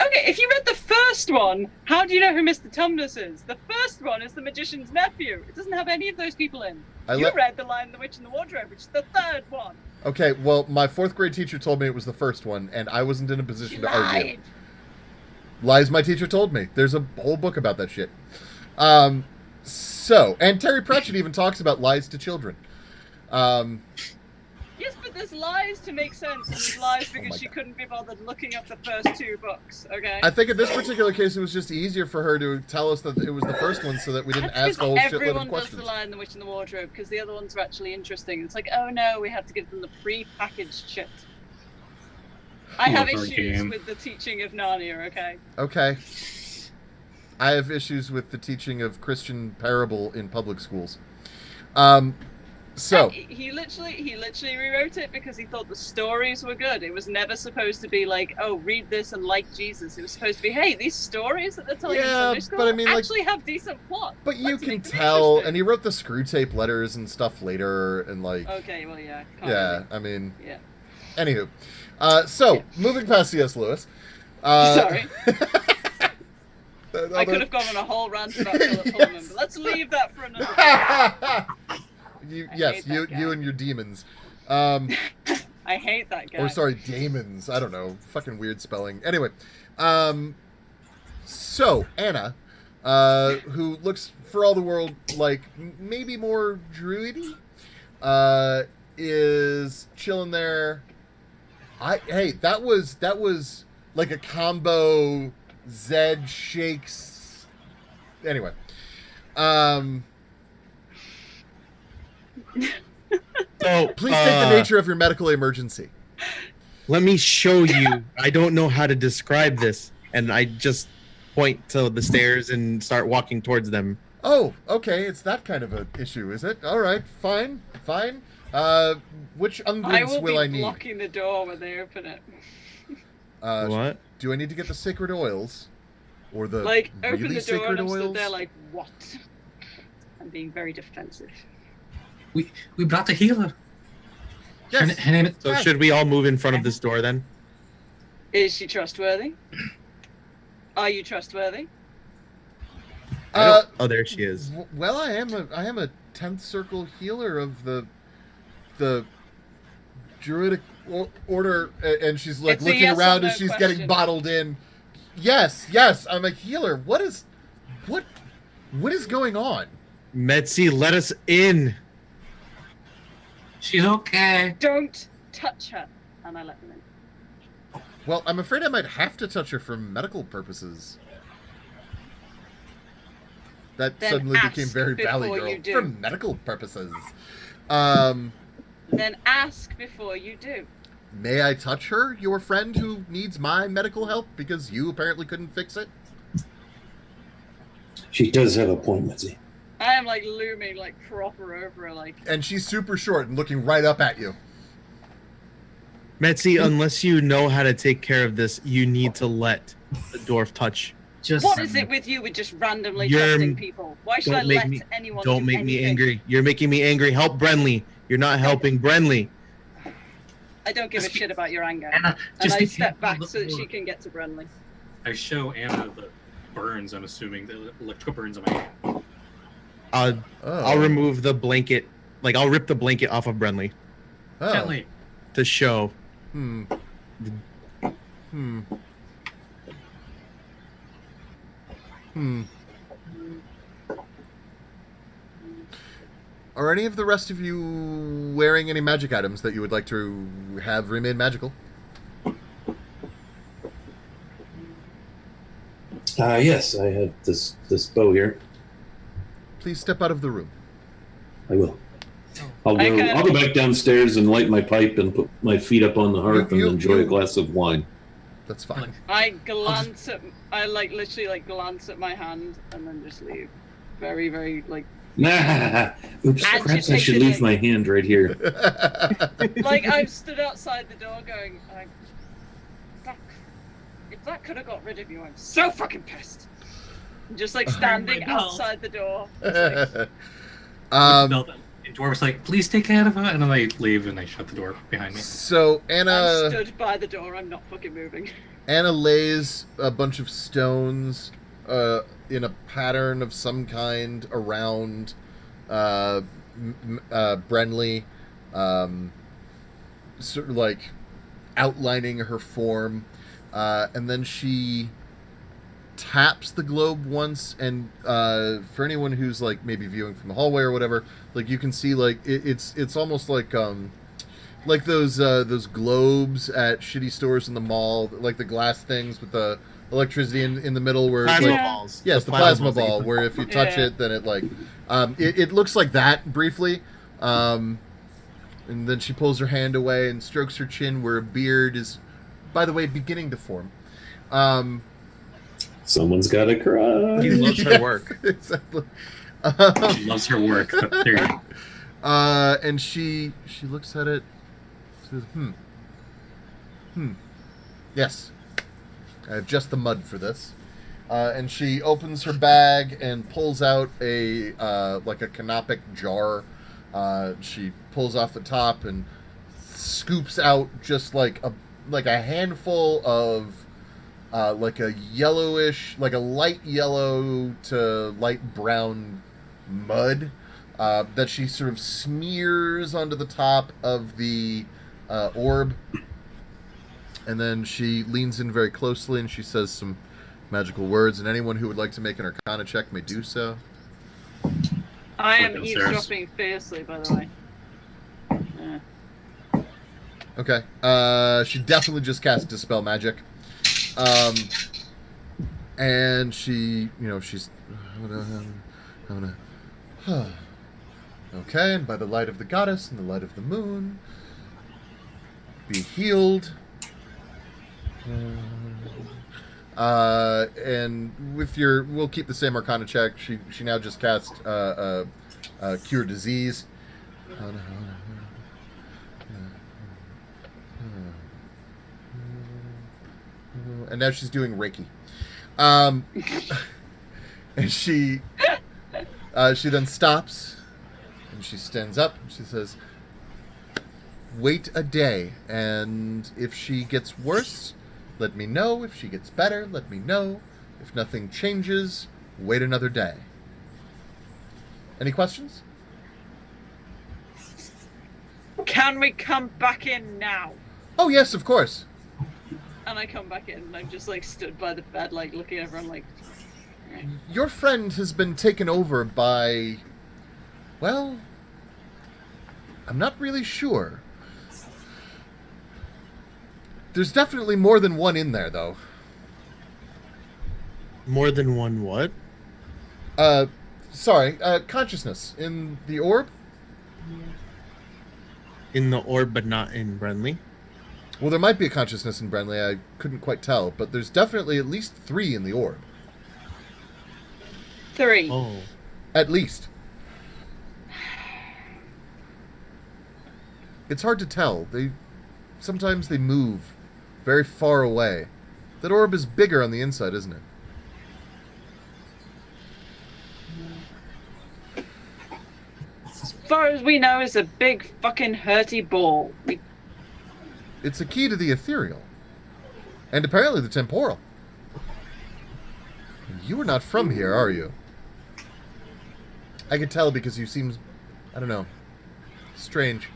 Okay, if you read the first one, how do you know who Mr. Tumnus is? The first one is the magician's nephew. It doesn't have any of those people in. You read The Lion, the Witch, and the Wardrobe, which is the third one. Okay, well, my 4th grade teacher told me it was the first one, and I wasn't in a position to argue. Lies my teacher told me. There's a whole book about that shit. And Terry Pratchett even talks about lies to children. Yes, but there's lies to make sense, and there's lies because she couldn't be bothered looking up the first 2 books, okay? I think in this particular case, it was just easier for her to tell us that it was the first one so that we didn't ask a whole shitload of questions. Everyone does The Lion, the Witch, and the Wardrobe, because the other ones are actually interesting. It's like, oh no, we have to give them the pre-packaged shit. I have issues with the teaching of Narnia, okay? Okay. I have issues with the teaching of Christian parable in public schools. He literally rewrote it because he thought the stories were good. It was never supposed to be like, oh, read this and like Jesus. It was supposed to be, hey, these stories that they're telling in Sunday school actually have decent plot. But you can tell, and he wrote the Screw Tape letters and stuff later, and like... Okay, well, yeah. Yeah. Anywho. Moving past C.S. Lewis. Sorry. I could have gone on a whole rant about Philip Pullman, but let's leave that for another day. You and your demons. I hate that guy. Or sorry, daemons. I don't know. Fucking weird spelling. Anyway, so Anna, who looks for all the world like maybe more druidy, is chilling there. That was like a combo. Zed shakes. Anyway, so please state the nature of your medical emergency. Let me show you. I don't know how to describe this, and I just point to the stairs and start walking towards them. Oh, okay. It's that kind of an issue, is it? All right, fine. Which unguents will I need? I will be blocking the door when they open it. What? Do I need to get the sacred oils? Or the open really the door sacred and I'm oils? stood there like, what? I'm being very defensive. We brought the healer. Yes. Her name is... So should we all move in front of this door then? Is she trustworthy? Are you trustworthy? Oh, there she is. Well, I am a 10th circle healer of the druidic order, and she's like looking around as she's getting bottled in. Yes, I'm a healer. What is going on? Metzi, let us in. She's okay. Don't touch her. And I let them in. Well, I'm afraid I might have to touch her for medical purposes. That Then suddenly ask became very Valley before Girl. you do. For medical purposes. Then ask before you do. May I touch her, your friend who needs my medical help because you apparently couldn't fix it? She does have a point, Mitzi. I am like looming like proper over her, like. And she's super short and looking right up at you. Metzi, unless you know how to take care of this, you need to let the dwarf touch. What is it with you with just randomly trusting people? Why should I let anyone do Don't make me anything? angry. You're making me angry. Help Brenly. You're not helping Brenly. I don't give a shit about your anger. Anna, and I step back so that she can get to Brenly. I show Anna the burns, I'm assuming, the electrical burns on my hand. I'll remove the blanket. Like, I'll rip the blanket off of Brenly. Gently. To show. Are any of the rest of you wearing any magic items that you would like to have remain magical? Yes, I have this bow here. Please step out of the room. I will. I'll go back downstairs and light my pipe and put my feet up on the hearth and enjoy a glass of wine. That's fine. I literally glance at my hand and then just leave. Very, very Nah. Oops. Perhaps I should leave my hand right here. I'm stood outside the door going, fuck. If that could have got rid of you, I'm so fucking pissed. I'm just standing outside the door. The dwarf's like, please take Anna, and then I leave and I shut the door behind me. So I'm Anna stood by the door. I'm not fucking moving. lays a bunch of stones in a pattern of some kind around Brenly, sort of like outlining her form, and then she taps the globe once, and for anyone who's like maybe viewing from the hallway or whatever, like you can see like it's almost like those globes at shitty stores in the mall, like the glass things with the electricity in the middle, where Plasma like, balls. yes, the plasma balls. ball, where if you touch Yeah. it, then it like it looks like that briefly, and then she pulls her hand away and strokes her chin where a beard is, by the way, beginning to form. Someone's got a crush. He loves her work. Exactly. She loves her work. But there you go. And she looks at it, says, yes, I have just the mud for this. And she opens her bag and pulls out a like a canopic jar. She pulls off the top and scoops out just like a handful of like a yellowish, like a light yellow to light brown mud that she sort of smears onto the top of the orb. And then she leans in very closely and she says some magical words, and anyone who would like to make an Arcana check may do so. I am Downstairs. eavesdropping fiercely, by the way. Yeah. Okay. She definitely just cast Dispel Magic. And she, she's... Okay, and by the light of the goddess and the light of the moon, be healed. And with we'll keep the same Arcana check. She now just cast Cure Disease. And now she's doing Reiki. And she then stops, and she stands up, and she says, wait a day, and if she gets worse, let me know. If she gets better, let me know. If nothing changes, wait another day. Any questions? Can we come back in now? Oh, yes, of course. And I come back in, and I'm just like stood by the bed, like looking at everyone, like. Your friend has been taken over by... Well, I'm not really sure. There's definitely more than one in there, though. More than one what? Consciousness. In the orb? In the orb, but not in Brenly. Well, there might be a consciousness in Brenly, I couldn't quite tell, but there's definitely at least 3 in the orb. 3. Oh. At least. It's hard to tell. Sometimes they move very far away. That orb is bigger on the inside, isn't it? As far as we know, it's a big fucking hurty ball. It's a key to the ethereal. And apparently the temporal. You are not from here, are you? I could tell because you seem, I don't know, strange.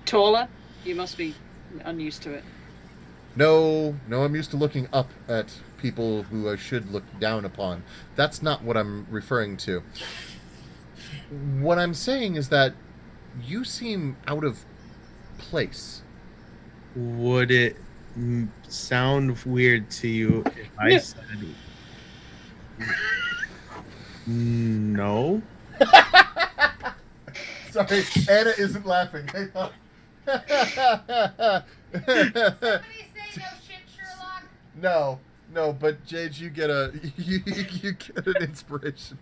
Taller? You must be unused to it. No, I'm used to looking up at people who I should look down upon. That's not what I'm referring to. What I'm saying is that you seem out of place. Would it sound weird to you if I said no? Sorry, Anna isn't laughing. Somebody say no shit, Sherlock. No, but Jade, you get you get an inspiration.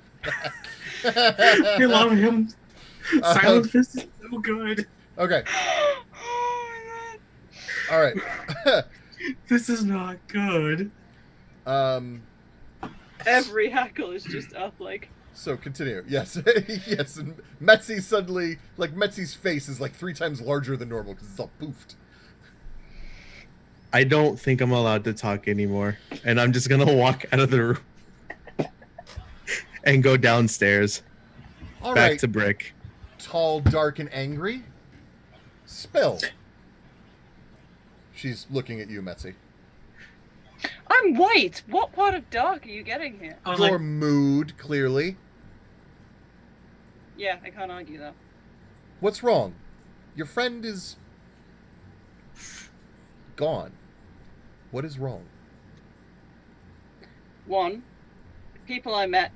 I love him. Silent Fist is so good. Okay. Oh All right. This is not good. Every hackle is just up, like. So continue. Yes, yes. And Metzi suddenly, like Metzi's face is like 3 times larger than normal because it's all poofed. I don't think I'm allowed to talk anymore, and I'm just gonna walk out of the room and go downstairs All back right, to Brick. tall, dark, and angry. Spill. She's looking at you, Metzi. I'm white. What part of dark are you getting here? I was Your like, mood, clearly. Yeah, I can't argue that. What's wrong? Your friend is gone. What is wrong? One, people I met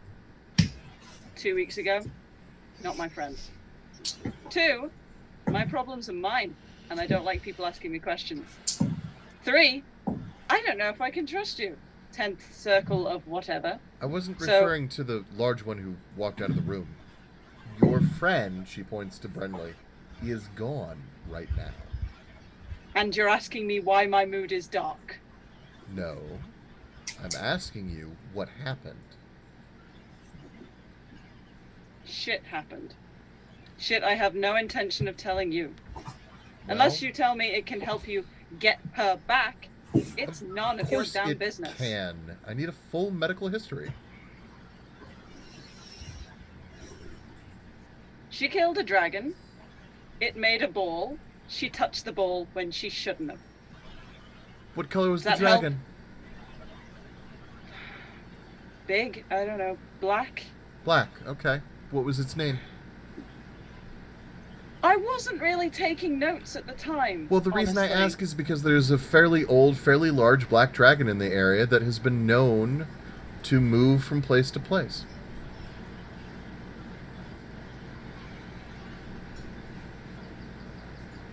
2 weeks ago, not my friends. 2, my problems are mine, and I don't like people asking me questions. 3, I don't know if I can trust you. 10th circle of whatever. I wasn't So- referring to the large one who walked out of the room. Your friend, she points to Brenly, he is gone right now. And you're asking me why my mood is dark. No. I'm asking you what happened. Shit happened. Shit I have no intention of telling you. Unless you tell me it can help you get her back, it's none of your course damn it business. can. I need a full medical history. She killed a dragon. It made a ball. She touched the ball when she shouldn't have. What color was the Does that help? dragon? Big, I don't know, black. Black. Okay. What was its name? I wasn't really taking notes at the time. Well, the reason I honestly. ask is because there's a fairly old, fairly large black dragon in the area that has been known to move from place to place.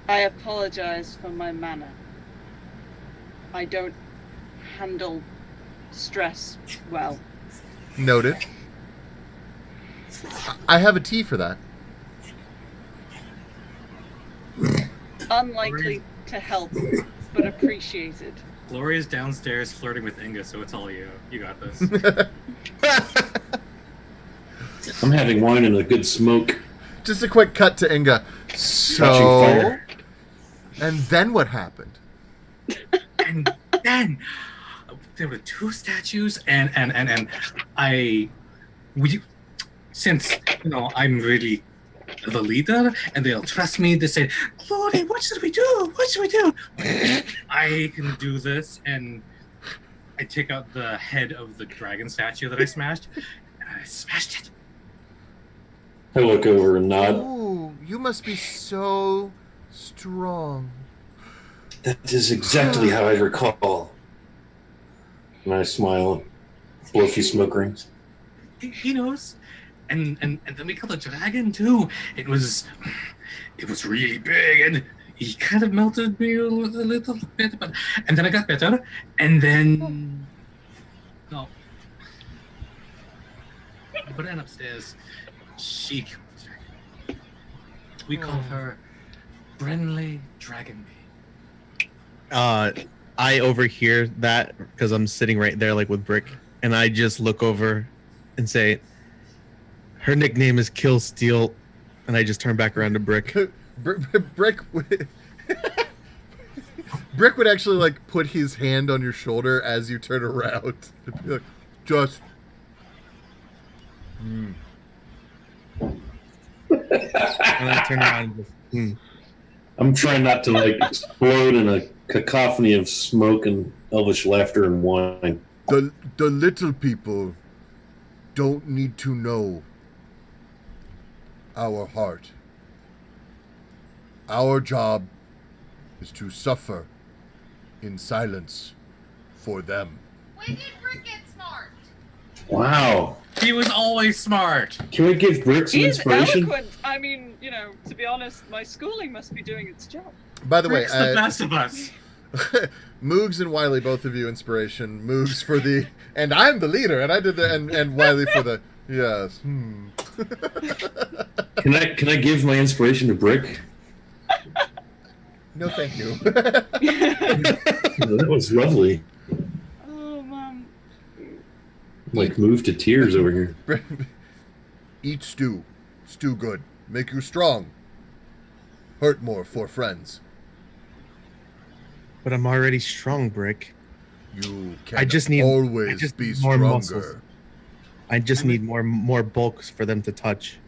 I apologize for my manner. I don't handle stress well. Noted. I have a tea for that. Unlikely to help, but appreciated. Gloria's downstairs flirting with Inga, so it's all you. You got this. I'm having wine and a good smoke. Just a quick cut to Inga. Catching So, fire. and then what happened? And then there were 2 statues, and since I'm really the leader, and they'll trust me. They say, "Glory, what should we do? What should we do?" I can do this, and I take out the head of the dragon statue that I smashed, and I smashed it. I look over and nod. Oh, you must be so strong. That is exactly how I recall. And I smile, blow a few smoke rings. He knows. And then we killed a dragon too. It was really big, and he kind of melted me a little bit, and then I got better, and then no. But then upstairs, she killed the dragon. We called her Brenly Dragonbee. I overhear that because I'm sitting right there, like with Brick, and I just look over and say, "Her nickname is Kill Steel," and I just turn back around to Brick. Brick would... Brick would actually like put his hand on your shoulder as you turn around to be like, just. And I turn around and just, I'm trying not to like explode in a cacophony of smoke and elvish laughter and wine. The little people don't need to know our heart. Our job is to suffer in silence for them. When did Brick get smart? Wow. He was always smart. Can we give Brick some He's inspiration? eloquent. I mean, to be honest, my schooling must be doing its job. By the way, Rick's the best of us. Moogs and Wiley, both of you, inspiration. Moogs for the, and I'm the leader, and I did the, and Wiley for the, yes. Can I give my inspiration to Brick? No, thank you. That was lovely. Oh man. Like moved to tears over here. Eat stew. Stew good. Make you strong. Hurt more for friends. But I'm already strong, Brick. You can I just need be more stronger. muscles. I just need more bulks for them to touch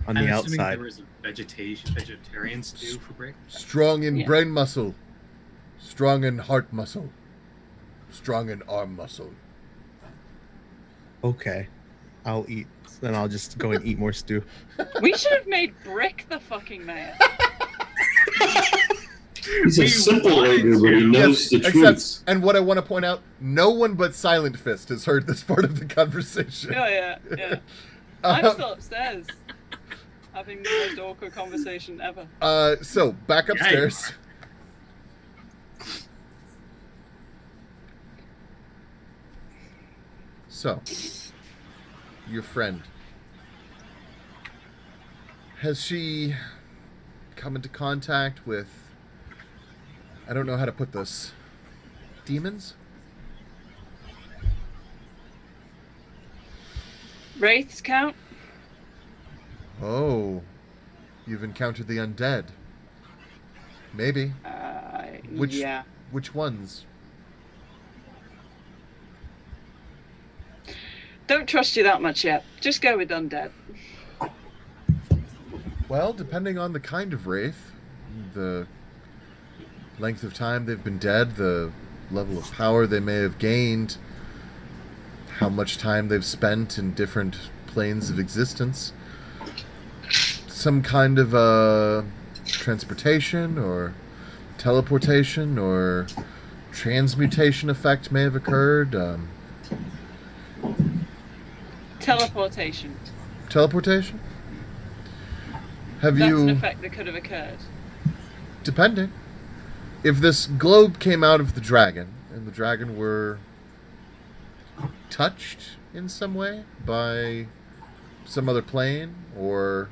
on I'm the assuming outside. there was a vegetarian stew for break. Strong in Yeah. brain muscle. Strong in heart muscle. Strong in arm muscle. Okay, I'll eat. Then I'll just go and eat more stew. We should have made Brick the fucking mayor. He's a simple ogre, but he knows the truth. And what I want to point out, no one but Silent Fist has heard this part of the conversation. Yeah. I'm still upstairs. Having the most awkward conversation ever. So, back upstairs. So, your friend. Has she come into contact with, I don't know how to put this, demons? Wraiths count? Oh, you've encountered the undead. Maybe. Yeah. Which ones? Don't trust you that much yet. Just go with undead. Well, depending on the kind of wraith, the length of time they've been dead, the level of power they may have gained, how much time they've spent in different planes of existence, some kind of transportation or teleportation or transmutation effect may have occurred. Teleportation. Teleportation? Have That's you... an effect that could have occurred. Depending. If this globe came out of the dragon, and the dragon were touched in some way by some other plane, or...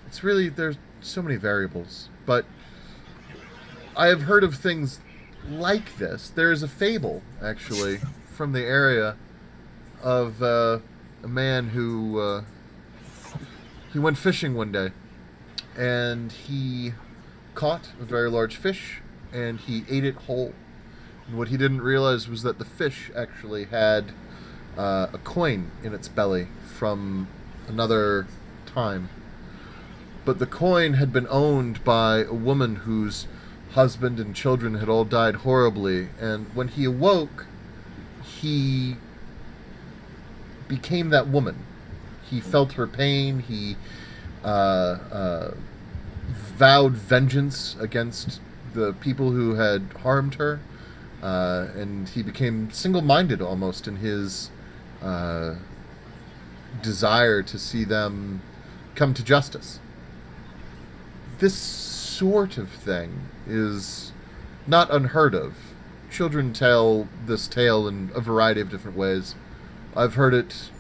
It's really... There's so many variables. But I have heard of things like this. There is a fable, actually, from the area of a man who... he went fishing one day, and he caught a very large fish, and he ate it whole. And what he didn't realize was that the fish actually had a coin in its belly from another time. But the coin had been owned by a woman whose husband and children had all died horribly, and when he awoke, he became that woman. He felt her pain. He vowed vengeance against the people who had harmed her, and he became single-minded almost in his desire to see them come to justice. This sort of thing is not unheard of. Children tell this tale in a variety of different ways. I've heard it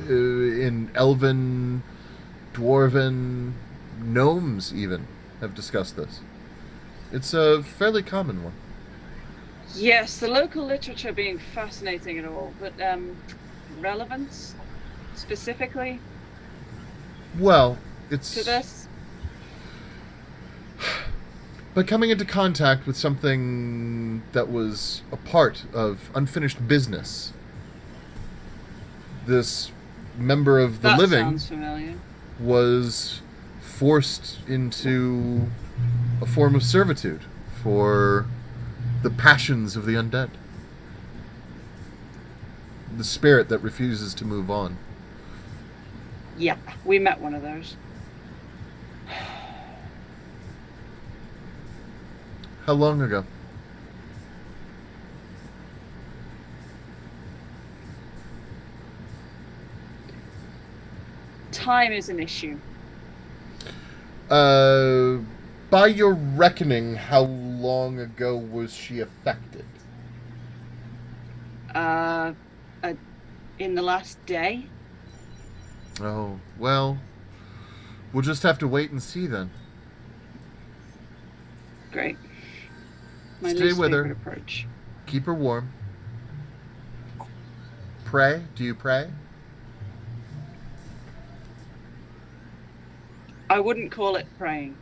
in Elven, Dwarven, gnomes even have discussed this. It's a fairly common one. Yes, the local literature being fascinating and all, but relevance specifically Well, it's... to this? By coming into contact with something that was a part of unfinished business, this member of the That living sounds familiar. was forced into a form of servitude for the passions of the undead. The spirit that refuses to move on. Yeah, we met one of those. How long ago? Time is an issue. By your reckoning, how long ago was she affected? In the last day? Oh, well, we'll just have to wait and see then. Great. My Stay least with her. favorite approach. Keep her warm. pray? Do you pray? I wouldn't call it praying.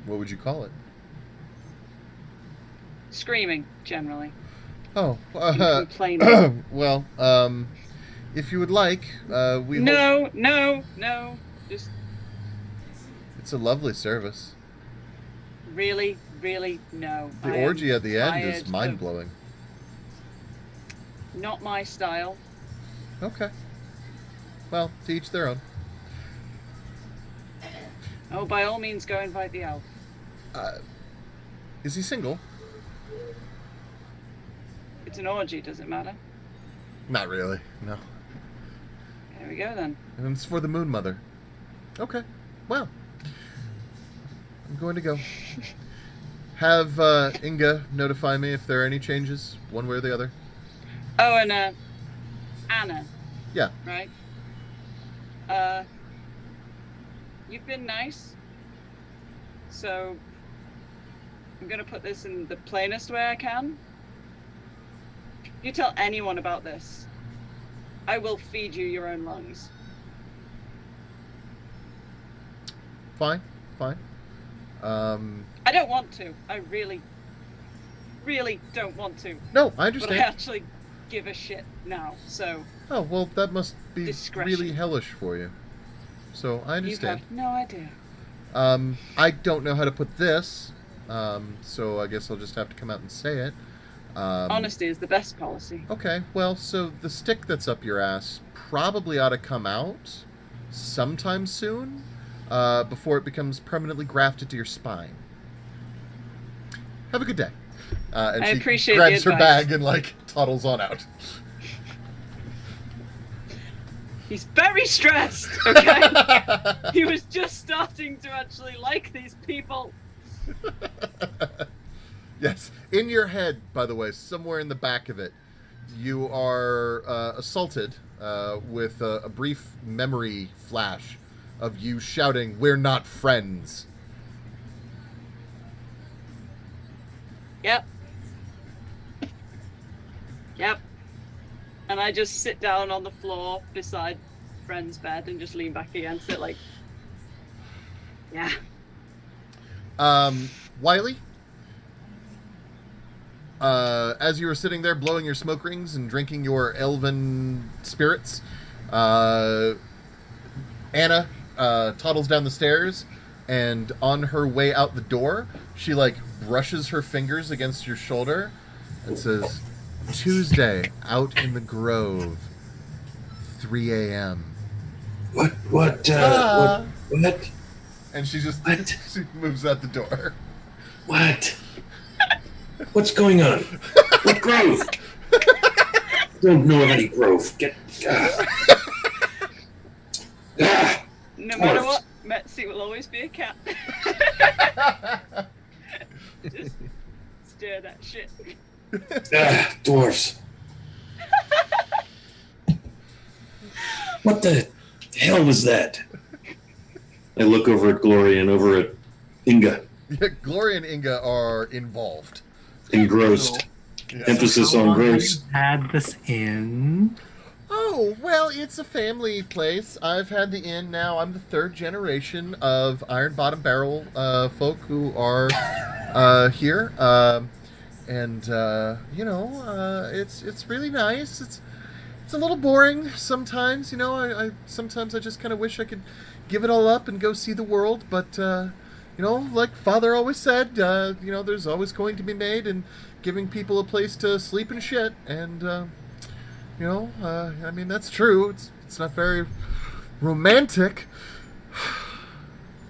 What would you call it? Screaming, generally. Oh, Complaining. well, if you would like, we No. Just It's a lovely service. really, no. The I orgy am at the end tired is of- mind-blowing. Not my style. Okay. Well, to each their own. Oh, by all means, go invite the elf. Is he single? It's an orgy, does it matter? Not really, no. There we go then. And it's for the Moon Mother. Okay. Well, I'm going to go. Have Inga notify me if there are any changes, one way or the other. Oh, and Anna. Yeah. Right? You've been nice. So I'm gonna put this in the plainest way I can. If you tell anyone about this, I will feed you your own lungs. Fine. I don't want to. I really don't want to. No, I But I understand. actually give a shit now. So Oh, well, that must be Discretion. really hellish for you. So, I you understand. have no idea. I don't know how to put this, so I guess I'll just have to come out and say it. Honesty is the best policy. Okay, well, so the stick that's up your ass probably ought to come out sometime soon, before it becomes permanently grafted to your spine. Have a good day. And I she appreciate grabs the her advice. bag and, like, toddles on out. He's very stressed, okay? He was just starting to actually like these people. Yes. In your head, by the way, somewhere in the back of it, you are assaulted with a brief memory flash of you shouting, "We're not friends." Yep. And I just sit down on the floor beside friend's bed and just lean back against it like, yeah. Wiley, as you were sitting there blowing your smoke rings and drinking your elven spirits, Anna toddles down the stairs, and on her way out the door, she, like, brushes her fingers against your shoulder and says, "Tuesday, out in the Grove, 3 a.m. What? And she just What? she moves out the door. What? What's going on? What grove? Don't know of any grove. Get. No matter Dwarves. what, Metzi will always be a cat. Just stir that shit. Dwarfs. What the hell was that? I look over at Gloria and over at Inga, Yeah, Gloria and Inga are involved. engrossed. Yeah. Emphasis How on long have gross. you had this in? Oh, well, it's a family place. I've had the inn now. I'm the third generation of Iron Bottom Barrel folk who are here. It's really nice. It's a little boring sometimes, you know. I sometimes I just kind of wish I could give it all up and go see the world, but like Father always said, there's always going to be made, and giving people a place to sleep and shit, and I mean, that's true. It's not very romantic,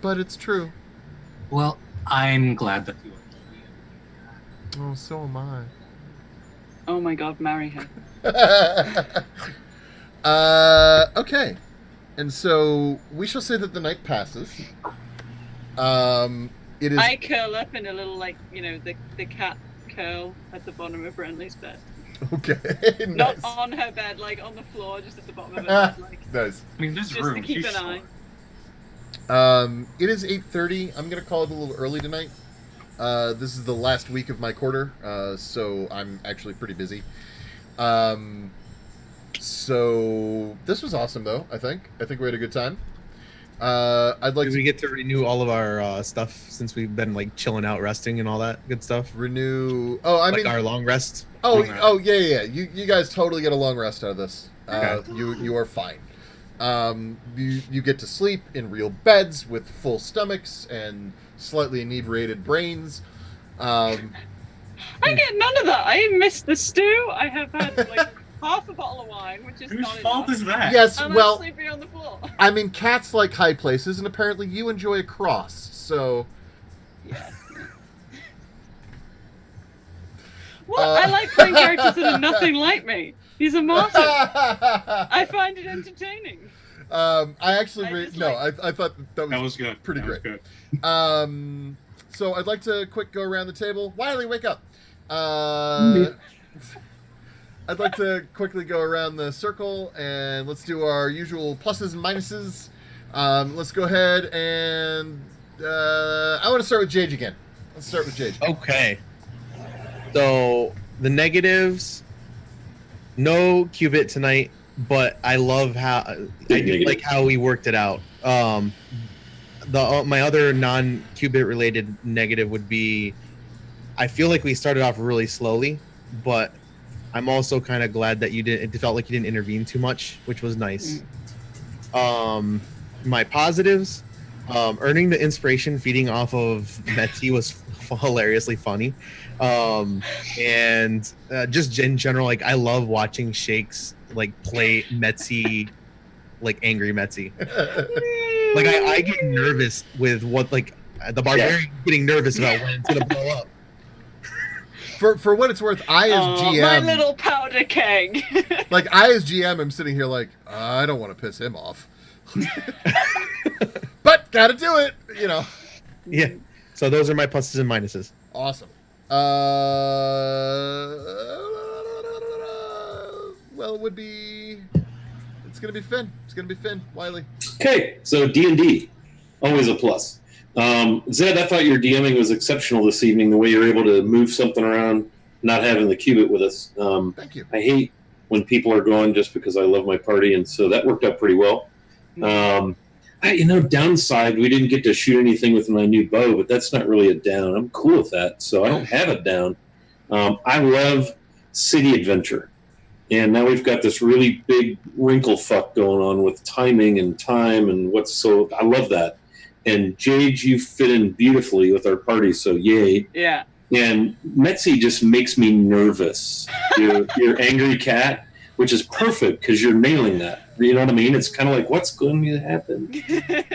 but it's true. Well, I'm glad that you are. Oh, so am I. Oh my god, marry her. Okay. And so we shall say that the night passes. It is. I curl up in a little, like, the cat curl at the bottom of Brentley's bed. Okay. Not Nice. on her bed, like on the floor, just at the bottom of her bed, like, Nice. I mean, there's just room. to keep She's an eye. short. It is 8:30. I'm gonna call it a little early tonight. This is the last week of my quarter, so I'm actually pretty busy. So this was awesome, though. I think we had a good time. I'd like Did to we get to renew all of our stuff since we've been like chilling out, resting, and all that good stuff? renew. Oh, I Like mean, our long rest. yeah. You guys totally get a long rest out of this. You are fine. You get to sleep in real beds with full stomachs and slightly inebriated brains. I get none of that. I missed the stew. I have had like half a bottle of wine, which is Whose not fault enough. is that? Yes, And well, I'm sleeping on the floor. I mean, cats like high places, and apparently you enjoy a cross. So, Yeah. What? I like playing characters that are nothing like me. He's a martyr. I find it entertaining. I actually I just I thought that That was good. pretty That was great. good. So I'd like to quick go around the table. Wiley, wake up. I'd like to quickly go around the circle and let's do our usual pluses and minuses. Let's go ahead and I want to start with Jage again. Let's start with Jage. Okay. So the negatives, no qubit tonight, but I love how like how we worked it out. My other non-qubit related negative would be, I feel like we started off really slowly, but I'm also kind of glad that it felt like you didn't intervene too much, which was nice. My positives, earning the inspiration feeding off of Metzi was hilariously funny. And just in general, like I love watching Shakes like play Metzi, like angry Metzi. Like I get nervous with what like the barbarian getting nervous about when it's gonna blow up. For what it's worth, I as GM, my little powder keg. like I as GM, am sitting here like I don't want to piss him off, but gotta do it, you know. Yeah. So those are my pluses and minuses. Awesome. Well, it would be. It's gonna be Finn. It's gonna be Finn. Wiley. Okay, so D&D, always a plus. Zed, I thought your DMing was exceptional this evening, the way you're able to move something around, not having the qubit with us. Thank you. I hate when people are gone just because I love my party, and so that worked out pretty well. Downside, we didn't get to shoot anything with my new bow, but that's not really a down. I'm cool with that, so I don't have a down. I love city adventure, and now we've got this really big wrinkle fuck going on with timing and time and I love that. And Jade, you fit in beautifully with our party, so yay. Yeah. And Metzi just makes me nervous. Your angry cat, which is perfect because you're nailing that. You know what I mean? It's kind of like, what's going to happen?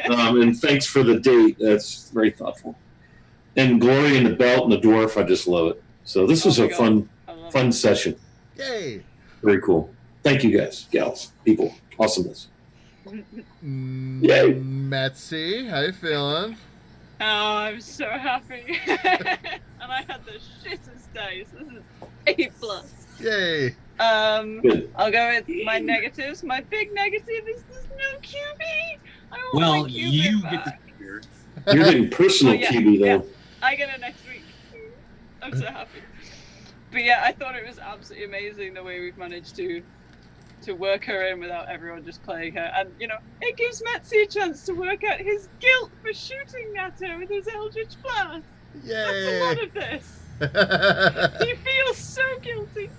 And thanks for the date. That's very thoughtful. And Glory and the belt and the dwarf, I just love it. So this was a fun session. Yay. Very cool. Thank you guys, gals, people. Awesomeness. Yay. Metzi, how you feeling? Oh, I'm so happy. And I had the shittest day, so this is A+. Yay. Good. I'll go with my negatives. My big negative is there's no QB. I want Well, my QB you back. get to hear. You're getting personal, QB, though. Yeah. I get it next week. I'm so happy. But yeah, I thought it was absolutely amazing the way we've managed to work her in without everyone just playing her. And, it gives Metzi a chance to work out his guilt for shooting at her with his Eldritch Blast. Yay. That's a lot of this. He feels so guilty.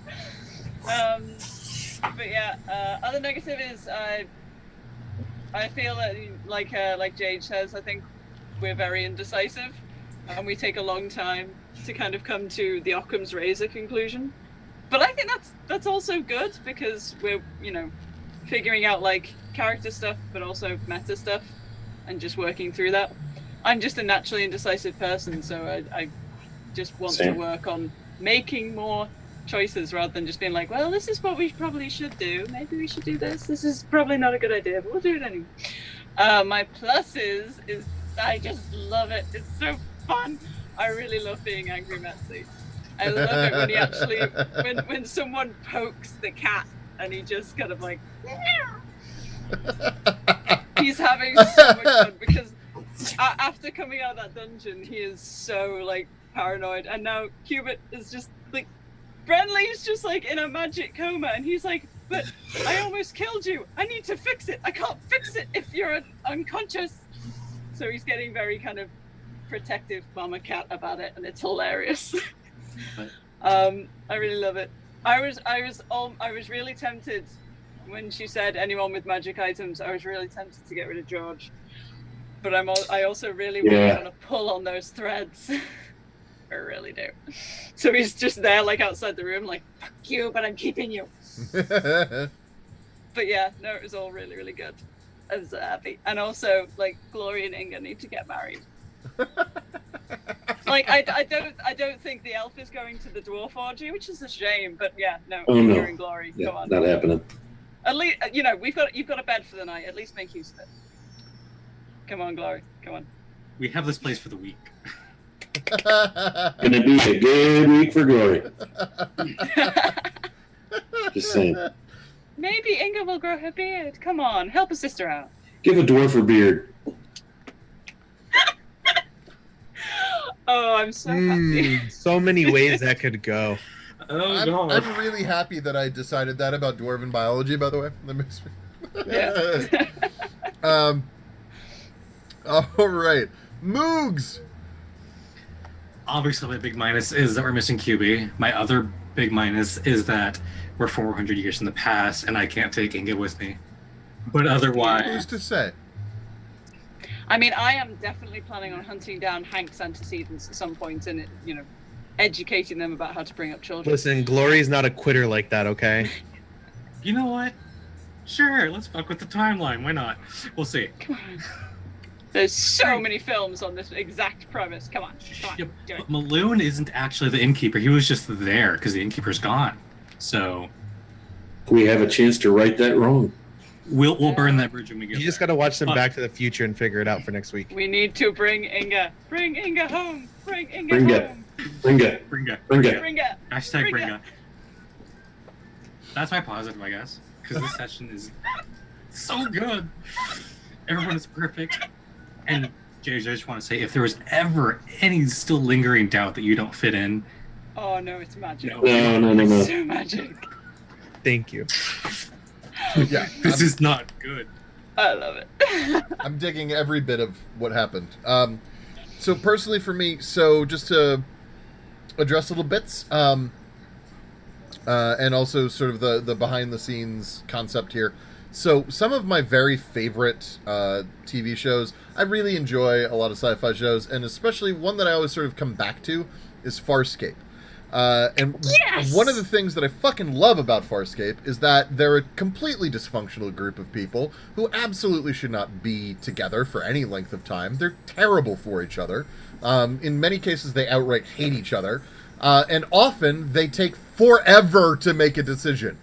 But yeah, other negative is I feel that like Jade says, I think we're very indecisive and we take a long time to kind of come to the Occam's razor conclusion. But I think that's also good because we're figuring out like character stuff but also meta stuff and just working through that. I'm just a naturally indecisive person, so I just want to work on making more choices rather than just being like, well, this is what we probably should do. Maybe we should do this. This is probably not a good idea, but we'll do it anyway. My pluses is I just love it. It's so fun. I really love being angry Metzi. I love it when he actually, when someone pokes the cat and he just kind of like, he's having so much fun because after coming out of that dungeon, he is so like paranoid, and now Qubit is just like, Brenly's just like in a magic coma, and he's like, but I almost killed you. I need to fix it. I can't fix it if you're unconscious. So he's getting very kind of protective mama cat about it, and it's hilarious. I really love it. I was really tempted when she said anyone with magic items. I was really tempted to get rid of George, but I also really want to pull on those threads. I really do. So he's just there, like outside the room, like fuck you, but I'm keeping you. But yeah, no, it was all really, really good. I was happy, and also like Glory and Inga need to get married. Like I don't think the elf is going to the dwarf orgy, which is a shame. But yeah, no, Inga and Glory, Yeah, come on. not happening. At least you've got a bed for the night. At least make use of it. Come on, Glory, come on. We have this place for the week. Gonna be a good week for Glory. Just saying. Maybe Inga will grow her beard. Come on, help a sister out. Give a dwarf a beard. Oh, I'm so happy. So many ways that could go. Oh, I'm really happy that I decided that about dwarven biology, by the way. That makes me... Yeah. All right. Moogs! Obviously, my big minus is that we're missing QB. My other big minus is that we're 400 years in the past, and I can't take Inga with me. But otherwise... Who's to say? I mean, I am definitely planning on hunting down Hank's antecedents at some point and, educating them about how to bring up children. Listen, Glory's not a quitter like that, okay? You know what? Sure, let's fuck with the timeline. Why not? We'll see. Come on. There's so many films on this exact premise. Come on, Yeah, do it. but Maloon isn't actually the innkeeper. He was just there because the innkeeper's gone. So We have a chance to right that wrong. we'll burn that bridge when we get You just there. got to watch some But- Back to the Future and figure it out for next week. We need to bring Inga. Bring Inga home. Bring Inga Bring it. home. Bring it. Bring it. Bring it. Bring it. Hashtag Bring bring it. it. That's my positive, I guess, because this session is so good. Everyone is perfect. And James, I just want to say, if there was ever any still lingering doubt that you don't fit in, Oh no, it's magic. No. It's so magic. Thank you. Yeah, this is not good. I love it. I'm digging every bit of what happened. So personally for me, so just to address little bits, and also sort of the behind the scenes concept here. So some of my very favorite TV shows, I really enjoy a lot of sci-fi shows, and especially one that I always sort of come back to is Farscape. And Yes! one of the things that I fucking love about Farscape is that they're a completely dysfunctional group of people who absolutely should not be together for any length of time. They're terrible for each other. In many cases, they outright hate each other. And often, they take forever to make a decision.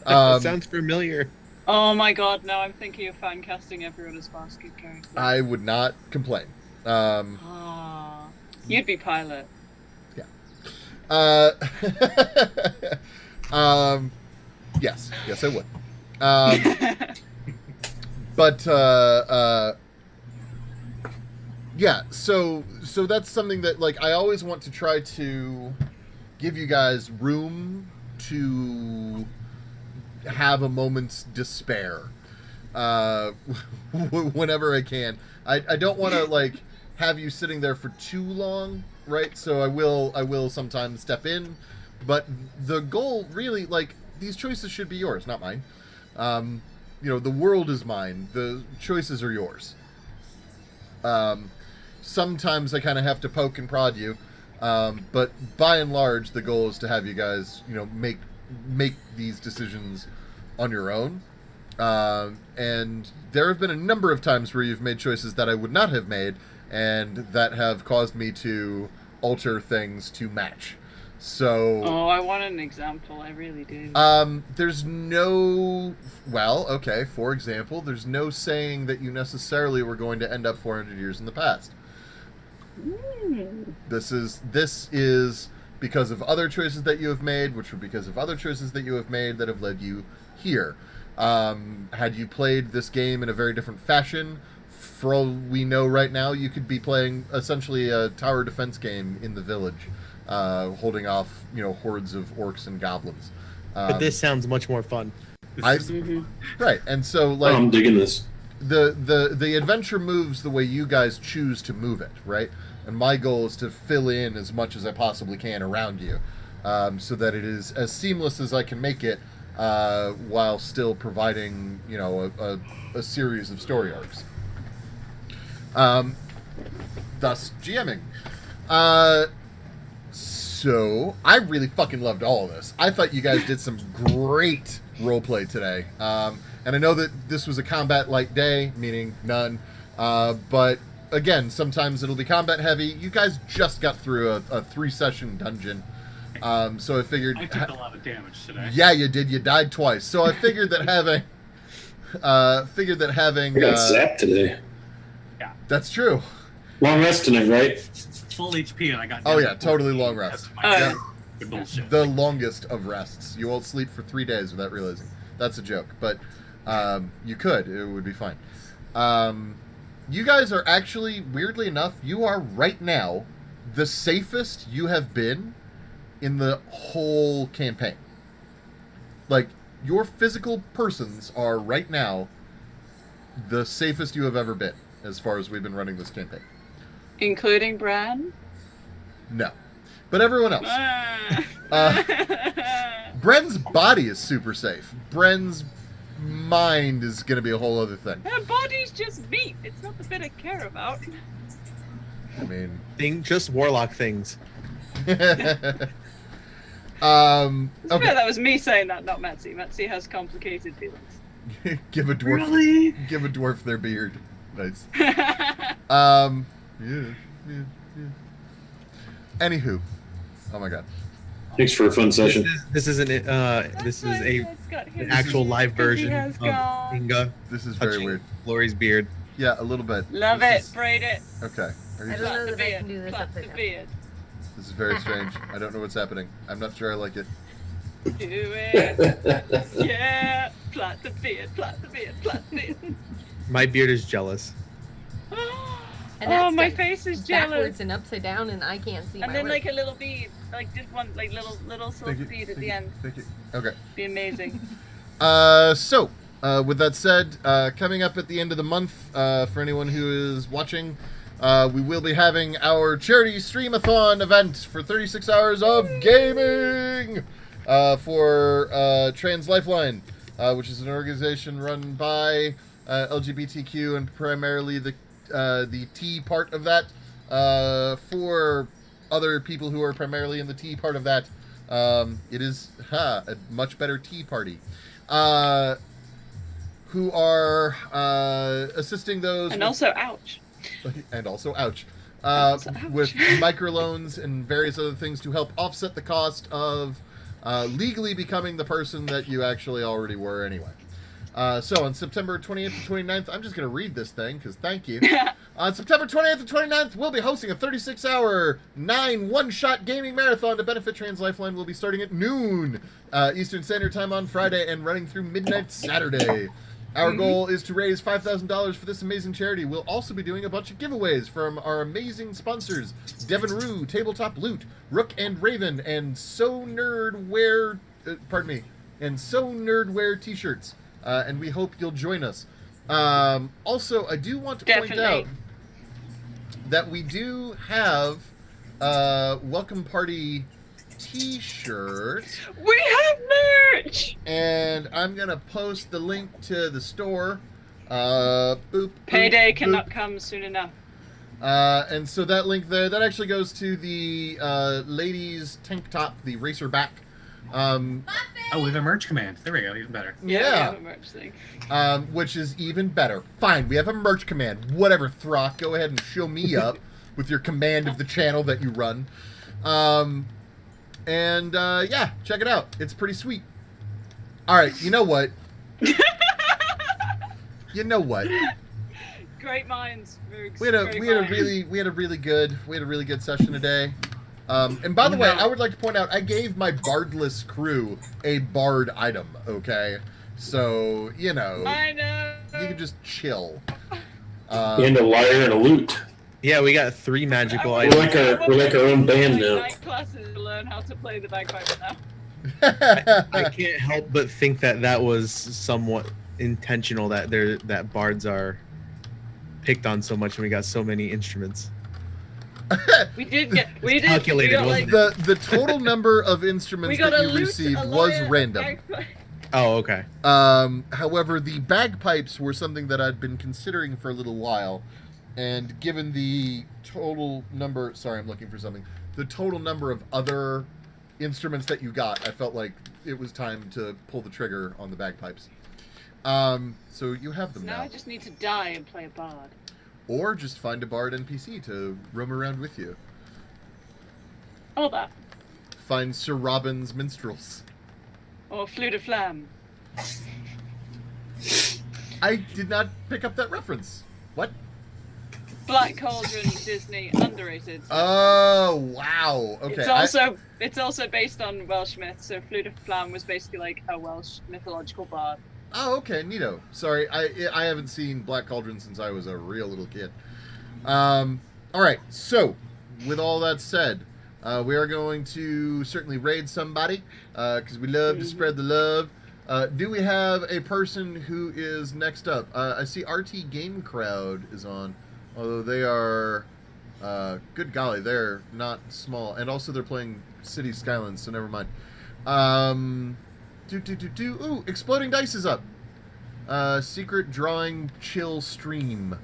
Sounds familiar. Oh my god, now I'm thinking of fan casting everyone as Farscape characters. I would not complain. Ah, you'd be Pilot. Yes, I would. But yeah, so that's something that like I always want to try to give you guys room to have a moment's despair whenever I can. I don't want to like have you sitting there for too long, right? So I will sometimes step in, but the goal really, like, these choices should be yours, not mine. The world is mine. The choices are yours. Sometimes I kind of have to poke and prod you, but by and large, the goal is to have you guys, make these decisions on your own. And there have been a number of times where you've made choices that I would not have made, and that have caused me to alter things to match. So... Oh, I want an example. I really do. There's no... Well, okay, for example, there's no saying that you necessarily were going to end up 400 years in the past. This is because of other choices that you have made, which were because of other choices that you have made that have led you here. Had you played this game in a very different fashion, for all we know right now, you could be playing essentially a tower defense game in the village, holding off, hordes of orcs and goblins. But this sounds much more fun. Right, and so Oh, like I'm digging this. the adventure moves the way you guys choose to move it, right? And my goal is to fill in as much as I possibly can around you, so that it is as seamless as I can make it, while still providing, you know, a series of story arcs. Thus GMing. So I really fucking loved all of this. I thought you guys did some great roleplay today. And I know that this was a combat light day, meaning none. But again, sometimes it'll be combat heavy. You guys just got through a 3-session dungeon. So I figured... I took a lot of damage today. Yeah, you did. You died twice. So I figured that having... I got zapped today. That's true. Long rest tonight, right? Full HP and I got. Oh down yeah, to totally 14. long rest. That's my Yeah. good bullshit. The longest of rests. You won't sleep for 3 days without realizing. That's a joke, but you could. It would be fine. You guys are actually, weirdly enough, you are right now the safest you have been in the whole campaign. Like, your physical persons are right now the safest you have ever been, as far as we've been running this campaign. Including Bran? No. But everyone else. Bren's body is super safe. Bren's mind is going to be a whole other thing. Her body's just meat. It's not the bit I care about. I mean... Just warlock things. Okay. Yeah, that was me saying that, not Metzi. Metzi has complicated feelings. Give a dwarf... Really? Give a dwarf their beard. Nice. Yeah. Anywho. Oh my god. Thanks for a fun session. This isn't it. This is an actual live version of Inga. This is very touching weird. Lori's beard. Yeah, a little bit. Love This it. Braid it. Okay. Are you I don't just... know The that I beard. can do this Plait upside the down. beard. This is very strange. I don't know what's happening. I'm not sure I like it. Do it. Yeah. Plait the beard. Plait the beard. Plait the beard. My beard is jealous. And Oh, that's my done face is jealous. backwards and upside down, and I can't see And my then work. like a little bead, like just one, like little silver bead at the end. Thank you. Okay. Be amazing. So, with that said, coming up at the end of the month, for anyone who is watching, we will be having our charity streamathon event for 36 hours of gaming for Trans Lifeline, which is an organization run by LGBTQ and primarily the T part of that, for other people who are primarily in the T part of that. It is a much better tea party. Who are assisting those And with, also, ouch. and also ouch, Also ouch. with microloans and various other things to help offset the cost of legally becoming the person that you actually already were anyway. So on September 20th to 29th, I'm just going to read this thing because thank you. On September 20th and 29th, we'll be hosting a 36-hour 9 one-shot gaming marathon to benefit Trans Lifeline. Will be starting at noon Eastern Standard Time on Friday and running through midnight Saturday. Our goal is to raise $5,000 for this amazing charity. We'll also be doing a bunch of giveaways from our amazing sponsors, Devon Rue, Tabletop Loot, Rook and Raven, and So Nerdwear t-shirts. And we hope you'll join us. Also, I do want to point out that we do have Welcome Party t-shirts. We have merch! And I'm going to post the link to the store. Boop, Payday boop, cannot boop. come soon enough. And so that link there, that actually goes to the ladies' tank top, the racer back. Oh, we have a merch command. There we go. Even better. We have a merch thing. Which is even better. Fine, we have a merch command. Whatever, Throck, go ahead and show me up with your command of the channel that you run. Yeah, check it out. It's pretty sweet. All right, you know what? Great minds. We had a really good session today. And by the way, I would like to point out, I gave my bardless crew a bard item, okay? So, you know, I know. you can just chill. And a lyre and a lute. Yeah, we got 3 magical We're items. like our own band now. Night classes to learn how to play the bagpipe now. I can't help but think that was somewhat intentional that bards are picked on so much and we got so many instruments. We did. Calculated, wasn't the total number of instruments that you received was random. Oh, okay. However, the bagpipes were something that I'd been considering for a little while, and given the total number, sorry, I'm looking for something. The total number of other instruments that you got, I felt like it was time to pull the trigger on the bagpipes. So you have them now. Now I just need to die and play a bard. Or just find a bard NPC to roam around with you. All that. Find Sir Robin's minstrels. Or flute de flamme. I did not pick up that reference. What? Black Cauldron, Disney, underrated. Oh, wow. Okay. It's also based on Welsh myths, so flute de flamme was basically like a Welsh mythological bard. Oh, okay, neato. Sorry, I haven't seen Black Cauldron since I was a real little kid. All right, so with all that said, we are going to certainly raid somebody because we love to spread the love. Do we have a person who is next up? I see RT Game Crowd is on, although they are, good golly, they're not small, and also they're playing City Skylines, so never mind. Ooh, Exploding Dice is up. Secret Drawing Chill Stream.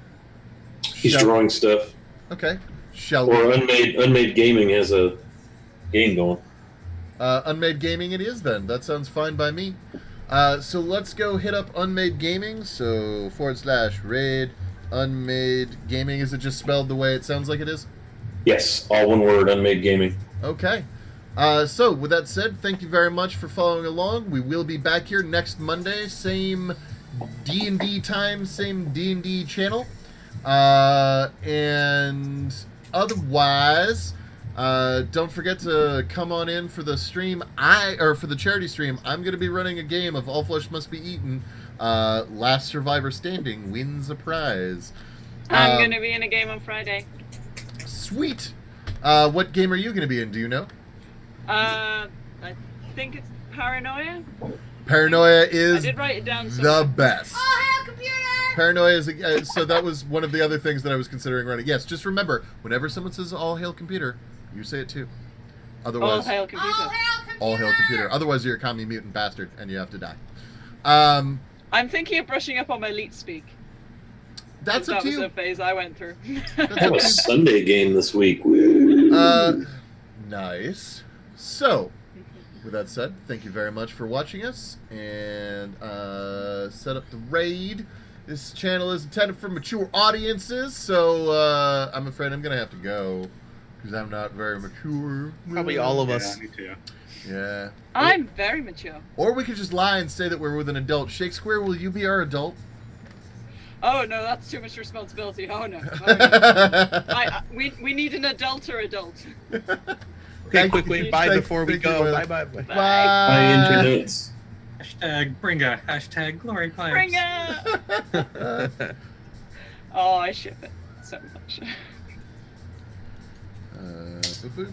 He's drawing stuff. Okay. Shall Or we? Unmade Gaming has a game going. Unmade Gaming it is then. That sounds fine by me. So let's go hit up Unmade Gaming. So / raid Unmade Gaming. Is it just spelled the way it sounds like it is? Yes, all one word, Unmade Gaming. Okay. So, with that said, thank you very much for following along. We will be back here next Monday, same D&D time, same D&D channel. And otherwise, don't forget to come on in for the stream. For the charity stream, I'm going to be running a game of All Flesh Must Be Eaten. Last Survivor Standing wins a prize. I'm going to be in a game on Friday. Sweet. What game are you going to be in? Do you know? I think it's Paranoia. Paranoia I is did write it down somewhere. the best. Oh, hell, computer! Paranoia is so that was one of the other things that I was considering running. Yes, just remember, whenever someone says "all hail computer," you say it too. Otherwise, All hail computer. All hail computer! all hail computer. Otherwise, you're a commie mutant bastard, and you have to die. I'm thinking of brushing up on my leet speak. That's up That to was you. a phase I went through. That's I have up a to Sunday game this week. Woo. you. Nice. So, with that said, thank you very much for watching us, and set up the raid. This channel is intended for mature audiences, so I'm afraid I'm going to have to go, because I'm not very mature. Probably all of us. Yeah, me too. Yeah. I'm very mature. Or we could just lie and say that we're with an adult. Shakespeare, will you be our adult? Oh no, that's too much responsibility. Oh no. Oh, no. We need an adult or adult. Okay, quickly, bye Thank- before we thank you, go. Will. Bye. Bye. By internets. Hashtag Bringa. Hashtag Glory Pipes. Bring it! Oh, I ship it so much. Boo-boo.